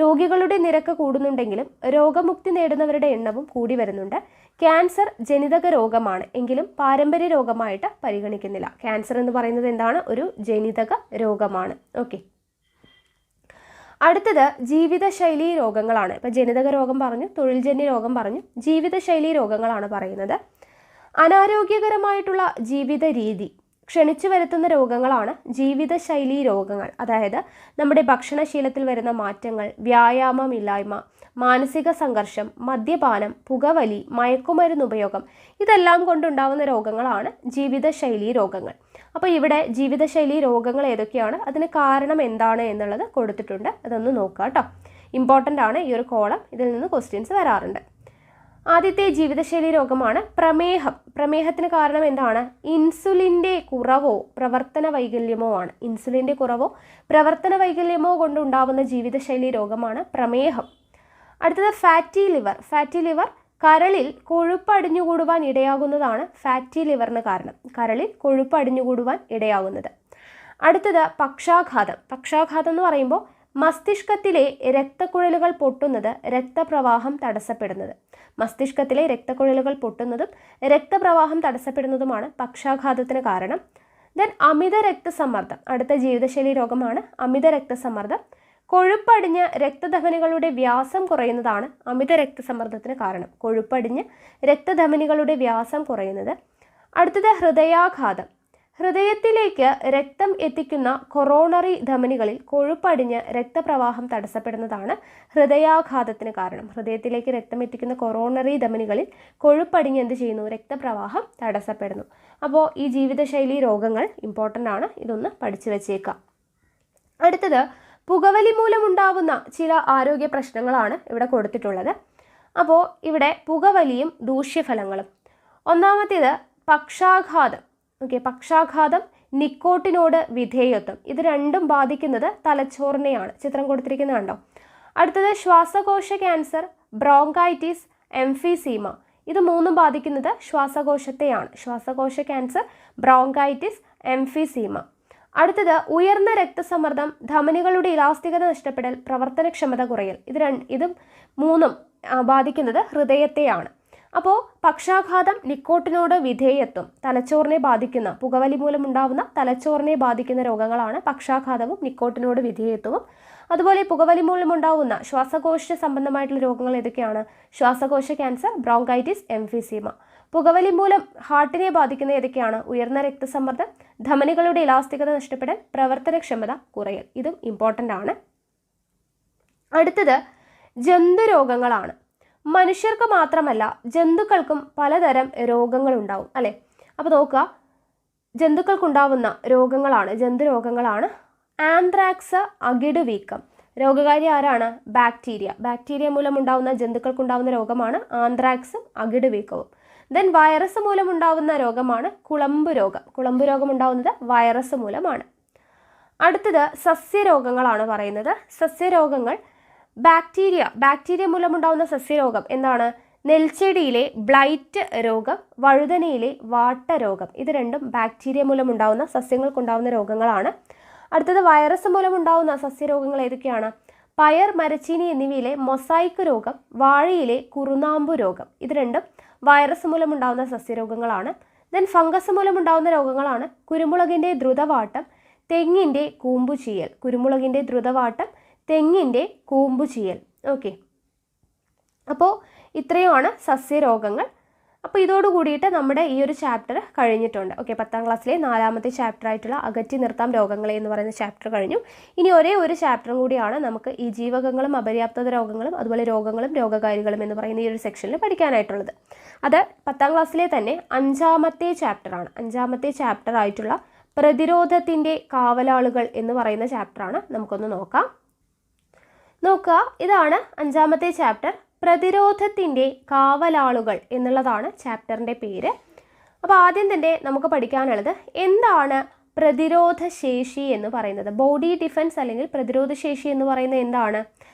രോഗികളുടെ നിരക്ക് കൂടുന്നുണ്ടെങ്കിലും രോഗമുക്തി നേടുന്നവരുടെ എണ്ണവും കൂടി വരുന്നുണ്ട്. ക്യാൻസർ ജനിതക രോഗമാണ് എങ്കിലും പാരമ്പര്യ രോഗമായിട്ട് പരിഗണിക്കുന്നില്ല. ക്യാൻസർ എന്ന് പറയുന്നത് എന്താണ്? ഒരു ജനിതക രോഗമാണ്. ഓക്കെ, അടുത്തത് ജീവിതശൈലി രോഗങ്ങളാണ്. ഇപ്പം ജനിതക രോഗം പറഞ്ഞു, തൊഴിൽജന്യ രോഗം പറഞ്ഞു, ജീവിതശൈലി രോഗങ്ങളാണ് പറയുന്നത്. അനാരോഗ്യകരമായിട്ടുള്ള ജീവിത രീതി ക്ഷണിച്ചു വരുത്തുന്ന രോഗങ്ങളാണ് ജീവിതശൈലി രോഗങ്ങൾ. അതായത് നമ്മുടെ ഭക്ഷണശീലത്തിൽ വരുന്ന മാറ്റങ്ങൾ, വ്യായാമമില്ലായ്മ, മാനസിക സംഘർഷം, മദ്യപാനം, പുകവലി, മയക്കുമരുന്ന് ഉപയോഗം, ഇതെല്ലാം കൊണ്ടുണ്ടാകുന്ന രോഗങ്ങളാണ് ജീവിതശൈലി രോഗങ്ങൾ. അപ്പോൾ ഇവിടെ ജീവിതശൈലി രോഗങ്ങൾ ഏതൊക്കെയാണ്, അതിന് കാരണം എന്താണ് എന്നുള്ളത് കൊടുത്തിട്ടുണ്ട്. അതൊന്ന് നോക്കുക കേട്ടോ, ഇമ്പോർട്ടൻ്റ് ആണ് ഈ ഒരു കോളം. ഇതിൽ നിന്ന് ക്വസ്റ്റ്യൻസ് വരാറുണ്ട്. ആദ്യത്തെ ജീവിതശൈലി രോഗമാണ് പ്രമേഹം. പ്രമേഹത്തിന് കാരണം എന്താണ്? ഇൻസുലിൻ്റെ കുറവോ പ്രവർത്തന വൈകല്യമോ ആണ്. ഇൻസുലിൻ്റെ കുറവോ പ്രവർത്തന വൈകല്യമോ കൊണ്ടുണ്ടാവുന്ന ജീവിതശൈലി രോഗമാണ് പ്രമേഹം. അടുത്തത് ഫാറ്റി ലിവർ. ഫാറ്റി ലിവർ കരളിൽ കൊഴുപ്പ് അടിഞ്ഞുകൂടുവാൻ ഇടയാകുന്നതാണ് ഫാറ്റി ലിവറിന് കാരണം. കരളിൽ കൊഴുപ്പ് അടിഞ്ഞുകൂടുവാൻ ഇടയാകുന്നത്. അടുത്തത് പക്ഷാഘാതം. പക്ഷാഘാതം എന്ന് പറയുമ്പോൾ മസ്തിഷ്കത്തിലെ രക്തക്കുഴലുകൾ പൊട്ടുന്നത്, രക്തപ്രവാഹം തടസ്സപ്പെടുന്നത്. മസ്തിഷ്കത്തിലെ രക്തക്കുഴലുകൾ പൊട്ടുന്നതും രക്തപ്രവാഹം തടസ്സപ്പെടുന്നതുമാണ് പക്ഷാഘാതത്തിന് കാരണം. ദെൻ അമിത രക്തസമ്മർദ്ദം. അടുത്ത ജീവിതശൈലി രോഗമാണ് അമിത രക്തസമ്മർദ്ദം. കൊഴുപ്പടിഞ്ഞ് രക്തധമനികളുടെ വ്യാസം കുറയുന്നതാണ് അമിത രക്തസമ്മർദ്ദത്തിന് കാരണം. കൊഴുപ്പടിഞ്ഞ് രക്തധമനികളുടെ വ്യാസം കുറയുന്നത്. അടുത്തത് ഹൃദയാഘാതം. ഹൃദയത്തിലേക്ക് രക്തം എത്തിക്കുന്ന കൊറോണറി ധമനികളിൽ കൊഴുപ്പടിഞ്ഞ് രക്തപ്രവാഹം തടസ്സപ്പെടുന്നതാണ് ഹൃദയാഘാതത്തിന് കാരണം. ഹൃദയത്തിലേക്ക് രക്തം എത്തിക്കുന്ന കൊറോണറി ധമനികളിൽ കൊഴുപ്പടിഞ്ഞ് എന്ത് ചെയ്യുന്നു? രക്തപ്രവാഹം തടസ്സപ്പെടുന്നു. അപ്പോൾ ഈ ജീവിതശൈലി രോഗങ്ങൾ ഇമ്പോർട്ടൻ്റ് ആണ്, ഇതൊന്ന് പഠിച്ചു വെച്ചേക്കാം. അടുത്തത് പുകവലി മൂലമുണ്ടാവുന്ന ചില ആരോഗ്യ പ്രശ്നങ്ങളാണ് ഇവിടെ കൊടുത്തിട്ടുള്ളത്. അപ്പോൾ ഇവിടെ പുകവലിയും ദൂഷ്യഫലങ്ങളും. ഒന്നാമത്തേത് പക്ഷാഘാതം. ഓക്കെ, പക്ഷാഘാതം, നിക്കോട്ടിനോട് വിധേയത്വം, ഇത് രണ്ടും ബാധിക്കുന്നത് തലച്ചോറിനെയാണ്. ചിത്രം കൊടുത്തിരിക്കുന്നത് കണ്ടോ. അടുത്തത് ശ്വാസകോശ ക്യാൻസർ, ബ്രോങ്കൈറ്റിസ്, എംഫീസീമ, ഇത് മൂന്നും ബാധിക്കുന്നത് ശ്വാസകോശത്തെയാണ്. ശ്വാസകോശ ക്യാൻസർ, ബ്രോങ്കൈറ്റിസ്, എംഫീസീമ. അടുത്തത് ഉയർന്ന രക്തസമ്മർദ്ദം, ധമനികളുടെ ഇലാസ്തികത നഷ്ടപ്പെടൽ, പ്രവർത്തനക്ഷമത കുറയൽ, ഇത് മൂന്നും ബാധിക്കുന്നത് ഹൃദയത്തെയാണ്. അപ്പോൾ പക്ഷാഘാതം, നിക്കോട്ടിനോട് വിധേയത്വം, തലച്ചോറിനെ ബാധിക്കുന്ന, പുകവലി മൂലമുണ്ടാവുന്ന തലച്ചോറിനെ ബാധിക്കുന്ന രോഗങ്ങളാണ് പക്ഷാഘാതവും നിക്കോട്ടിനോട് വിധേയത്വവും. അതുപോലെ പുകവലി മൂലമുണ്ടാവുന്ന ശ്വാസകോശ സംബന്ധമായിട്ടുള്ള രോഗങ്ങൾ ഏതൊക്കെയാണ്? ശ്വാസകോശ ക്യാൻസർ, ബ്രോങ്കൈറ്റിസ്, എംഫീസീമ. പുകവലി മൂലം ഹാർട്ടിനെ ബാധിക്കുന്ന ഏതൊക്കെയാണ്? ഉയർന്ന രക്തസമ്മർദ്ദം, ധമനികളുടെ ഇലാസ്തികത നഷ്ടപ്പെടൽ, പ്രവർത്തനക്ഷമത കുറയൽ, ഇതും ഇമ്പോർട്ടൻ്റ് ആണ്. അടുത്തത് ജന്തുരോഗങ്ങളാണ്. മനുഷ്യർക്ക് മാത്രമല്ല ജന്തുക്കൾക്കും പലതരം രോഗങ്ങൾ ഉണ്ടാവും അല്ലേ. അപ്പോൾ നോക്കുക, ജന്തുക്കൾക്കുണ്ടാവുന്ന രോഗങ്ങളാണ്, ജന്തുരോഗങ്ങളാണ് ആന്ത്രാക്സ്, അകിട് വീക്കം. രോഗകാരി ആരാണ്? ബാക്ടീരിയ. ബാക്ടീരിയ മൂലമുണ്ടാവുന്ന ജന്തുക്കൾക്കുണ്ടാവുന്ന രോഗമാണ് ആന്ത്രാക്സും അകിട് വീക്കവും. ദെൻ വൈറസ് മൂലമുണ്ടാവുന്ന രോഗമാണ് കുളമ്പ് രോഗം. കുളമ്പ് രോഗം ഉണ്ടാവുന്നത് വൈറസ് മൂലമാണ്. അടുത്തത് സസ്യരോഗങ്ങളാണ് പറയുന്നത്. സസ്യരോഗങ്ങൾ ബാക്ടീരിയ മൂലമുണ്ടാകുന്ന സസ്യരോഗം എന്താണ്? നെൽച്ചെടിയിലെ ബ്ലൈറ്റ് രോഗം, വഴുതനയിലെ വാട്ടരോഗം. ഇത് രണ്ടും ബാക്ടീരിയ മൂലമുണ്ടാകുന്ന സസ്യങ്ങൾക്കുണ്ടാകുന്ന രോഗങ്ങളാണ്. അടുത്തത് വൈറസ് മൂലമുണ്ടാകുന്ന സസ്യരോഗങ്ങൾ ഏതൊക്കെയാണ്? പയർ, മരച്ചീനി എന്നിവയിലെ മൊസൈക്ക് രോഗം, വാഴയിലെ കുറുനാമ്പു രോഗം. ഇത് രണ്ടും വൈറസ് മൂലമുണ്ടാകുന്ന സസ്യരോഗങ്ങളാണ്. ദെൻ ഫംഗസ് മൂലമുണ്ടാകുന്ന രോഗങ്ങളാണ് കുരുമുളകിൻ്റെ ദ്രുതവാട്ടം, തെങ്ങിൻ്റെ കൂമ്പുചീയൽ. കുരുമുളകിൻ്റെ ദ്രുതവാട്ടം, തെങ്ങിൻ്റെ കൂമ്പുചീയൽ. ഓക്കെ, അപ്പോൾ ഇത്രയുമാണ് സസ്യരോഗങ്ങൾ. അപ്പോൾ ഇതോട് കൂടിയിട്ട് നമ്മുടെ ഈ ഒരു ചാപ്റ്റർ കഴിഞ്ഞിട്ടുണ്ട്. ഓക്കെ, 10ാം ക്ലാസ്സിലെ 4ാമത്തെ ചാപ്റ്റർ ആയിട്ടുള്ള അകറ്റി നിർത്താം രോഗങ്ങളെ എന്ന് പറയുന്ന ചാപ്റ്റർ കഴിഞ്ഞു. ഇനി ഒരേ ഒരു ചാപ്റ്ററും കൂടിയാണ് നമുക്ക് ഈ ജീവകങ്ങളും അപര്യാപ്തത രോഗങ്ങളും അതുപോലെ രോഗങ്ങളും രോഗകാരികളും എന്ന് പറയുന്ന ഈ ഒരു സെക്ഷനിൽ പഠിക്കാനായിട്ടുള്ളത്. അത് 10ാം ക്ലാസ്സിലെ തന്നെ 5ാമത്തെ ചാപ്റ്ററാണ്. 5ാമത്തെ ചാപ്റ്റർ ആയിട്ടുള്ള പ്രതിരോധത്തിൻ്റെ കാവലാളുകൾ എന്ന് പറയുന്ന ചാപ്റ്ററാണ്. നമുക്കൊന്ന് നോക്കാം. ഇതാണ് 5ാമത്തെ ചാപ്റ്റർ, പ്രതിരോധത്തിൻ്റെ കാവലാളുകൾ എന്നുള്ളതാണ് ചാപ്റ്ററിൻ്റെ പേര്. അപ്പോൾ ആദ്യം തന്നെ നമുക്ക് പഠിക്കാനുള്ളത് എന്താണ് പ്രതിരോധശേഷി എന്ന് പറയുന്നത്. ബോഡി ഡിഫൻസ് അല്ലെങ്കിൽ പ്രതിരോധശേഷി എന്ന് പറയുന്നത് എന്താണ്?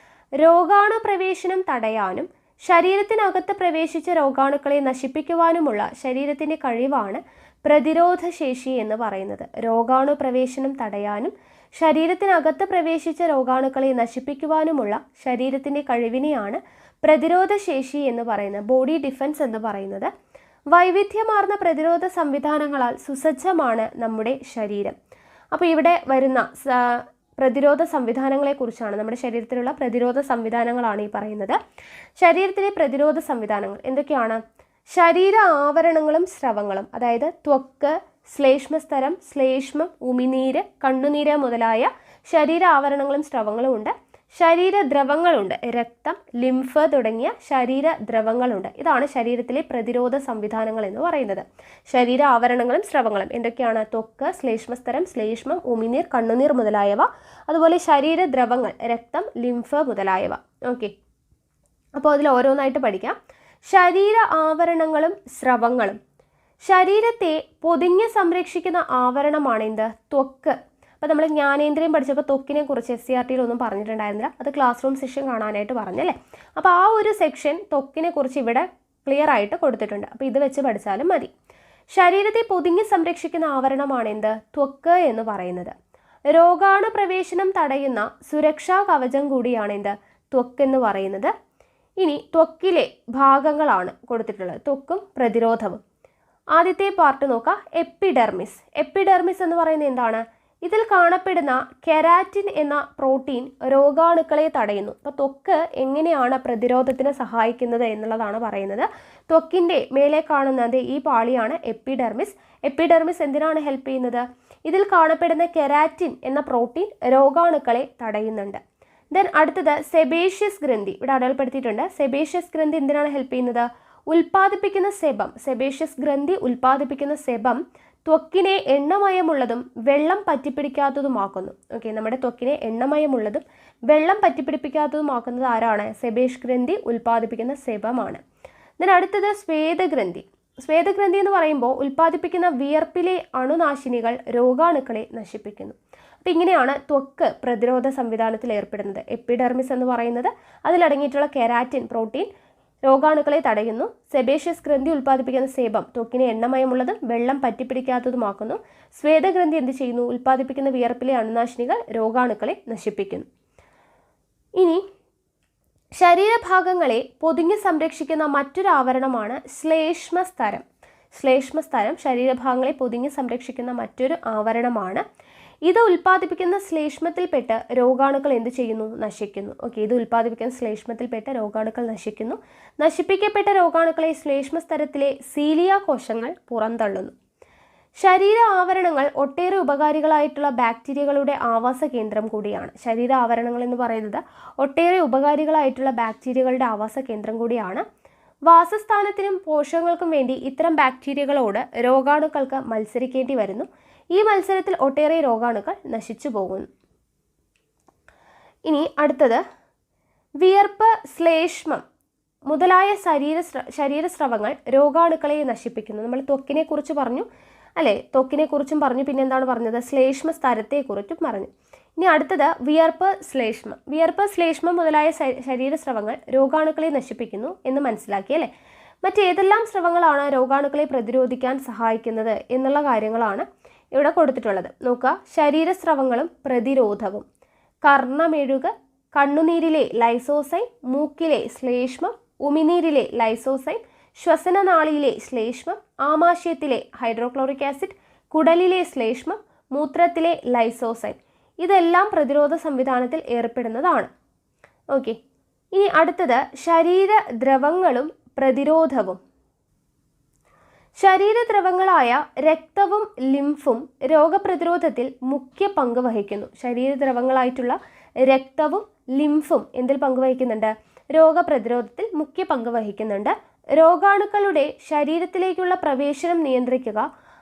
രോഗാണു പ്രവേശനം തടയാനും ശരീരത്തിനകത്ത് പ്രവേശിച്ച രോഗാണുക്കളെ നശിപ്പിക്കുവാനുമുള്ള ശരീരത്തിൻ്റെ കഴിവാണ് പ്രതിരോധശേഷി എന്ന് പറയുന്നത്. രോഗാണു പ്രവേശനം തടയാനും ശരീരത്തിനകത്ത് പ്രവേശിച്ച രോഗാണുക്കളെ നശിപ്പിക്കുവാനുമുള്ള ശരീരത്തിൻ്റെ കഴിവിനെയാണ് പ്രതിരോധശേഷി എന്ന് പറയുന്നത്, ബോഡി ഡിഫൻസ് എന്ന് പറയുന്നത്. വൈവിധ്യമാർന്ന പ്രതിരോധ സംവിധാനങ്ങളാൽ സുസജ്ജമാണ് നമ്മുടെ ശരീരം. അപ്പോൾ ഇവിടെ വരുന്ന പ്രതിരോധ സംവിധാനങ്ങളെക്കുറിച്ചാണ്, നമ്മുടെ ശരീരത്തിലുള്ള പ്രതിരോധ സംവിധാനങ്ങളാണ് ഈ പറയുന്നത്. ശരീരത്തിലെ പ്രതിരോധ സംവിധാനങ്ങൾ എന്തൊക്കെയാണ്? ശരീര ആവരണങ്ങളും സ്രവങ്ങളും, അതായത് ത്വക്ക്, ശ്ലേഷ്മസ്തരം, ശ്ലേഷ്മം, ഉമിനീര്, കണ്ണുനീര് മുതലായ ശരീര ആവരണങ്ങളും സ്രവങ്ങളും ഉണ്ട്. ശരീരദ്രവങ്ങളുണ്ട്, രക്തം, ലിംഫ് തുടങ്ങിയ ശരീരദ്രവങ്ങളുണ്ട്. ഇതാണ് ശരീരത്തിലെ പ്രതിരോധ സംവിധാനങ്ങൾ എന്ന് പറയുന്നത്. ശരീര ആവരണങ്ങളും സ്രവങ്ങളും എന്തൊക്കെയാണ്? ത്വക്ക്, ശ്ലേഷ്മസ്തരം, ശ്ലേഷ്മം, ഉമിനീർ, കണ്ണുനീർ മുതലായവ. അതുപോലെ ശരീരദ്രവങ്ങൾ, രക്തം, ലിംഫ് മുതലായവ. ഓക്കെ, അപ്പോൾ അതിൽ ഓരോന്നായിട്ട് പഠിക്കാം. ശരീര ആവരണങ്ങളും സ്രവങ്ങളും. ശരീരത്തെ പൊതിഞ്ഞ് സംരക്ഷിക്കുന്ന ആവരണമാണ് എന്ത്? ത്വക്ക്. അപ്പോൾ നമ്മൾ ജ്ഞാനേന്ദ്രിയം പഠിച്ചപ്പോൾ ത്വക്കിനെ കുറിച്ച് SCRTയിൽ ഒന്നും പറഞ്ഞിട്ടുണ്ടായിരുന്നില്ല. അത് ക്ലാസ് റൂം സെഷൻ കാണാനായിട്ട് പറഞ്ഞല്ലേ. അപ്പോൾ ആ ഒരു സെക്ഷൻ ത്വക്കിനെ കുറിച്ച് ഇവിടെ ക്ലിയർ ആയിട്ട് കൊടുത്തിട്ടുണ്ട്. അപ്പോൾ ഇത് വെച്ച് പഠിച്ചാലും മതി. ശരീരത്തെ പൊതിഞ്ഞ് സംരക്ഷിക്കുന്ന ആവരണമാണ് എന്ത്? ത്വക്ക് എന്ന് പറയുന്നത്. രോഗാണു പ്രവേശനം തടയുന്ന സുരക്ഷാ കവചം കൂടിയാണ് എന്ത്? ത്വക്ക് എന്ന് പറയുന്നത്. ഇനി ത്വക്കിലെ ഭാഗങ്ങളാണ് കൊടുത്തിട്ടുള്ളത്, ത്വക്കും പ്രതിരോധവും. ആദ്യത്തെ പാർട്ട് നോക്കാം, എപ്പിഡെർമിസ്. എപ്പിഡെർമിസ് എന്ന് പറയുന്നത് എന്താണ്? ഇതിൽ കാണപ്പെടുന്ന കെരാറ്റിൻ എന്ന പ്രോട്ടീൻ രോഗാണുക്കളെ തടയുന്നു. അപ്പോൾ ത്വക്ക് എങ്ങനെയാണ് പ്രതിരോധത്തിന് സഹായിക്കുന്നത് എന്നുള്ളതാണ് പറയുന്നത്. ത്വക്കിൻ്റെ മേലെ കാണുന്നത് ഈ പാളിയാണ് എപ്പിഡെർമിസ്. എപ്പിഡെർമിസ് എന്തിനാണ് ഹെൽപ്പ് ചെയ്യുന്നത്? ഇതിൽ കാണപ്പെടുന്ന കെരാറ്റിൻ എന്ന പ്രോട്ടീൻ രോഗാണുക്കളെ തടയുന്നുണ്ട്. ദെൻ അടുത്തത് സെബേഷ്യസ് ഗ്രന്ഥി, ഇവിടെ അടയാളപ്പെടുത്തിയിട്ടുണ്ട്. സെബേഷ്യസ് ഗ്രന്ഥി എന്തിനാണ് ഹെൽപ്പ് ചെയ്യുന്നത്? ഉൽപ്പാദിപ്പിക്കുന്ന സെബം, സെബേഷ്യസ് ഗ്രന്ഥി ഉൽപ്പാദിപ്പിക്കുന്ന സെബം ത്വക്കിനെ എണ്ണമയമുള്ളതും വെള്ളം പറ്റിപ്പിടിക്കാത്തതുമാക്കുന്നു. ഓക്കെ, നമ്മുടെ ത്വക്കിനെ എണ്ണമയമുള്ളതും വെള്ളം പറ്റിപ്പിടിപ്പിക്കാത്തതുമാക്കുന്നത് ആരാണ്? സെബേഷ് ഗ്രന്ഥി ഉൽപ്പാദിപ്പിക്കുന്ന സെബമാണ്. ദെൻ അടുത്തത് സ്വേദഗ്രന്ഥി. സ്വേദഗ്രന്ഥി എന്ന് പറയുമ്പോൾ ഉൽപ്പാദിപ്പിക്കുന്ന വിയർപ്പിലെ അണുനാശിനികൾ രോഗാണുക്കളെ നശിപ്പിക്കുന്നു. അപ്പോൾ ഇങ്ങനെയാണ് ത്വക്ക് പ്രതിരോധ സംവിധാനത്തിൽ ഏർപ്പെടുന്നത്. എപ്പിഡെർമിസ് എന്ന് പറയുന്നത് അതിലടങ്ങിയിട്ടുള്ള കെരാറ്റിൻ പ്രോട്ടീൻ രോഗാണുക്കളെ തടയുന്നു. സെബേഷ്യസ് ഗ്രന്ഥി ഉൽപ്പാദിപ്പിക്കുന്ന സേബം ത്വക്കിനെ എണ്ണമയമുള്ളതും വെള്ളം പറ്റിപ്പിടിക്കാത്തതുമാക്കുന്നു. സ്വേദഗ്രന്ഥി എന്ത് ചെയ്യുന്നു? ഉൽപ്പാദിപ്പിക്കുന്ന വിയർപ്പിലെ അണുനാശിനികൾ രോഗാണുക്കളെ നശിപ്പിക്കുന്നു. ഇനി ശരീരഭാഗങ്ങളെ പൊതിഞ്ഞ് സംരക്ഷിക്കുന്ന മറ്റൊരു ആവരണമാണ് ശ്ലേഷ്മസ്തരം. ശ്ലേഷ്മസ്തരം ശരീരഭാഗങ്ങളെ പൊതിഞ്ഞ് സംരക്ഷിക്കുന്ന മറ്റൊരു ആവരണമാണ്. ഇത് ഉൽപ്പാദിപ്പിക്കുന്ന ശ്ലേഷ്മത്തിൽപ്പെട്ട് രോഗാണുക്കൾ എന്ത് ചെയ്യുന്നു? നശിക്കുന്നു. ഓക്കെ, ഇത് ഉൽപ്പാദിപ്പിക്കുന്ന ശ്ലേഷ്മത്തിൽപ്പെട്ട് രോഗാണുക്കൾ നശിക്കുന്നു. നശിപ്പിക്കപ്പെട്ട രോഗാണുക്കളെ ശ്ലേഷ്മസ്തരത്തിലെ സീലിയ കോശങ്ങൾ പുറന്തള്ളുന്നു. ശരീര ആവരണങ്ങൾ ഒട്ടേറെ ഉപകാരികളായിട്ടുള്ള ബാക്ടീരിയകളുടെ ആവാസ കേന്ദ്രം കൂടിയാണ്. ശരീര ആവരണങ്ങൾ എന്ന് പറയുന്നത് ഒട്ടേറെ ഉപകാരികളായിട്ടുള്ള ബാക്ടീരിയകളുടെ ആവാസ കേന്ദ്രം കൂടിയാണ്. വാസസ്ഥാനത്തിനും പോഷകങ്ങൾക്കും വേണ്ടി ഇത്തരം ബാക്ടീരിയകളോട് രോഗാണുക്കൾക്ക് മത്സരിക്കേണ്ടി വരുന്നു. ഈ മത്സരത്തിൽ ഒട്ടേറെ രോഗാണുക്കൾ നശിച്ചു പോകുന്നു. ഇനി അടുത്തത് വിയർപ്പ്, ശ്ലേഷ്മം മുതലായ ശരീരസ്രവങ്ങൾ രോഗാണുക്കളെ നശിപ്പിക്കുന്നു. നമ്മൾ ത്വക്കിനെ കുറിച്ച് പറഞ്ഞു അല്ലേ, ത്വക്കിനെ കുറിച്ചും പറഞ്ഞു, പിന്നെ എന്താണ് പറഞ്ഞത്? ശ്ലേഷ്മ സ്തരത്തെക്കുറിച്ചും പറഞ്ഞു. ഇനി അടുത്തത് വിയർപ്പ് ശ്ലേഷ്മം. വിയർപ്പ് ശ്ലേഷ്മം മുതലായ ശരീരസ്രവങ്ങൾ രോഗാണുക്കളെ നശിപ്പിക്കുന്നു എന്ന് മനസ്സിലാക്കി അല്ലേ. മറ്റേതെല്ലാം സ്രവങ്ങളാണ് രോഗാണുക്കളെ പ്രതിരോധിക്കാൻ സഹായിക്കുന്നത് എന്നുള്ള കാര്യങ്ങളാണ് ഇവിടെ കൊടുത്തിട്ടുള്ളത്. നോക്കുക, ശരീരസ്രവങ്ങളും പ്രതിരോധവും. കർണമെഴുക്, കണ്ണുനീരിലെ ലൈസോസൈം, മൂക്കിലെ ശ്ലേഷ്മം, ഉമിനീരിലെ ലൈസോസൈം, ശ്വസനനാളിയിലെ ശ്ലേഷ്മം, ആമാശയത്തിലെ ഹൈഡ്രോക്ലോറിക് ആസിഡ്, കുടലിലെ ശ്ലേഷ്മം, മൂത്രത്തിലെ ലൈസോസൈം. ഇതെല്ലാം പ്രതിരോധ സംവിധാനത്തിൽ ഏർപ്പെടുന്നതാണ്. ഓക്കെ, ഇനി അടുത്തത് ശരീരദ്രവങ്ങളും പ്രതിരോധവും. ശരീരദ്രവങ്ങളായ രക്തവും ലിംഫും രോഗപ്രതിരോധത്തിൽ മുഖ്യ പങ്ക് വഹിക്കുന്നു. ശരീരദ്രവങ്ങളായിട്ടുള്ള രക്തവും ലിംഫും എന്തിൽ പങ്കുവഹിക്കുന്നുണ്ട്? രോഗപ്രതിരോധത്തിൽ മുഖ്യ പങ്ക് വഹിക്കുന്നുണ്ട്. രോഗാണുക്കളുടെ ശരീരത്തിലേക്കുള്ള പ്രവേശനം നിയന്ത്രിക്കുക,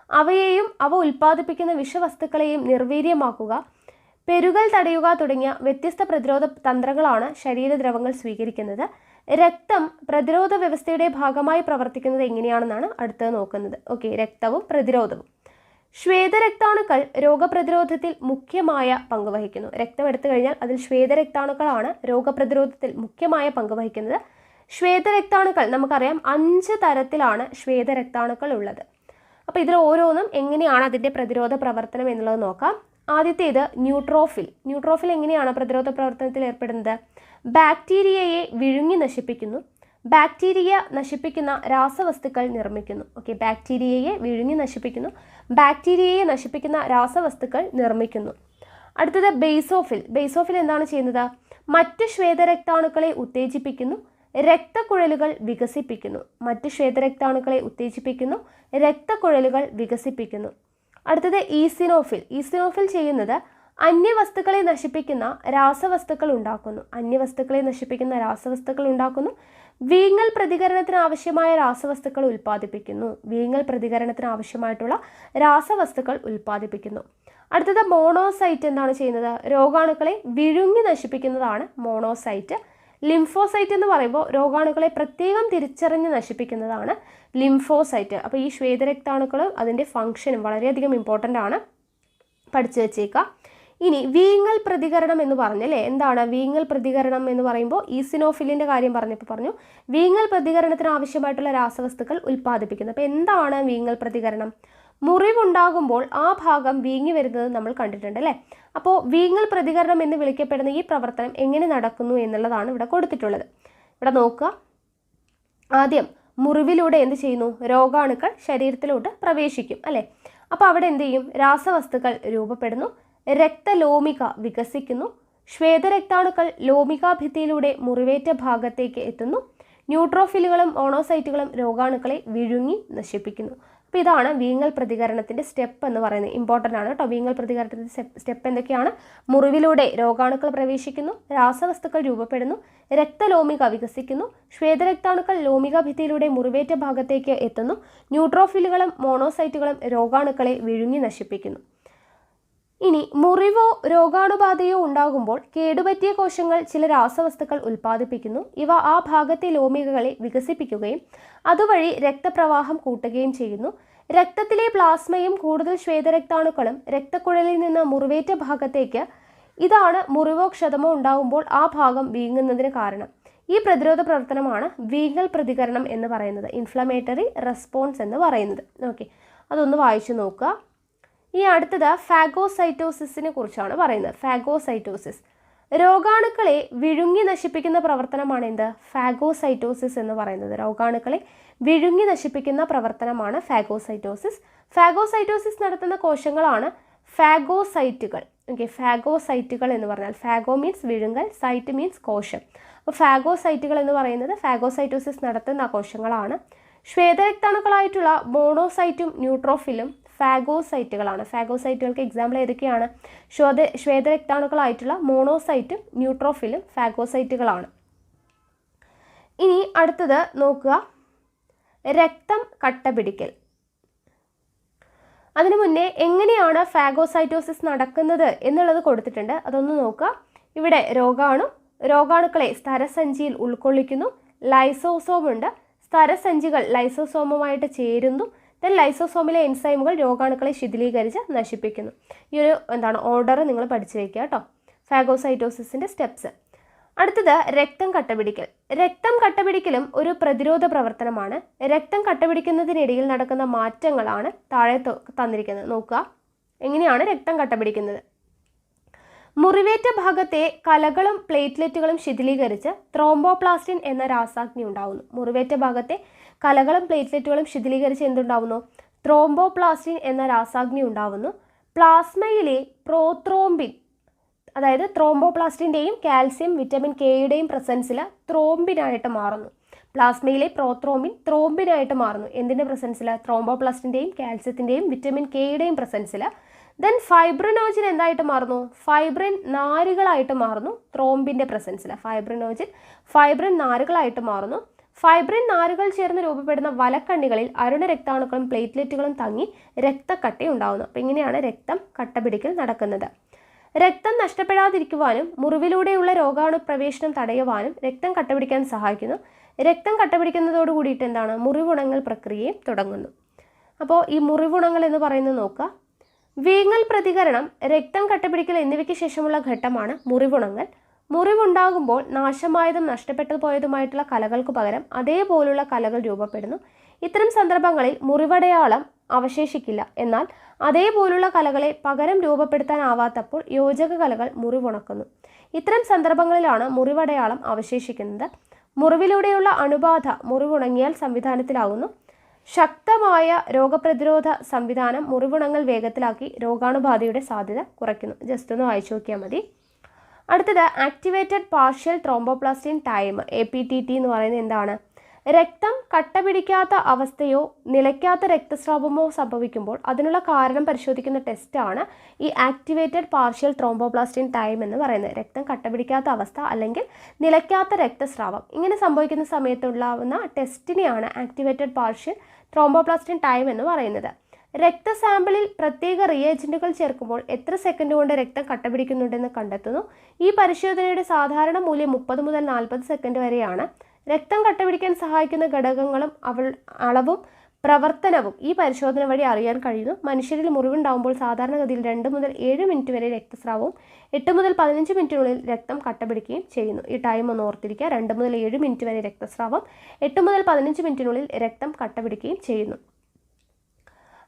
അവയെയും അവ ഉൽപ്പാദിപ്പിക്കുന്ന വിഷവസ്തുക്കളെയും നിർവീര്യമാക്കുക, പെരുകൽ തടയുക തുടങ്ങിയ വ്യത്യസ്ത പ്രതിരോധ തന്ത്രങ്ങളാണ് ശരീരദ്രവങ്ങൾ സ്വീകരിക്കുന്നത്. രക്തം പ്രതിരോധ വ്യവസ്ഥയുടെ ഭാഗമായി പ്രവർത്തിക്കുന്നത് എങ്ങനെയാണെന്നാണ് അടുത്തത് നോക്കുന്നത്. ഓക്കെ, രക്തവും പ്രതിരോധവും. ശ്വേതരക്താണുക്കൾ രോഗപ്രതിരോധത്തിൽ മുഖ്യമായ പങ്ക് വഹിക്കുന്നു. രക്തം എടുത്തു കഴിഞ്ഞാൽ അതിൽ ശ്വേതരക്താണുക്കളാണ് രോഗപ്രതിരോധത്തിൽ മുഖ്യമായ പങ്ക് വഹിക്കുന്നത്. ശ്വേതരക്താണുക്കൾ നമുക്കറിയാം 5 തരത്തിലാണ് ശ്വേതരക്താണുക്കൾ ഉള്ളത്. അപ്പോൾ ഇതിൽ ഓരോന്നും എങ്ങനെയാണ് അതിൻ്റെ പ്രതിരോധ പ്രവർത്തനം എന്നുള്ളത് നോക്കാം. ആദ്യത്തേത് ന്യൂട്രോഫിൽ. ന്യൂട്രോഫിൽ എങ്ങനെയാണ് പ്രതിരോധ പ്രവർത്തനത്തിൽ ഏർപ്പെടുന്നത്? ബാക്ടീരിയയെ വിഴുങ്ങി നശിപ്പിക്കുന്നു. ബാക്ടീരിയ നശിപ്പിക്കുന്ന രാസവസ്തുക്കൾ നിർമ്മിക്കുന്നു. ഓക്കെ, ബാക്ടീരിയയെ വിഴുങ്ങി നശിപ്പിക്കുന്നു. ബാക്ടീരിയയെ നശിപ്പിക്കുന്ന രാസവസ്തുക്കൾ നിർമ്മിക്കുന്നു. അടുത്തത് ബേസോഫിൽ. ബേസോഫിൽ എന്താണ് ചെയ്യുന്നത്? മറ്റ് ശ്വേതരക്താണുക്കളെ ഉത്തേജിപ്പിക്കുന്നു, രക്തക്കുഴലുകൾ വികസിപ്പിക്കുന്നു. മറ്റ് ശ്വേതരക്താണുക്കളെ ഉത്തേജിപ്പിക്കുന്നു, രക്തക്കുഴലുകൾ വികസിപ്പിക്കുന്നു. അടുത്തത് ഈസിനോഫിൽ. ഈസിനോഫിൽ ചെയ്യുന്നത് അന്യവസ്തുക്കളെ നശിപ്പിക്കുന്ന രാസവസ്തുക്കൾ ഉണ്ടാക്കുന്നു. അന്യവസ്തുക്കളെ നശിപ്പിക്കുന്ന രാസവസ്തുക്കൾ ഉണ്ടാക്കുന്നു. വീങ്ങൽ പ്രതികരണത്തിന് ആവശ്യമായ രാസവസ്തുക്കൾ ഉൽപ്പാദിപ്പിക്കുന്നു. വീങ്ങൽ പ്രതികരണത്തിന് ആവശ്യമായിട്ടുള്ള രാസവസ്തുക്കൾ ഉൽപ്പാദിപ്പിക്കുന്നു. അടുത്തത് മോണോസൈറ്റ്. എന്താണ് ചെയ്യുന്നത്? രോഗാണുക്കളെ വിഴുങ്ങി നശിപ്പിക്കുന്നതാണ് മോണോസൈറ്റ്. ലിംഫോസൈറ്റ് എന്ന് പറയുമ്പോൾ രോഗാണുക്കളെ പ്രത്യേകം തിരിച്ചറിഞ്ഞ് നശിപ്പിക്കുന്നതാണ് ലിംഫോസൈറ്റ്. അപ്പോൾ ഈ ശ്വേതരക്താണുക്കളും അതിൻ്റെ ഫംഗ്ഷനും വളരെയധികം ഇമ്പോർട്ടൻ്റ് ആണ്, പഠിച്ചു വെച്ചേക്കുക. ഇനി വീങ്ങൽ പ്രതികരണം എന്ന് പറഞ്ഞല്ലേ, എന്താണ് വീങ്ങൽ പ്രതികരണം എന്ന് പറയുമ്പോൾ ഈസിനോഫിലിൻ്റെ കാര്യം പറഞ്ഞു വീങ്ങൽ പ്രതികരണത്തിന് ആവശ്യമായിട്ടുള്ള രാസവസ്തുക്കൾ ഉൽപ്പാദിപ്പിക്കുന്നു. അപ്പോൾ എന്താണ് വീങ്ങൽ പ്രതികരണം? മുറിവുണ്ടാകുമ്പോൾ ആ ഭാഗം വീങ്ങി വരുന്നത് നമ്മൾ കണ്ടിട്ടുണ്ട് അല്ലേ. അപ്പോൾ വീങ്ങൽ പ്രതികരണം എന്ന് വിളിക്കപ്പെടുന്ന ഈ പ്രവർത്തനം എങ്ങനെ നടക്കുന്നു എന്നുള്ളതാണ് ഇവിടെ കൊടുത്തിട്ടുള്ളത്. ഇവിടെ നോക്കുക, ആദ്യം മുറിവിലൂടെ എന്ത് ചെയ്യുന്നു? രോഗാണുക്കൾ ശരീരത്തിലോട്ട് പ്രവേശിക്കും അല്ലേ. അപ്പോൾ അവിടെ എന്ത് ചെയ്യും? രാസവസ്തുക്കൾ രൂപപ്പെടുന്നു, രക്തലോമിക വികസിക്കുന്നു, ശ്വേതരക്താണുക്കൾ ലോമികാഭിത്തിയിലൂടെ മുറിവേറ്റ ഭാഗത്തേക്ക് എത്തുന്നു, ന്യൂട്രോഫിലുകളും മോണോസൈറ്റുകളും രോഗാണുക്കളെ വിഴുങ്ങി നശിപ്പിക്കുന്നു. അപ്പോൾ ഇതാണ് വീങ്ങൽ പ്രതികരണത്തിൻ്റെ സ്റ്റെപ്പ് എന്ന് പറയുന്നത്. ഇമ്പോർട്ടൻ്റ് ആണ് കേട്ടോ. വീങ്ങൽ പ്രതികരണത്തിൻ്റെ സ്റ്റെപ്പ് എന്തൊക്കെയാണ്? മുറിവിലൂടെ രോഗാണുക്കൾ പ്രവേശിക്കുന്നു, രാസവസ്തുക്കൾ രൂപപ്പെടുന്നു, രക്തലോമിക വികസിക്കുന്നു, ശ്വേതരക്താണുക്കൾ ലോമിക ഭിത്തിയിലൂടെ മുറിവേറ്റ ഭാഗത്തേക്ക് എത്തുന്നു, ന്യൂട്രോഫിലുകളും മോണോസൈറ്റുകളും രോഗാണുക്കളെ വിഴുങ്ങി നശിപ്പിക്കുന്നു. ഇനി മുറിവോ രോഗാണുബാധയോ ഉണ്ടാകുമ്പോൾ കേടുപറ്റിയ കോശങ്ങൾ ചില രാസവസ്തുക്കൾ ഉൽപ്പാദിപ്പിക്കുന്നു. ഇവ ആ ഭാഗത്തെ ലോമികകളെ വികസിപ്പിക്കുകയും അതുവഴി രക്തപ്രവാഹം കൂട്ടുകയും ചെയ്യുന്നു. രക്തത്തിലെ പ്ലാസ്മയും കൂടുതൽ ശ്വേതരക്താണുക്കളും രക്തക്കുഴലിൽ നിന്ന് മുറിവേറ്റ ഭാഗത്തേക്ക്, ഇതാണ് മുറിവോ ക്ഷതമോ ഉണ്ടാകുമ്പോൾ ആ ഭാഗം വീങ്ങുന്നതിന് കാരണം. ഈ പ്രതിരോധ പ്രവർത്തനമാണ് വീങ്ങൽ പ്രതികരണം എന്ന് പറയുന്നത്, ഇൻഫ്ലമേറ്ററി റെസ്പോൺസ് എന്ന് പറയുന്നത്. ഓക്കെ, അതൊന്ന് വായിച്ചു നോക്കുക. ഈ അടുത്തത് ഫാഗോസൈറ്റോസിസിനെ കുറിച്ചാണ് പറയുന്നത്. ഫാഗോസൈറ്റോസിസ് രോഗാണുക്കളെ വിഴുങ്ങി നശിപ്പിക്കുന്ന പ്രവർത്തനമാണ് എന്ത്? ഫാഗോസൈറ്റോസിസ് എന്ന് പറയുന്നത്. രോഗാണുക്കളെ വിഴുങ്ങി നശിപ്പിക്കുന്ന പ്രവർത്തനമാണ് ഫാഗോസൈറ്റോസിസ്. ഫാഗോസൈറ്റോസിസ് നടത്തുന്ന കോശങ്ങളാണ് ഫാഗോസൈറ്റുകൾ. ഓക്കെ, ഫാഗോസൈറ്റുകൾ എന്ന് പറഞ്ഞാൽ ഫാഗോ മീൻസ് വിഴുങ്ങൽ, സൈറ്റ് മീൻസ് കോശം. അപ്പോൾ ഫാഗോസൈറ്റുകൾ എന്ന് പറയുന്നത് ഫാഗോസൈറ്റോസിസ് നടത്തുന്ന കോശങ്ങളാണ്. ശ്വേതരക്താണുക്കളായിട്ടുള്ള മോണോസൈറ്റും ന്യൂട്രോഫിലും ഫാഗോസൈറ്റുകളാണ്. ഫാഗോസൈറ്റുകൾക്ക് എക്സാമ്പിൾ ഏതൊക്കെയാണ്? ശ്വേതരക്താണുക്കളായിട്ടുള്ള മോണോസൈറ്റും ന്യൂട്രോഫിലും ഫാഗോസൈറ്റുകളാണ്. ഇനി അടുത്തത് നോക്കുക, രക്തം കട്ടപിടിക്കൽ. അതിനു മുന്നേ എങ്ങനെയാണ് ഫാഗോസൈറ്റോസിസ് നടക്കുന്നത് എന്നുള്ളത് കൊടുത്തിട്ടുണ്ട്, അതൊന്ന് നോക്കുക. ഇവിടെ രോഗാണുക്കളെ സ്തരസഞ്ചിയിൽ ഉൾക്കൊള്ളിക്കുന്നു. ലൈസോസോം ഉണ്ട്. സ്തരസഞ്ചികൾ ലൈസോസോമുമായിട്ട് ചേരുന്നു. ദെൻ ലൈസോസോമിലെ എൻസൈമുകൾ രോഗാണുക്കളെ ശിഥിലീകരിച്ച് നശിപ്പിക്കുന്നു. ഈ ഒരു ഓർഡർ നിങ്ങൾ പഠിച്ചു വയ്ക്കുക കേട്ടോ. ഫാഗോസൈറ്റോസിസിൻ്റെ സ്റ്റെപ്സ്. അടുത്തത് രക്തം കട്ടപിടിക്കൽ. രക്തം കട്ടപിടിക്കലും ഒരു പ്രതിരോധ പ്രവർത്തനമാണ്. രക്തം കട്ടപിടിക്കുന്നതിനിടയിൽ നടക്കുന്ന മാറ്റങ്ങളാണ് താഴെ തന്നിരിക്കുന്നത്. നോക്കുക എങ്ങനെയാണ് രക്തം കട്ടപിടിക്കുന്നത്. മുറിവേറ്റ ഭാഗത്തെ കലകളും പ്ലേറ്റ്ലെറ്റുകളും ശിഥിലീകരിച്ച് ത്രോംബോപ്ലാസ്റ്റിൻ എന്ന രാസാഗ്നി ഉണ്ടാവുന്നു. മുറിവേറ്റ ഭാഗത്തെ കലകളും പ്ലേറ്റ്ലെറ്റുകളും ശിഥിലീകരിച്ച് എന്തുണ്ടാവുന്നു? ത്രോംബോപ്ലാസ്റ്റിൻ എന്ന രാസാഗ്നി ഉണ്ടാവുന്നു. പ്ലാസ്മയിലെ പ്രോത്രോംബിൻ, അതായത് ത്രോംബോപ്ലാസ്റ്റിൻ്റെയും കാൽസ്യം വിറ്റമിൻ കെയുടെയും പ്രസൻസിൽ ത്രോംബിനായിട്ട് മാറുന്നു. പ്ലാസ്മയിലെ പ്രോത്രോംബിൻ ത്രോംബിനായിട്ട് മാറുന്നു. എന്തിൻ്റെ പ്രസൻസിൽ? ത്രോംബോപ്ലാസ്റ്റിൻ്റെയും കാൽസ്യത്തിൻ്റെയും വിറ്റമിൻ കെയുടെയും പ്രസൻസിൽ. ദെൻ ഫൈബ്രിനോജിൻ എന്തായിട്ട് മാറുന്നു? ഫൈബ്രിൻ നാരുകളായിട്ട് മാറുന്നു ത്രോംബിൻ്റെ പ്രസൻസിൽ. ഫൈബ്രിൻ നാരുകളായിട്ട് മാറുന്നു. ഫൈബ്രിൻ നാരുകൾ ചേർന്ന് രൂപപ്പെടുന്ന വലക്കണ്ണികളിൽ അരുണ രക്താണുക്കളും പ്ലേറ്റ്ലെറ്റുകളും തങ്ങി രക്തക്കട്ടി ഉണ്ടാകുന്നു. അപ്പോൾ ഇങ്ങനെയാണ് രക്തം കട്ടപിടിക്കൽ നടക്കുന്നത്. രക്തം നഷ്ടപ്പെടാതിരിക്കുവാനും മുറിവിലൂടെയുള്ള രോഗാണു പ്രവേശനം തടയുവാനും രക്തം കട്ടപിടിക്കാൻ സഹായിക്കുന്നു. രക്തം കട്ടപിടിക്കുന്നതോട് കൂടിയിട്ട് എന്താണ്? മുറിവുണങ്ങൽ പ്രക്രിയയും തുടങ്ങുന്നു. അപ്പോൾ ഈ മുറിവുണങ്ങൽ എന്ന് പറയുന്നത് നോക്കുക. വീങ്ങൽ പ്രതികരണം, രക്തം കട്ടപിടിക്കൽ എന്നിവയ്ക്ക് ശേഷമുള്ള ഘട്ടമാണ് മുറിവുണങ്ങൽ. മുറിവുണ്ടാകുമ്പോൾ നാശമായതും നഷ്ടപ്പെട്ടു പോയതുമായിട്ടുള്ള കലകൾക്ക് പകരം അതേപോലുള്ള കലകൾ രൂപപ്പെടുന്നു. ഇത്തരം സന്ദർഭങ്ങളിൽ മുറിവടയാളം അവശേഷിക്കില്ല. എന്നാൽ അതേപോലുള്ള കലകളെ പകരം രൂപപ്പെടുത്താനാവാത്തപ്പോൾ യോജക കലകൾ മുറിവുണക്കുന്നു. ഇത്തരം സന്ദർഭങ്ങളിലാണ് മുറിവടയാളം അവശേഷിക്കുന്നത്. മുറിവിലൂടെയുള്ള അണുബാധ മുറിവുണങ്ങിയാൽ സംവിധാനത്തിലാകുന്നു. ശക്തമായ രോഗപ്രതിരോധ സംവിധാനം മുറിവുണങ്ങൽ വേഗത്തിലാക്കി രോഗാണുബാധയുടെ സാധ്യത കുറയ്ക്കുന്നു. ജസ്റ്റ് ഒന്ന് വായിച്ചു നോക്കിയാൽ മതി. അടുത്തത് activated partial thromboplastin time, APTT എന്ന് പറയുന്നത് എന്താണ്? രക്തം കട്ടപിടിക്കാത്ത അവസ്ഥയോ നിലയ്ക്കാത്ത രക്തസ്രാവമോ സംഭവിക്കുമ്പോൾ അതിനുള്ള കാരണം പരിശോധിക്കുന്ന ടെസ്റ്റാണ് ഈ ആക്ടിവേറ്റഡ് പാർഷ്യൽ ത്രോംബോപ്ലാസ്റ്റിൻ ടൈം എന്ന് പറയുന്നത്. രക്തം കട്ടപിടിക്കാത്ത അവസ്ഥ അല്ലെങ്കിൽ നിലയ്ക്കാത്ത രക്തസ്രാവം ഇങ്ങനെ സംഭവിക്കുന്ന സമയത്തുണ്ടാവുന്ന ടെസ്റ്റിനെയാണ് ആക്ടിവേറ്റഡ് പാർഷ്യൽ ത്രോംബോപ്ലാസ്റ്റിൻ ടൈം എന്ന് പറയുന്നത്. രക്തസാമ്പിളിൽ പ്രത്യേക റിയേജന്റുകൾ ചേർക്കുമ്പോൾ എത്ര സെക്കൻഡ് കൊണ്ട് രക്തം കട്ടപിടിക്കുന്നുണ്ടെന്ന് കണ്ടെത്തുന്നു. ഈ പരിശോധനയുടെ സാധാരണ മൂല്യം 30 മുതൽ 40 സെക്കൻഡ് വരെയാണ്. രക്തം കട്ടപിടിക്കാൻ സഹായിക്കുന്ന ഘടകങ്ങളും അളവും പ്രവർത്തനവും ഈ പരിശോധന വഴി അറിയാൻ കഴിയുന്നു. മനുഷ്യരിൽ മുറിവുണ്ടാകുമ്പോൾ സാധാരണഗതിയിൽ 2 മുതൽ 7 മിനിറ്റ് വരെ രക്തസ്രാവവും 8 മുതൽ 15 മിനിറ്റിനുള്ളിൽ രക്തം കട്ടപിടിക്കുകയും ചെയ്യുന്നു. ഈ ടൈം ഒന്ന് ഓർത്തിരിക്കുക. 2 മുതൽ 7 മിനിറ്റ് വരെ രക്തസ്രാവം, 8 മുതൽ 15 മിനിറ്റിനുള്ളിൽ രക്തം കട്ടപിടിക്കുകയും ചെയ്യുന്നു.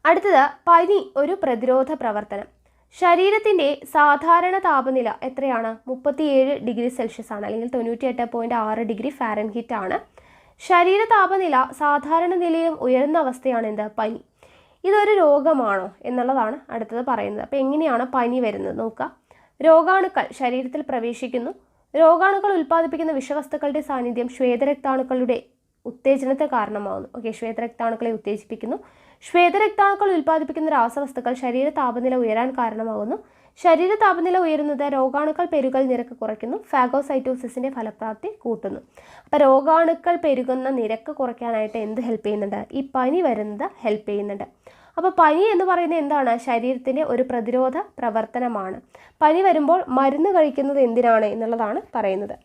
അടുത്തത് പനി ഒരു പ്രതിരോധ പ്രവർത്തനം. ശരീരത്തിൻ്റെ സാധാരണ താപനില എത്രയാണ്? 37 ഡിഗ്രി സെൽഷ്യസ് ആണ്, അല്ലെങ്കിൽ 98.6 ഡിഗ്രി ഫാരൻഹീറ്റ് ആണ്. ശരീര താപനില സാധാരണ നിലയും ഉയർന്ന അവസ്ഥയാണ് എന്ത്? പനി. ഇതൊരു രോഗമാണോ എന്നുള്ളതാണ് അടുത്തത് പറയുന്നത്. അപ്പോൾ എങ്ങനെയാണ് പനി വരുന്നത് നോക്കുക. രോഗാണുക്കൾ ശരീരത്തിൽ പ്രവേശിക്കുന്നു. രോഗാണുക്കൾ ഉൽപ്പാദിപ്പിക്കുന്ന വിഷവസ്തുക്കളുടെ സാന്നിധ്യം ശ്വേതരക്താണുക്കളുടെ ഉത്തേജനത്തെ കാരണമാകുന്നു. ശ്വേതരക്താണുക്കളെ ഉത്തേജിപ്പിക്കുന്നു. ശ്വേതരക്താണുക്കൾ ഉൽപ്പാദിപ്പിക്കുന്ന രാസവസ്തുക്കൾ ശരീര താപനില ഉയരാൻ കാരണമാകുന്നു. ശരീര താപനില ഉയരുന്നത് രോഗാണുക്കൾ പെരുകൽ നിരക്ക് കുറയ്ക്കുന്നു. ഫാഗോസൈറ്റോസിസിന്റെ ഫലപ്രാപ്തി കൂട്ടുന്നു. അപ്പോൾ രോഗാണുക്കൾ പെരുകുന്ന നിരക്ക് കുറയ്ക്കാനായിട്ട് എന്ത് ഹെൽപ്പ് ചെയ്യുന്നുണ്ട്? ഈ പനി വരുന്നത് ഹെൽപ്പ് ചെയ്യുന്നുണ്ട്. അപ്പോൾ പനി എന്ന് പറയുന്നത് എന്താണ്? ശരീരത്തിൻ്റെ ഒരു പ്രതിരോധ പ്രവർത്തനമാണ്. പനി വരുമ്പോൾ മരുന്ന് കഴിക്കുന്നത് എന്തിനാണ് എന്നുള്ളതാണ് പറയുന്നത്.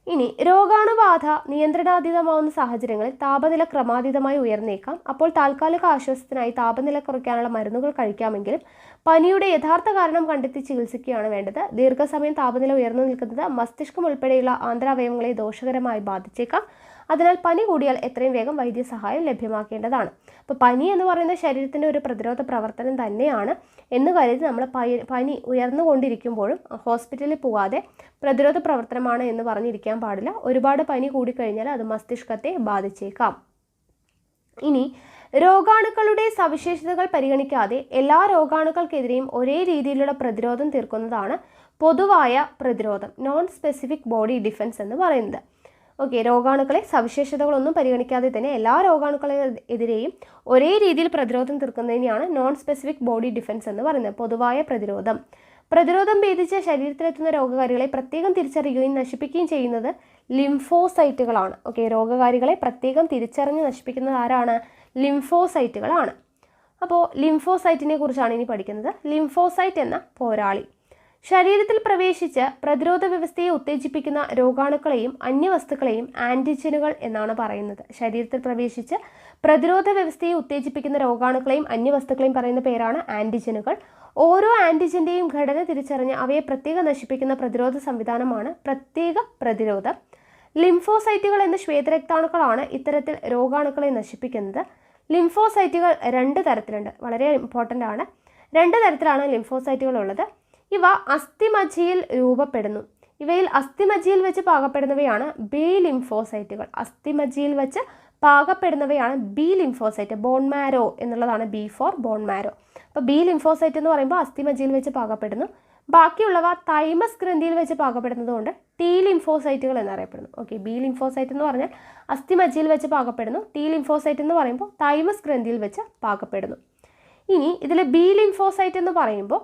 ഇനി രോഗാണുബാധ നിയന്ത്രണാതീതമാവുന്ന സാഹചര്യങ്ങളിൽ താപനില ക്രമാതീതമായി ഉയർന്നേക്കാം. അപ്പോൾ താൽക്കാലിക ആശ്വാസത്തിനായി താപനില കുറയ്ക്കാനുള്ള മരുന്നുകൾ കഴിക്കാമെങ്കിലും പനിയുടെ യഥാർത്ഥ കാരണം കണ്ടെത്തി ചികിത്സിക്കുകയാണ് വേണ്ടത്. ദീർഘസമയം താപനില ഉയർന്നു നിൽക്കുന്നത് മസ്തിഷ്കം ഉൾപ്പെടെയുള്ള ആന്തരാവയവങ്ങളെ ദോഷകരമായി ബാധിച്ചേക്കാം. അതിനാൽ പനി കൂടിയാൽ എത്രയും വേഗം വൈദ്യസഹായം ലഭ്യമാക്കേണ്ടതാണ്. അപ്പോൾ പനി എന്ന് പറയുന്നത് ശരീരത്തിൻ്റെ ഒരു പ്രതിരോധ പ്രവർത്തനം തന്നെയാണ് എന്ന് കരുതി നമ്മൾ പനി ഉയർന്നുകൊണ്ടിരിക്കുമ്പോഴും ഹോസ്പിറ്റലിൽ പോകാതെ പ്രതിരോധ പ്രവർത്തനമാണ് എന്ന് പറഞ്ഞിരിക്കാൻ പാടില്ല. ഒരുപാട് പനി കൂടിക്കഴിഞ്ഞാൽ അത് മസ്തിഷ്കത്തെ ബാധിച്ചേക്കാം. ഇനി രോഗാണുക്കളുടെ സവിശേഷതകൾ പരിഗണിക്കാതെ എല്ലാ രോഗാണുക്കൾക്കെതിരെയും ഒരേ രീതിയിലുള്ള പ്രതിരോധം തീർക്കുന്നതാണ് പൊതുവായ പ്രതിരോധം, നോൺ സ്പെസിഫിക് ബോഡി ഡിഫൻസ് എന്ന് പറയുന്നത്. രോഗാണുക്കളെ സവിശേഷതകളൊന്നും പരിഗണിക്കാതെ തന്നെ എല്ലാ രോഗാണുക്കളെതിരെയും ഒരേ രീതിയിൽ പ്രതിരോധം തീർക്കുന്നതിനെയാണ് നോൺ സ്പെസിഫിക് ബോഡി ഡിഫൻസ് എന്ന് പറയുന്നത്, പൊതുവായ പ്രതിരോധം. പ്രതിരോധം ഭേദിച്ച ശരീരത്തിലെത്തുന്ന രോഗകാരികളെ പ്രത്യേകം തിരിച്ചറിയുകയും നശിപ്പിക്കുകയും ചെയ്യുന്നത് ലിംഫോസൈറ്റുകളാണ്. രോഗകാരികളെ പ്രത്യേകം തിരിച്ചറിഞ്ഞ് നശിപ്പിക്കുന്നത് ആരാണ്? ലിംഫോസൈറ്റുകളാണ്. അപ്പോൾ ലിംഫോസൈറ്റിനെ കുറിച്ചാണ് ഇനി പഠിക്കുന്നത്. ലിംഫോസൈറ്റ് എന്ന പോരാളി. ശരീരത്തിൽ പ്രവേശിച്ച് പ്രതിരോധ വ്യവസ്ഥയെ ഉത്തേജിപ്പിക്കുന്ന രോഗാണുക്കളെയും അന്യവസ്തുക്കളെയും ആന്റിജനുകൾ എന്നാണ് പറയുന്നത്. ശരീരത്തിൽ പ്രവേശിച്ച് പ്രതിരോധ വ്യവസ്ഥയെ ഉത്തേജിപ്പിക്കുന്ന രോഗാണുക്കളെയും അന്യവസ്തുക്കളെയും പറയുന്ന പേരാണ് ആന്റിജനുകൾ. ഓരോ ആന്റിജന്റെയും ഘടന തിരിച്ചറിഞ്ഞ് അവയെ പ്രത്യേകം നശിപ്പിക്കുന്ന പ്രതിരോധ സംവിധാനമാണ് പ്രത്യേക പ്രതിരോധം. ലിംഫോസൈറ്റുകൾ എന്ന ശ്വേതരക്താണുക്കളാണ് ഇത്തരത്തിൽ രോഗാണുക്കളെ നശിപ്പിക്കുന്നത്. ലിംഫോസൈറ്റുകൾ 2 തരത്തിലുണ്ട്. വളരെ ഇമ്പോർട്ടൻ്റ് ആണ്. 2 തരത്തിലാണ് ലിംഫോസൈറ്റുകൾ ഉള്ളത്. ഇവ അസ്ഥിമജ്ജയിൽ രൂപപ്പെടുന്നു. ഇവയിൽ അസ്ഥിമജ്ജയിൽ വെച്ച് പാകപ്പെടുന്നവയാണ് ബി ലിംഫോസൈറ്റുകൾ. അസ്ഥിമജ്ജയിൽ വെച്ച് പാകപ്പെടുന്നവയാണ് ബി ലിംഫോസൈറ്റ്. ബോൺ മാരോ എന്നുള്ളതാണ് ബി ഫോർ ബോൺ മാരോ. അപ്പോൾ ബി ലിംഫോസൈറ്റ് എന്ന് പറയുമ്പോൾ അസ്ഥിമജ്ജയിൽ വെച്ച് പാകപ്പെടുന്നു. ബാക്കിയുള്ളവ തൈമസ് ഗ്രന്ഥിയിൽ വെച്ച് പാകപ്പെടുന്നതുകൊണ്ട് ടി ലിംഫോസൈറ്റുകൾ എന്നറിയപ്പെടുന്നു. ഓക്കെ, ബി ലിംഫോസൈറ്റ് എന്ന് പറഞ്ഞാൽ അസ്ഥിമജ്ജയിൽ വെച്ച് പാകപ്പെടുന്നു. ടി ലിംഫോസൈറ്റ് എന്ന് പറയുമ്പോൾ തൈമസ് ഗ്രന്ഥിയിൽ വെച്ച് പാകപ്പെടുന്നു. ഇനി ഇതിൽ ബി ലിംഫോസൈറ്റ് എന്ന് പറയുമ്പോൾ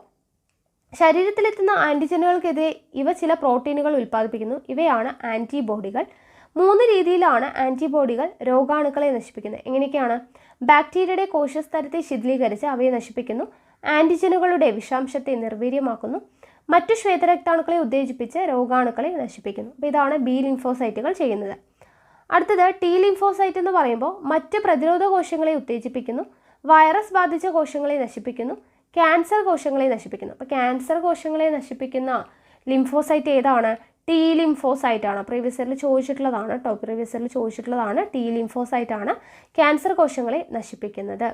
ശരീരത്തിലെത്തുന്ന ആൻറ്റിജനുകൾക്കെതിരെ ഇവ ചില പ്രോട്ടീനുകൾ ഉൽപ്പാദിപ്പിക്കുന്നു. ഇവയാണ് ആൻറ്റിബോഡികൾ. 3 രീതിയിലാണ് ആൻറ്റിബോഡികൾ രോഗാണുക്കളെ നശിപ്പിക്കുന്നത്. എങ്ങനെയൊക്കെയാണ്? ബാക്ടീരിയയുടെ കോശസ്തരത്തെ ശിഥിലീകരിച്ച് അവയെ നശിപ്പിക്കുന്നു. ആൻറ്റിജനുകളുടെ വിഷാംശത്തെ നിർവീര്യമാക്കുന്നു. മറ്റു ശ്വേതരക്താണുക്കളെ ഉത്തേജിപ്പിച്ച് രോഗാണുക്കളെ നശിപ്പിക്കുന്നു. അപ്പോൾ ഇതാണ് ബി ലിംഫോസൈറ്റുകൾ ചെയ്യുന്നത്. അടുത്തത് ടി ലിംഫോസൈറ്റ് എന്ന് പറയുമ്പോൾ മറ്റ് പ്രതിരോധ കോശങ്ങളെ ഉത്തേജിപ്പിക്കുന്നു. വൈറസ് ബാധിച്ച കോശങ്ങളെ നശിപ്പിക്കുന്നു. ക്യാൻസർ കോശങ്ങളെ നശിപ്പിക്കുന്നു. അപ്പോൾ ക്യാൻസർ കോശങ്ങളെ നശിപ്പിക്കുന്ന ലിംഫോസൈറ്റ് ഏതാണ്? ടി ലിംഫോസൈറ്റ് ആണ്. പ്രീവിയസ് ഇയറിൽ ചോദിച്ചിട്ടുള്ളതാണ് കേട്ടോ. ടി ലിംഫോസൈറ്റ് ആണ് ക്യാൻസർ കോശങ്ങളെ നശിപ്പിക്കുന്നത്.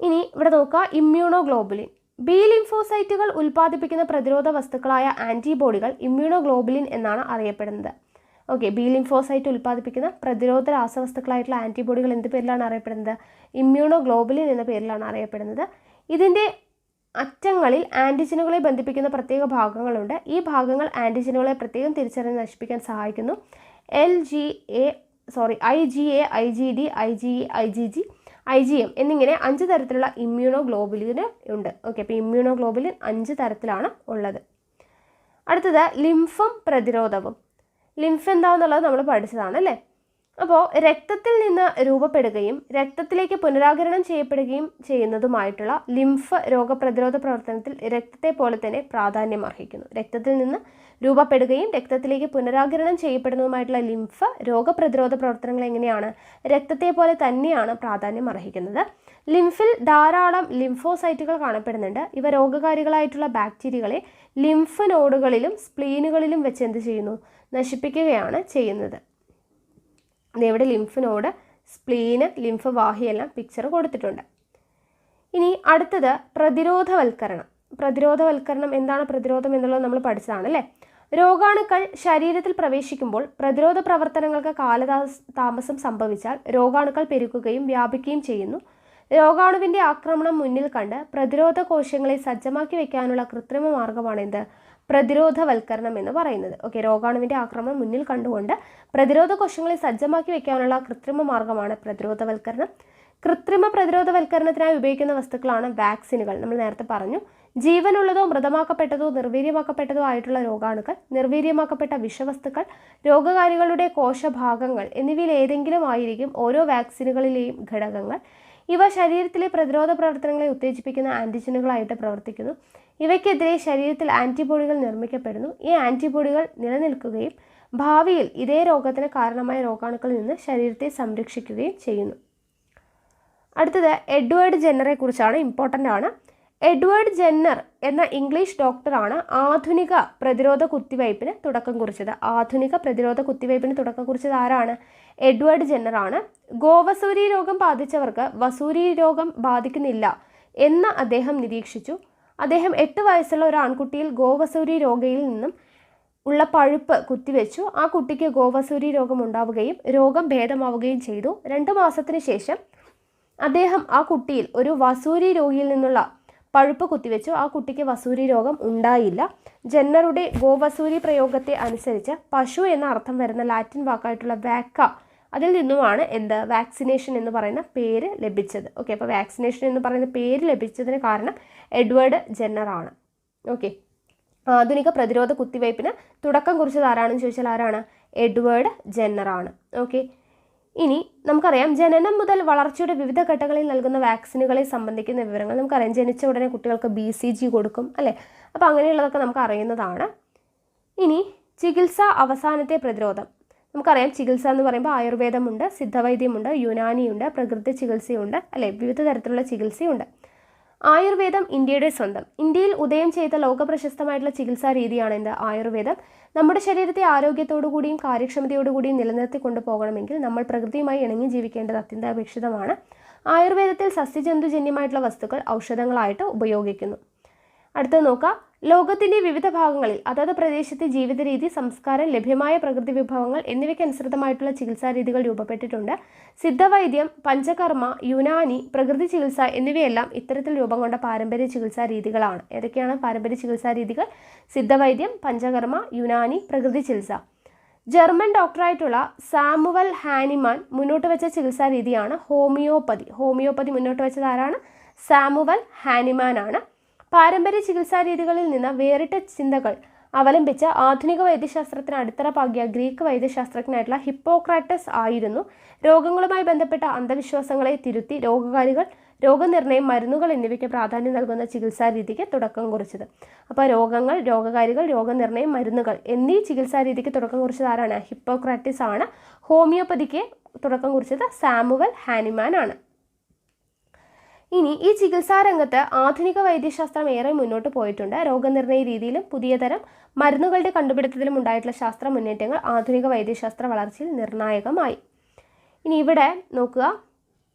ഇനി ഇവിടെ നോക്കുക, ഇമ്മ്യൂണോഗ്ലോബുലിൻ. ബി ലിംഫോസൈറ്റുകൾ ഉൽപ്പാദിപ്പിക്കുന്ന പ്രതിരോധ വസ്തുക്കളായ ആൻറ്റിബോഡികൾ ഇമ്മ്യൂണോഗ്ലോബുലിൻ എന്നാണ് അറിയപ്പെടുന്നത്. ഓക്കെ, ബി ലിംഫോസൈറ്റ് ഉൽപ്പാദിപ്പിക്കുന്ന പ്രതിരോധ രാസവസ്തുക്കളായിട്ടുള്ള ആൻറ്റിബോഡികൾ എന്ത് പേരിലാണ് അറിയപ്പെടുന്നത്? ഇമ്മ്യൂണോഗ്ലോബുലിൻ എന്ന പേരിലാണ് അറിയപ്പെടുന്നത്. ഇതിൻ്റെ അറ്റങ്ങളിൽ ആൻറ്റിജനുകളെ ബന്ധിപ്പിക്കുന്ന പ്രത്യേക ഭാഗങ്ങളുണ്ട്. ഈ ഭാഗങ്ങൾ ആൻറ്റിജനുകളെ പ്രത്യേകം തിരിച്ചറിഞ്ഞ് നശിപ്പിക്കാൻ സഹായിക്കുന്നു. IgA, IgD, IgE, IgG, IgM എന്നിങ്ങനെ 5 തരത്തിലുള്ള ഇമ്മ്യൂണോഗ്ലോബുലിന് ഉണ്ട്. ഓക്കെ, അപ്പോൾ ഇമ്മ്യൂണോഗ്ലോബുലിൻ 5 തരത്തിലാണ് ഉള്ളത്. അടുത്തത് ലിംഫും പ്രതിരോധവും. ലിംഫ് എന്താണെന്നുള്ളത് നമ്മൾ പഠിച്ചതാണ് അല്ലേ. അപ്പോൾ രക്തത്തിൽ നിന്ന് രൂപപ്പെടുകയും രക്തത്തിലേക്ക് പുനരാകിരണം ചെയ്യപ്പെടുകയും ചെയ്യുന്നതുമായിട്ടുള്ള ലിംഫ് രോഗപ്രതിരോധ പ്രവർത്തനത്തിൽ രക്തത്തെ പോലെ തന്നെ പ്രാധാന്യം അർഹിക്കുന്നു. രക്തത്തിൽ നിന്ന് രൂപപ്പെടുകയും രക്തത്തിലേക്ക് പുനരാകിരണം ചെയ്യപ്പെടുന്നതുമായിട്ടുള്ള ലിംഫ് രോഗപ്രതിരോധ പ്രവർത്തനങ്ങൾ എങ്ങനെയാണ്? രക്തത്തെ പോലെ തന്നെയാണ് പ്രാധാന്യം അർഹിക്കുന്നത്. ലിംഫിൽ ധാരാളം ലിംഫോസൈറ്റുകൾ കാണപ്പെടുന്നുണ്ട്. ഇവ രോഗകാരികളായിട്ടുള്ള ബാക്ടീരിയകളെ ലിംഫ് നോഡുകളിലും സ്പ്ലീനുകളിലും വെച്ച് എന്ത് ചെയ്യുന്നു? നശിപ്പിക്കുകയാണ് ചെയ്യുന്നത്. ഇവിടെ ലിംഫ് നോഡ്, സ്പ്ലീന്, ലിംഫ് വാഹിയെല്ലാം പിക്ചർ കൊടുത്തിട്ടുണ്ട്. ഇനി അടുത്തത് പ്രതിരോധവൽക്കരണം. പ്രതിരോധവൽക്കരണം എന്താണ്? പ്രതിരോധം എന്നുള്ളത് നമ്മൾ പഠിച്ചതാണ് അല്ലേ. രോഗാണുക്കൾ ശരീരത്തിൽ പ്രവേശിക്കുമ്പോൾ പ്രതിരോധ പ്രവർത്തനങ്ങൾക്ക് കാലതാമസം സംഭവിച്ചാൽ രോഗാണുക്കൾ പെരുകുകയും വ്യാപിക്കുകയും ചെയ്യുന്നു. രോഗാണുവിൻ്റെ ആക്രമണം മുന്നിൽ കണ്ട് പ്രതിരോധ കോശങ്ങളെ സജ്ജമാക്കി വയ്ക്കാനുള്ള കൃത്രിമ മാർഗമാണ് എന്ത്? പ്രതിരോധവൽക്കരണം എന്ന് പറയുന്നത്. ഓക്കെ, രോഗാണുവിൻ്റെ ആക്രമണം മുന്നിൽ കണ്ടുകൊണ്ട് പ്രതിരോധ കോശങ്ങളെ സജ്ജമാക്കി വയ്ക്കാനുള്ള കൃത്രിമ മാർഗമാണ് പ്രതിരോധവൽക്കരണം. കൃത്രിമ പ്രതിരോധവൽക്കരണത്തിനായി ഉപയോഗിക്കുന്ന വസ്തുക്കളാണ് വാക്സിനുകൾ. നമ്മൾ നേരത്തെ പറഞ്ഞു. ജീവനുള്ളതോ മൃതമാക്കപ്പെട്ടതോ നിർവീര്യമാക്കപ്പെട്ടതോ ആയിട്ടുള്ള രോഗാണുക്കൾ, നിർവീര്യമാക്കപ്പെട്ട വിഷവസ്തുക്കൾ, രോഗകാരികളുടെ കോശഭാഗങ്ങൾ എന്നിവയിൽ ഏതെങ്കിലും ആയിരിക്കും ഓരോ വാക്സിനുകളിലെയും ഘടകങ്ങൾ. ഇവ ശരീരത്തിലെ പ്രതിരോധ പ്രവർത്തനങ്ങളെ ഉത്തേജിപ്പിക്കുന്ന ആൻറ്റിജനുകളായിട്ട് പ്രവർത്തിക്കുന്നു. ഇവയ്ക്കെതിരെ ശരീരത്തിൽ ആൻറ്റിബോഡികൾ നിർമ്മിക്കപ്പെടുന്നു. ഈ ആൻറ്റിബോഡികൾ നിലനിൽക്കുകയും ഭാവിയിൽ ഇതേ രോഗത്തിന് കാരണമായ രോഗാണുക്കളിൽ നിന്ന് ശരീരത്തെ സംരക്ഷിക്കുകയും ചെയ്യുന്നു. അടുത്തത് എഡ്വേർഡ് ജെന്നറെ കുറിച്ചാണ്. ഇമ്പോർട്ടൻ്റ് ആണ്. എഡ്വേർഡ് ജെന്നർ എന്ന ഇംഗ്ലീഷ് ഡോക്ടറാണ് ആധുനിക പ്രതിരോധ കുത്തിവയ്പ്പിന് തുടക്കം കുറിച്ചത്. ആരാണ്? എഡ്വേർഡ് ജെന്നർ ആണ്. ഗോവസൂരി രോഗം ബാധിച്ചവർക്ക് വസൂരി രോഗം ബാധിക്കുന്നില്ല എന്ന് അദ്ദേഹം നിരീക്ഷിച്ചു. അദ്ദേഹം 8 വയസ്സുള്ള ഒരു ആൺകുട്ടിയിൽ ഗോവസൂരി രോഗയിൽ നിന്നും ഉള്ള പഴുപ്പ് കുത്തിവെച്ചു. ആ കുട്ടിക്ക് ഗോവസൂരി രോഗം ഉണ്ടാവുകയും രോഗം ഭേദമാവുകയും ചെയ്തു. 2 മാസത്തിന് ശേഷം അദ്ദേഹം ആ കുട്ടിയിൽ ഒരു വസൂരി രോഗിയിൽ നിന്നുള്ള പഴുപ്പ് കുത്തിവെച്ചു. ആ കുട്ടിക്ക് വസൂരി രോഗം ഉണ്ടായില്ല. ജെന്നറുടെ ഗോവസൂരി പ്രയോഗത്തെ അനുസരിച്ച് പശു എന്ന അർത്ഥം വരുന്ന ലാറ്റിൻ വാക്കായിട്ടുള്ള വാക്ക, അതിൽ നിന്നുമാണ് വാക്സിനേഷൻ എന്ന് പറയുന്ന പേര് ലഭിച്ചത്. ഓക്കെ, അപ്പോൾ വാക്സിനേഷൻ എന്ന് പറയുന്ന പേര് ലഭിച്ചതിന് കാരണം എഡ്വേർഡ് ജെന്നർ ആണ്. ഓക്കെ, ആധുനിക പ്രതിരോധ കുത്തിവയ്പ്പിന് തുടക്കം കുറിച്ചത് ആരാണെന്ന് ചോദിച്ചാൽ ആരാണ്? എഡ്വേർഡ് ജെന്നർ ആണ്. ഓക്കെ, ഇനി നമുക്കറിയാം ജനനം മുതൽ വളർച്ചയുടെ വിവിധ ഘട്ടങ്ങളിൽ നൽകുന്ന വാക്സിനുകളെ സംബന്ധിക്കുന്ന വിവരങ്ങൾ നമുക്കറിയാം. ജനിച്ച ഉടനെ കുട്ടികൾക്ക് BCG കൊടുക്കും അല്ലേ? അപ്പോൾ അങ്ങനെയുള്ളതൊക്കെ നമുക്ക് അറിയുന്നതാണ്. ഇനി ചികിത്സ, അവസാനത്തെ പ്രതിരോധം. നമുക്കറിയാം ചികിത്സ എന്ന് പറയുമ്പോൾ ആയുർവേദമുണ്ട്, സിദ്ധവൈദ്യമുണ്ട്, യുനാനിയുണ്ട്, പ്രകൃതി ചികിത്സയുണ്ട് അല്ലേ? വിവിധ തരത്തിലുള്ള ചികിത്സയുണ്ട്. ആയുർവേദം ഇന്ത്യയുടെ സ്വന്തം. ഇന്ത്യയിൽ ഉദയം ചെയ്ത ലോകപ്രശസ്തമായിട്ടുള്ള ചികിത്സാ രീതിയാണ് എന്ത്? ആയുർവേദം. നമ്മുടെ ശരീരത്തെ ആരോഗ്യത്തോടുകൂടിയും കാര്യക്ഷമതയോടുകൂടിയും നിലനിർത്തി കൊണ്ടുപോകണമെങ്കിൽ നമ്മൾ പ്രകൃതിയുമായി ഇണങ്ങി ജീവിക്കേണ്ടത് അത്യന്താപേക്ഷിതമാണ്. ആയുർവേദത്തിൽ സസ്യജന്തുജന്യമായിട്ടുള്ള വസ്തുക്കൾ ഔഷധങ്ങളായിട്ട് ഉപയോഗിക്കുന്നു. അടുത്തത് നോക്കാം. ലോകത്തിൻ്റെ വിവിധ ഭാഗങ്ങളിൽ അതാത് പ്രദേശത്തെ ജീവിത രീതി, സംസ്കാരം, ലഭ്യമായ പ്രകൃതി വിഭവങ്ങൾ എന്നിവയ്ക്ക് അനുസൃതമായിട്ടുള്ള ചികിത്സാ രീതികൾ രൂപപ്പെട്ടിട്ടുണ്ട്. സിദ്ധവൈദ്യം, പഞ്ചകർമ്മ, യുനാനി, പ്രകൃതി ചികിത്സ എന്നിവയെല്ലാം ഇത്തരത്തിൽ രൂപം കൊണ്ട പാരമ്പര്യ ചികിത്സാ രീതികളാണ്. ഏതൊക്കെയാണ് പാരമ്പര്യ ചികിത്സാ രീതികൾ? സിദ്ധവൈദ്യം, പഞ്ചകർമ്മ, യുനാനി, പ്രകൃതി ചികിത്സ. ജർമ്മൻ ഡോക്ടറായിട്ടുള്ള സാമുവൽ ഹാനിമാൻ മുന്നോട്ട് വെച്ച ചികിത്സാ രീതിയാണ് ഹോമിയോപ്പതി. ഹോമിയോപ്പതി മുന്നോട്ട് വെച്ചത് ആരാണ്? സാമുവൽ ഹാനിമാൻ ആണ്. പാരമ്പര്യ ചികിത്സാ രീതികളിൽ നിന്ന് വേറിട്ട ചിന്തകൾ അവലംബിച്ച ആധുനിക വൈദ്യശാസ്ത്രത്തിന് അടിത്തറ പാകിയ ഗ്രീക്ക് വൈദ്യശാസ്ത്രജ്ഞനായിട്ടുള്ള ഹിപ്പോക്രാറ്റസ് ആയിരുന്നു രോഗങ്ങളുമായി ബന്ധപ്പെട്ട അന്ധവിശ്വാസങ്ങളെ തിരുത്തി രോഗകാരികൾ, രോഗനിർണയം, മരുന്നുകൾ എന്നിവയ്ക്ക് പ്രാധാന്യം നൽകുന്ന ചികിത്സാ രീതിക്ക് തുടക്കം കുറിച്ചത്. അപ്പോൾ രോഗങ്ങൾ, രോഗകാരികൾ, രോഗനിർണയം, മരുന്നുകൾ എന്നീ ചികിത്സാ രീതിക്ക് തുടക്കം കുറിച്ചത് ആരാണ്? ഹിപ്പോക്രാറ്റസ് ആണ്. ഹോമിയോപ്പതിക്ക് തുടക്കം കുറിച്ചത് സാമുവൽ ഹാനിമാൻ ആണ്. ഇനി ഈ ചികിത്സാ രംഗത്ത് ആധുനിക വൈദ്യശാസ്ത്രം ഏറെ മുന്നോട്ട് പോയിട്ടുണ്ട്. രോഗനിർണയ രീതിയിലും പുതിയ തരം മരുന്നുകളുടെ കണ്ടുപിടുത്തത്തിലും ഉണ്ടായിട്ടുള്ള ശാസ്ത്ര മുന്നേറ്റങ്ങൾ ആധുനിക വൈദ്യശാസ്ത്ര വളർച്ചയിൽ നിർണായകമായി. ഇനി ഇവിടെ നോക്കുക,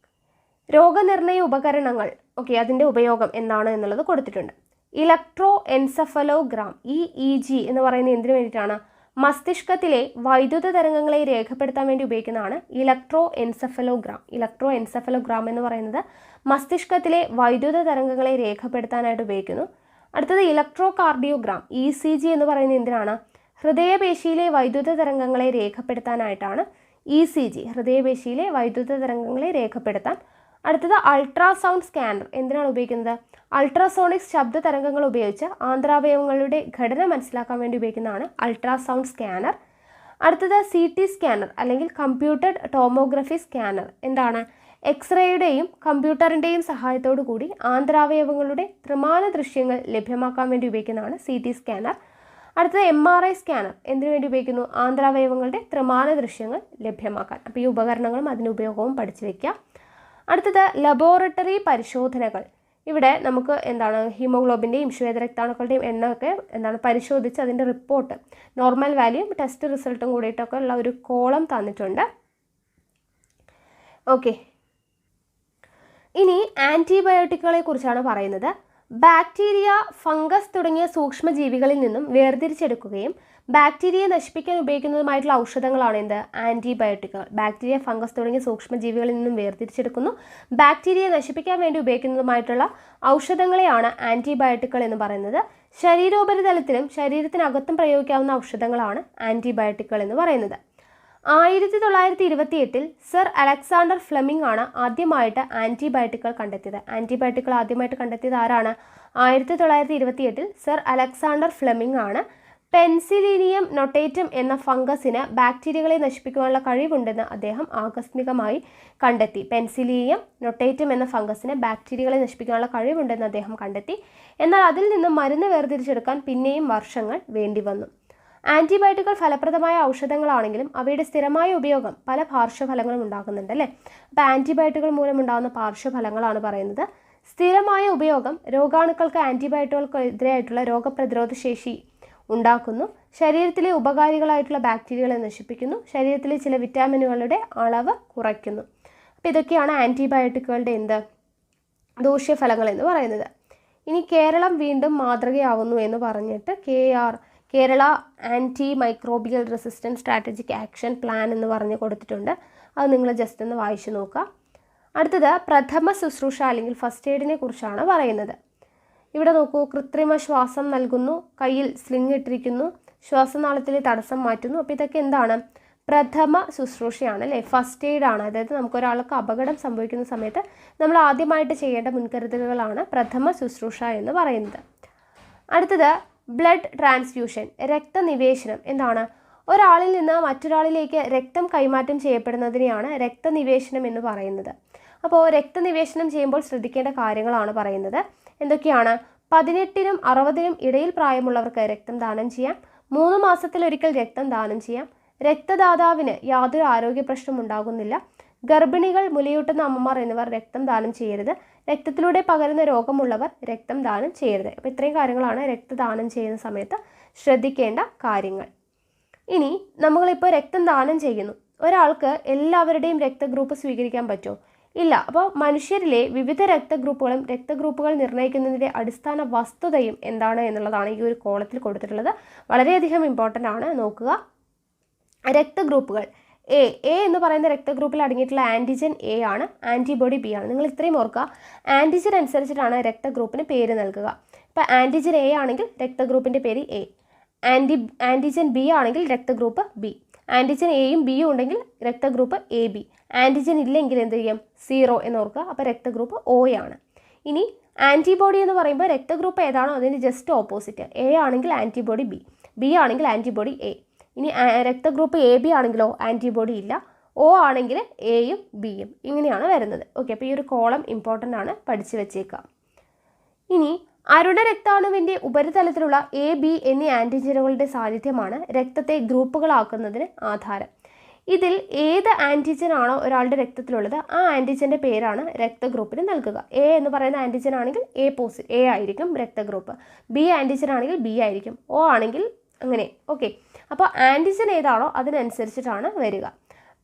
രോഗനിർണയ ഉപകരണങ്ങൾ അതിൻ്റെ ഉപയോഗം എന്താണ് എന്നുള്ളത് കൊടുത്തിട്ടുണ്ട്. ഇലക്ട്രോ എൻസെഫലോഗ്രാം EEG എന്ന് പറയുന്നത് എന്തിനു വേണ്ടിയിട്ടാണ്? മസ്തിഷ്കത്തിലെ വൈദ്യുത തരംഗങ്ങളെ രേഖപ്പെടുത്താൻ വേണ്ടി ഉപയോഗിക്കുന്നതാണ് ഇലക്ട്രോ എൻസെഫലോഗ്രാം. ഇലക്ട്രോ എൻസെഫലോഗ്രാം എന്ന് പറയുന്നത് മസ്തിഷ്കത്തിലെ വൈദ്യുത തരംഗങ്ങളെ രേഖപ്പെടുത്താനായിട്ട് ഉപയോഗിക്കുന്നു. അടുത്തത് ഇലക്ട്രോ കാർഡിയോഗ്രാം ECG എന്ന് പറയുന്നത് എന്തിനാണ്? ഹൃദയപേശിയിലെ വൈദ്യുത തരംഗങ്ങളെ രേഖപ്പെടുത്താനായിട്ടാണ് ECG. ഹൃദയപേശിയിലെ വൈദ്യുത തരംഗങ്ങളെ രേഖപ്പെടുത്താൻ. അടുത്തത് അൾട്രാസൗണ്ട് സ്കാനർ എന്തിനാണ് ഉപയോഗിക്കുന്നത്? അൾട്രാസോണിക് ശബ്ദ തരംഗങ്ങൾ ഉപയോഗിച്ച് ആന്തരാവയവങ്ങളുടെ ഘടന മനസ്സിലാക്കാൻ വേണ്ടി ഉപയോഗിക്കുന്നതാണ് അൾട്രാസൗണ്ട് സ്കാനർ. അടുത്തത് CT സ്കാനർ അല്ലെങ്കിൽ കമ്പ്യൂട്ടഡ് ടോമോഗ്രഫി സ്കാനർ. എന്താണ്? എക്സ്റേയുടെയും കമ്പ്യൂട്ടറിൻ്റെയും സഹായത്തോടു കൂടി ആന്തരാവയവങ്ങളുടെ ത്രിമാന ദൃശ്യങ്ങൾ ലഭ്യമാക്കാൻ വേണ്ടി ഉപയോഗിക്കുന്നതാണ് CT സ്കാനർ. അടുത്തത് MRI സ്കാനർ എന്തിനു വേണ്ടി ഉപയോഗിക്കുന്നു? ആന്തരാവയവങ്ങളുടെ ത്രിമാന ദൃശ്യങ്ങൾ ലഭ്യമാക്കാൻ. അപ്പോൾ ഈ ഉപകരണങ്ങളും അതിൻ്റെ ഉപയോഗവും പഠിച്ചു വയ്ക്കുക. അടുത്തത് ലബോറട്ടറി പരിശോധനകൾ. ഇവിടെ നമുക്ക് എന്താണ് ഹീമോഗ്ലോബിൻ്റെയും ശ്വേതരക്താണുക്കളുടെയും എണ്ണമൊക്കെ പരിശോധിച്ച് അതിൻ്റെ റിപ്പോർട്ട്, നോർമൽ വാല്യൂം, ടെസ്റ്റ് റിസൾട്ടും കൂടിയിട്ടൊക്കെ ഉള്ള ഒരു കോളം തന്നിട്ടുണ്ട്. ഓക്കെ, ഇനി ആൻറ്റിബയോട്ടിക്കുകളെ കുറിച്ചാണ് പറയുന്നത്. ബാക്ടീരിയ, ഫംഗസ് തുടങ്ങിയ സൂക്ഷ്മജീവികളിൽ നിന്നും വേർതിരിച്ചെടുക്കുകയും ബാക്ടീരിയയെ നശിപ്പിക്കാൻ ഉപയോഗിക്കുന്നതുമായിട്ടുള്ള ഔഷധങ്ങളാണ് എന്ത്? ആൻറ്റിബയോട്ടിക്കുകൾ. ബാക്ടീരിയ, ഫംഗസ് തുടങ്ങിയ സൂക്ഷ്മജീവികളിൽ നിന്നും വേർതിരിച്ചെടുക്കുന്നു, ബാക്ടീരിയയെ നശിപ്പിക്കാൻ വേണ്ടി ഉപയോഗിക്കുന്നതുമായിട്ടുള്ള ഔഷധങ്ങളെയാണ് ആൻറ്റിബയോട്ടിക്കുകൾ എന്ന് പറയുന്നത്. ശരീരോപരിതലത്തിലും ശരീരത്തിനകത്തും പ്രയോഗിക്കാവുന്ന ഔഷധങ്ങളാണ് ആൻറ്റിബയോട്ടിക്കുകൾ എന്ന് പറയുന്നത്. 1928 സർ അലക്സാണ്ടർ ഫ്ലെമിംഗ് ആണ് ആദ്യമായിട്ട് ആൻറ്റിബയോട്ടിക്കുകൾ കണ്ടെത്തിയത്. ആൻറ്റിബയോട്ടിക്കുകൾ ആദ്യമായിട്ട് കണ്ടെത്തിയത് ആരാണ്? 1928 സർ അലക്സാണ്ടർ ഫ്ലെമിംഗ് ആണ്. പെൻസിലിനിയം നൊട്ടേറ്റം എന്ന ഫംഗസിന് ബാക്ടീരിയകളെ നശിപ്പിക്കാനുള്ള കഴിവുണ്ടെന്ന് അദ്ദേഹം ആകസ്മികമായി കണ്ടെത്തി. പെൻസിലിനിയം നൊട്ടേറ്റം എന്ന ഫംഗസിന് ബാക്ടീരിയകളെ നശിപ്പിക്കാനുള്ള കഴിവുണ്ടെന്ന് അദ്ദേഹം കണ്ടെത്തി. എന്നാൽ അതിൽ നിന്നും മരുന്ന് വേർതിരിച്ചെടുക്കാൻ പിന്നെയും വർഷങ്ങൾ വേണ്ടി വന്നു. ആൻറ്റിബയോട്ടിക്കുകൾ ഫലപ്രദമായ ഔഷധങ്ങളാണെങ്കിലും അവയുടെ സ്ഥിരമായ ഉപയോഗം പല പാർശ്വഫലങ്ങളും ഉണ്ടാകുന്നുണ്ട് അല്ലേ? അപ്പോൾ ആൻറ്റിബയോട്ടിക്കുകൾ മൂലമുണ്ടാകുന്ന പാർശ്വഫലങ്ങളാണ് പറയുന്നത്. സ്ഥിരമായ ഉപയോഗം രോഗാണുക്കൾക്ക് ആൻറ്റിബയോട്ടിക്കുകൾക്കെതിരായിട്ടുള്ള രോഗപ്രതിരോധ ശേഷി ഉണ്ടാക്കുന്നു, ശരീരത്തിലെ ഉപകാരികളായിട്ടുള്ള ബാക്ടീരിയകളെ നശിപ്പിക്കുന്നു, ശരീരത്തിലെ ചില വിറ്റാമിനുകളുടെ അളവ് കുറയ്ക്കുന്നു. അപ്പോൾ ഇതൊക്കെയാണ് ആൻറ്റിബയോട്ടിക്കുകളുടെ ദൂഷ്യഫലങ്ങൾ എന്ന് പറയുന്നത്. ഇനി കേരളം വീണ്ടും മാതൃകയാവുന്നു എന്ന് പറഞ്ഞിട്ട് Kerala anti microbial resistance strategic action plan എന്ന് പറഞ്ഞ് കൊടുത്തിട്ടുണ്ട്. അത് നിങ്ങൾ ജസ്റ്റ് ഒന്ന് വായിച്ചു നോക്കുക. അടുത്തത് പ്രഥമ ശുശ്രൂഷ അല്ലെങ്കിൽ ഫസ്റ്റ് എയ്ഡിനെ കുറിച്ചാണ് പറയുന്നത്. ഇവിടെ നോക്കൂ, കൃത്രിമ ശ്വാസം നൽകുന്നു, കയ്യിൽ സ്ലിംഗ് ഇട്ടിരിക്കുന്നു, ശ്വാസനാളത്തിലെ തടസ്സം മാറ്റുന്നു. അപ്പോൾ ഇതൊക്കെ എന്താണ്? പ്രഥമ ശുശ്രൂഷയാണ് അല്ലേ? ഫസ്റ്റ് എയ്ഡ് ആണ്. അതായത് നമുക്കൊരാൾക്ക് അപകടം സംഭവിക്കുന്ന സമയത്ത് നമ്മൾ ആദ്യമായിട്ട് ചെയ്യേണ്ട മുൻകരുതലുകളാണ് പ്രഥമ ശുശ്രൂഷ എന്ന് പറയുന്നത്. അടുത്തത് ബ്ലഡ് ട്രാൻസ്ഫ്യൂഷൻ, രക്തനിവേശനം. എന്താണ്? ഒരാളിൽ നിന്ന് മറ്റൊരാളിലേക്ക് രക്തം കൈമാറ്റം ചെയ്യപ്പെടുന്നതിനെയാണ് രക്തനിവേശനം എന്ന് പറയുന്നത്. അപ്പോൾ രക്തനിവേശനം ചെയ്യുമ്പോൾ ശ്രദ്ധിക്കേണ്ട കാര്യങ്ങളാണ് പറയുന്നത്. എന്തൊക്കെയാണ്? 18-നും 60-നും ഇടയിൽ പ്രായമുള്ളവർക്ക് രക്തം ദാനം ചെയ്യാം. 3 മാസത്തിലൊരിക്കൽ രക്തം ദാനം ചെയ്യാം. രക്തദാതാവിന് യാതൊരു ആരോഗ്യ പ്രശ്നം ഉണ്ടാകുന്നില്ല. ഗർഭിണികൾ, മുലയൂട്ടുന്ന അമ്മമാർ എന്നിവർ രക്തം ദാനം ചെയ്യരുത്. രക്തത്തിലൂടെ പകരുന്ന രോഗമുള്ളവർ രക്തം ദാനം ചെയ്യരുത്. അപ്പോൾ ഇത്രയും കാര്യങ്ങളാണ് രക്തദാനം ചെയ്യുന്ന സമയത്ത് ശ്രദ്ധിക്കേണ്ട കാര്യങ്ങൾ. ഇനി നമ്മളിപ്പോൾ രക്തം ദാനം ചെയ്യുന്നു. ഒരാൾക്ക് എല്ലാവരുടെയും രക്തഗ്രൂപ്പ് സ്വീകരിക്കാൻ പറ്റുമോ? ഇല്ല. അപ്പോൾ മനുഷ്യരിലെ വിവിധ രക്തഗ്രൂപ്പുകൾ നിർണ്ണയിക്കുന്നതിൻ്റെ അടിസ്ഥാന വസ്തുതയും എന്താണ് എന്നുള്ളതാണ് ഈ ഒരു കോളത്തിൽ കൊടുത്തിട്ടുള്ളത്. വളരെയധികം ഇമ്പോർട്ടൻ്റ് ആണ്, നോക്കുക. രക്തഗ്രൂപ്പുകൾ എ എന്ന് പറയുന്ന രക്തഗ്രൂപ്പിൽ അടങ്ങിയിട്ടുള്ള ആൻറ്റിജൻ എ ആണ്, ആൻറ്റിബോഡി ബി ആണ്. നിങ്ങൾ ഇത്രയും ഓർക്കുക. ആൻറ്റിജൻ അനുസരിച്ചിട്ടാണ് രക്തഗ്രൂപ്പിന് പേര് നൽകുക. ഇപ്പോൾ ആൻറ്റിജൻ എ ആണെങ്കിൽ രക്തഗ്രൂപ്പിൻ്റെ പേര് എ, ആൻറ്റിജൻ ബി ആണെങ്കിൽ രക്തഗ്രൂപ്പ് ബി, ആൻറ്റിജൻ എയും ബിയും ഉണ്ടെങ്കിൽ രക്തഗ്രൂപ്പ് എ ബി, ആൻറ്റിജൻ ഇല്ലെങ്കിൽ എന്ത് ചെയ്യും? 0 എന്ന് ഓർക്കുക. അപ്പോൾ രക്തഗ്രൂപ്പ് ഒ ആണ്. ഇനി ആൻറ്റിബോഡി എന്ന് പറയുമ്പോൾ രക്തഗ്രൂപ്പ് ഏതാണോ അതിന് ജസ്റ്റ് ഓപ്പോസിറ്റ്. എ ആണെങ്കിൽ ആൻറ്റിബോഡി ബി, ബി ആണെങ്കിൽ ആൻറ്റിബോഡി എ. ഇനി രക്തഗ്രൂപ്പ് എ ബി ആണെങ്കിലോ ആൻറ്റിബോഡി ഇല്ല, ഒ ആണെങ്കിൽ എയും ബിയും, ഇങ്ങനെയാണ് വരുന്നത്. ഓക്കെ, അപ്പോൾ ഈ ഒരു കോളം ഇമ്പോർട്ടൻ്റ് ആണ്, പഠിച്ചു വെച്ചേക്കാം. ഇനി അരുണ രക്താണുവിൻ്റെ ഉപരിതലത്തിലുള്ള എ ബി എന്നീ ആൻറ്റിജനുകളുടെ സാന്നിധ്യമാണ് രക്തത്തെ ഗ്രൂപ്പുകളാക്കുന്നതിന് ആധാരം. ഇതിൽ ഏത് ആൻറ്റിജൻ ആണോ ഒരാളുടെ രക്തത്തിലുള്ളത് ആ ആൻറ്റിജൻ്റെ പേരാണ് രക്തഗ്രൂപ്പിന് നൽകുക. എ എന്ന് പറയുന്ന ആൻറ്റിജൻ ആണെങ്കിൽ എ ആയിരിക്കും രക്തഗ്രൂപ്പ്, ബി ആൻറ്റിജൻ ആണെങ്കിൽ ബി ആയിരിക്കും, ഒ ആണെങ്കിൽ അങ്ങനെ. ഓക്കെ, അപ്പോൾ ആൻറ്റിജൻ ഏതാണോ അതിനനുസരിച്ചിട്ടാണ് വരിക.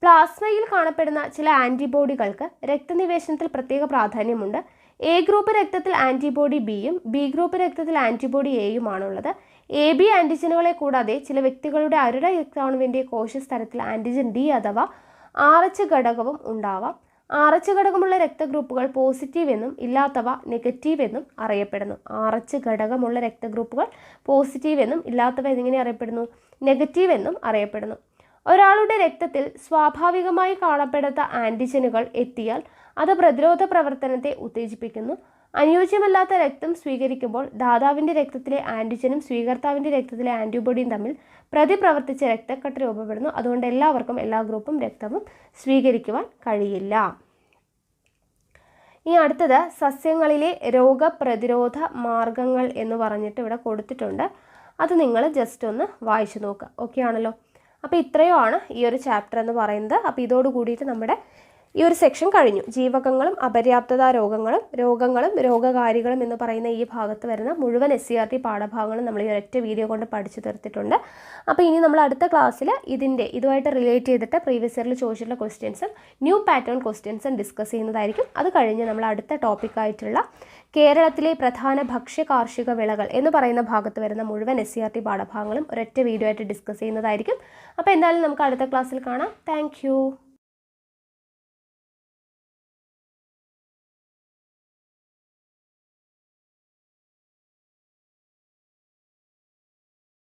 പ്ലാസ്മയിൽ കാണപ്പെടുന്ന ചില ആൻറ്റിബോഡികൾക്ക് രക്തനിവേശനത്തിൽ പ്രത്യേക പ്രാധാന്യമുണ്ട്. എ ഗ്രൂപ്പ് രക്തത്തിൽ ആൻറ്റിബോഡി ബിയും ബി ഗ്രൂപ്പ് രക്തത്തിൽ ആൻറ്റിബോഡി എയുമാണുള്ളത്. എ ബി ആൻറ്റിജനുകളെ കൂടാതെ ചില വ്യക്തികളുടെ അരുണ രക്താണുവിൻ്റെ കോശസ്തരത്തിൽ ആൻറ്റിജൻ ഡി അഥവാ RH ഘടകവും ഉണ്ടാവാം. RH ഘടകമുള്ള രക്തഗ്രൂപ്പുകൾ പോസിറ്റീവ് എന്നും ഇല്ലാത്തവ നെഗറ്റീവ് എന്നും അറിയപ്പെടുന്നു. RH ഘടകമുള്ള രക്തഗ്രൂപ്പുകൾ പോസിറ്റീവ് എന്നും ഇല്ലാത്തവ എന്നിങ്ങനെ അറിയപ്പെടുന്നു? നെഗറ്റീവ് എന്നും അറിയപ്പെടുന്നു. ഒരാളുടെ രക്തത്തിൽ സ്വാഭാവികമായി കാണപ്പെടാത്ത ആൻറ്റിജനുകൾ എത്തിയാൽ അത് പ്രതിരോധ പ്രവർത്തനത്തെ ഉത്തേജിപ്പിക്കുന്നു. അനുയോജ്യമല്ലാത്ത രക്തം സ്വീകരിക്കുമ്പോൾ ദാതാവിൻ്റെ രക്തത്തിലെ ആൻറ്റിജനും സ്വീകർത്താവിൻ്റെ രക്തത്തിലെ ആൻറ്റിബോഡിയും തമ്മിൽ പ്രതിപ്രവർത്തിച്ച് രക്തക്കട്ട രൂപപ്പെടുന്നു. അതുകൊണ്ട് എല്ലാ ഗ്രൂപ്പും രക്തവും സ്വീകരിക്കുവാൻ കഴിയില്ല. ഇനി അടുത്തത് സസ്യങ്ങളിലെ രോഗപ്രതിരോധ മാർഗങ്ങൾ എന്ന് പറഞ്ഞിട്ട് ഇവിടെ കൊടുത്തിട്ടുണ്ട്. അത് നിങ്ങൾ ജസ്റ്റ് ഒന്ന് വായിച്ചു നോക്കുക. ഓക്കെ ആണല്ലോ? അപ്പോൾ ഇത്രയുമാണ് ഈ ഒരു ചാപ്റ്റർ എന്ന് പറയുന്നത്. അപ്പോൾ ഇതോട് കൂടിയിട്ട് നമ്മുടെ ഈ ഒരു സെക്ഷൻ കഴിഞ്ഞു. ജീവകങ്ങളും അപര്യാപ്തത രോഗങ്ങളും രോഗകാരികളും എന്ന് പറയുന്ന ഈ ഭാഗത്ത് വരുന്ന മുഴുവൻ SCERT പാഠഭാഗങ്ങളും നമ്മൾ ഈ ഒരൊറ്റ വീഡിയോ കൊണ്ട് പഠിച്ചു തീർത്തിട്ടുണ്ട്. അപ്പോൾ ഇനി നമ്മൾ അടുത്ത ക്ലാസ്സിൽ ഇതുമായിട്ട് റിലേറ്റ് ചെയ്തിട്ട് പ്രീവിയസ് ഇയറിൽ ചോദിച്ചിട്ടുള്ള ക്വസ്റ്റ്യൻസും ന്യൂ പാറ്റേൺ ക്വസ്റ്റ്യൻസും ഡിസ്കസ് ചെയ്യുന്നതായിരിക്കും. അത് കഴിഞ്ഞ് നമ്മൾ അടുത്ത ടോപ്പിക്കായിട്ടുള്ള കേരളത്തിലെ പ്രധാന ഭക്ഷ്യ കാർഷിക വിളകൾ എന്ന് പറയുന്ന ഭാഗത്ത് വരുന്ന മുഴുവൻ SCERT പാഠഭാഗങ്ങളും ഒരൊറ്റ വീഡിയോ ആയിട്ട് ഡിസ്കസ് ചെയ്യുന്നതായിരിക്കും. അപ്പോൾ എന്തായാലും നമുക്ക് അടുത്ത ക്ലാസ്സിൽ കാണാം. താങ്ക്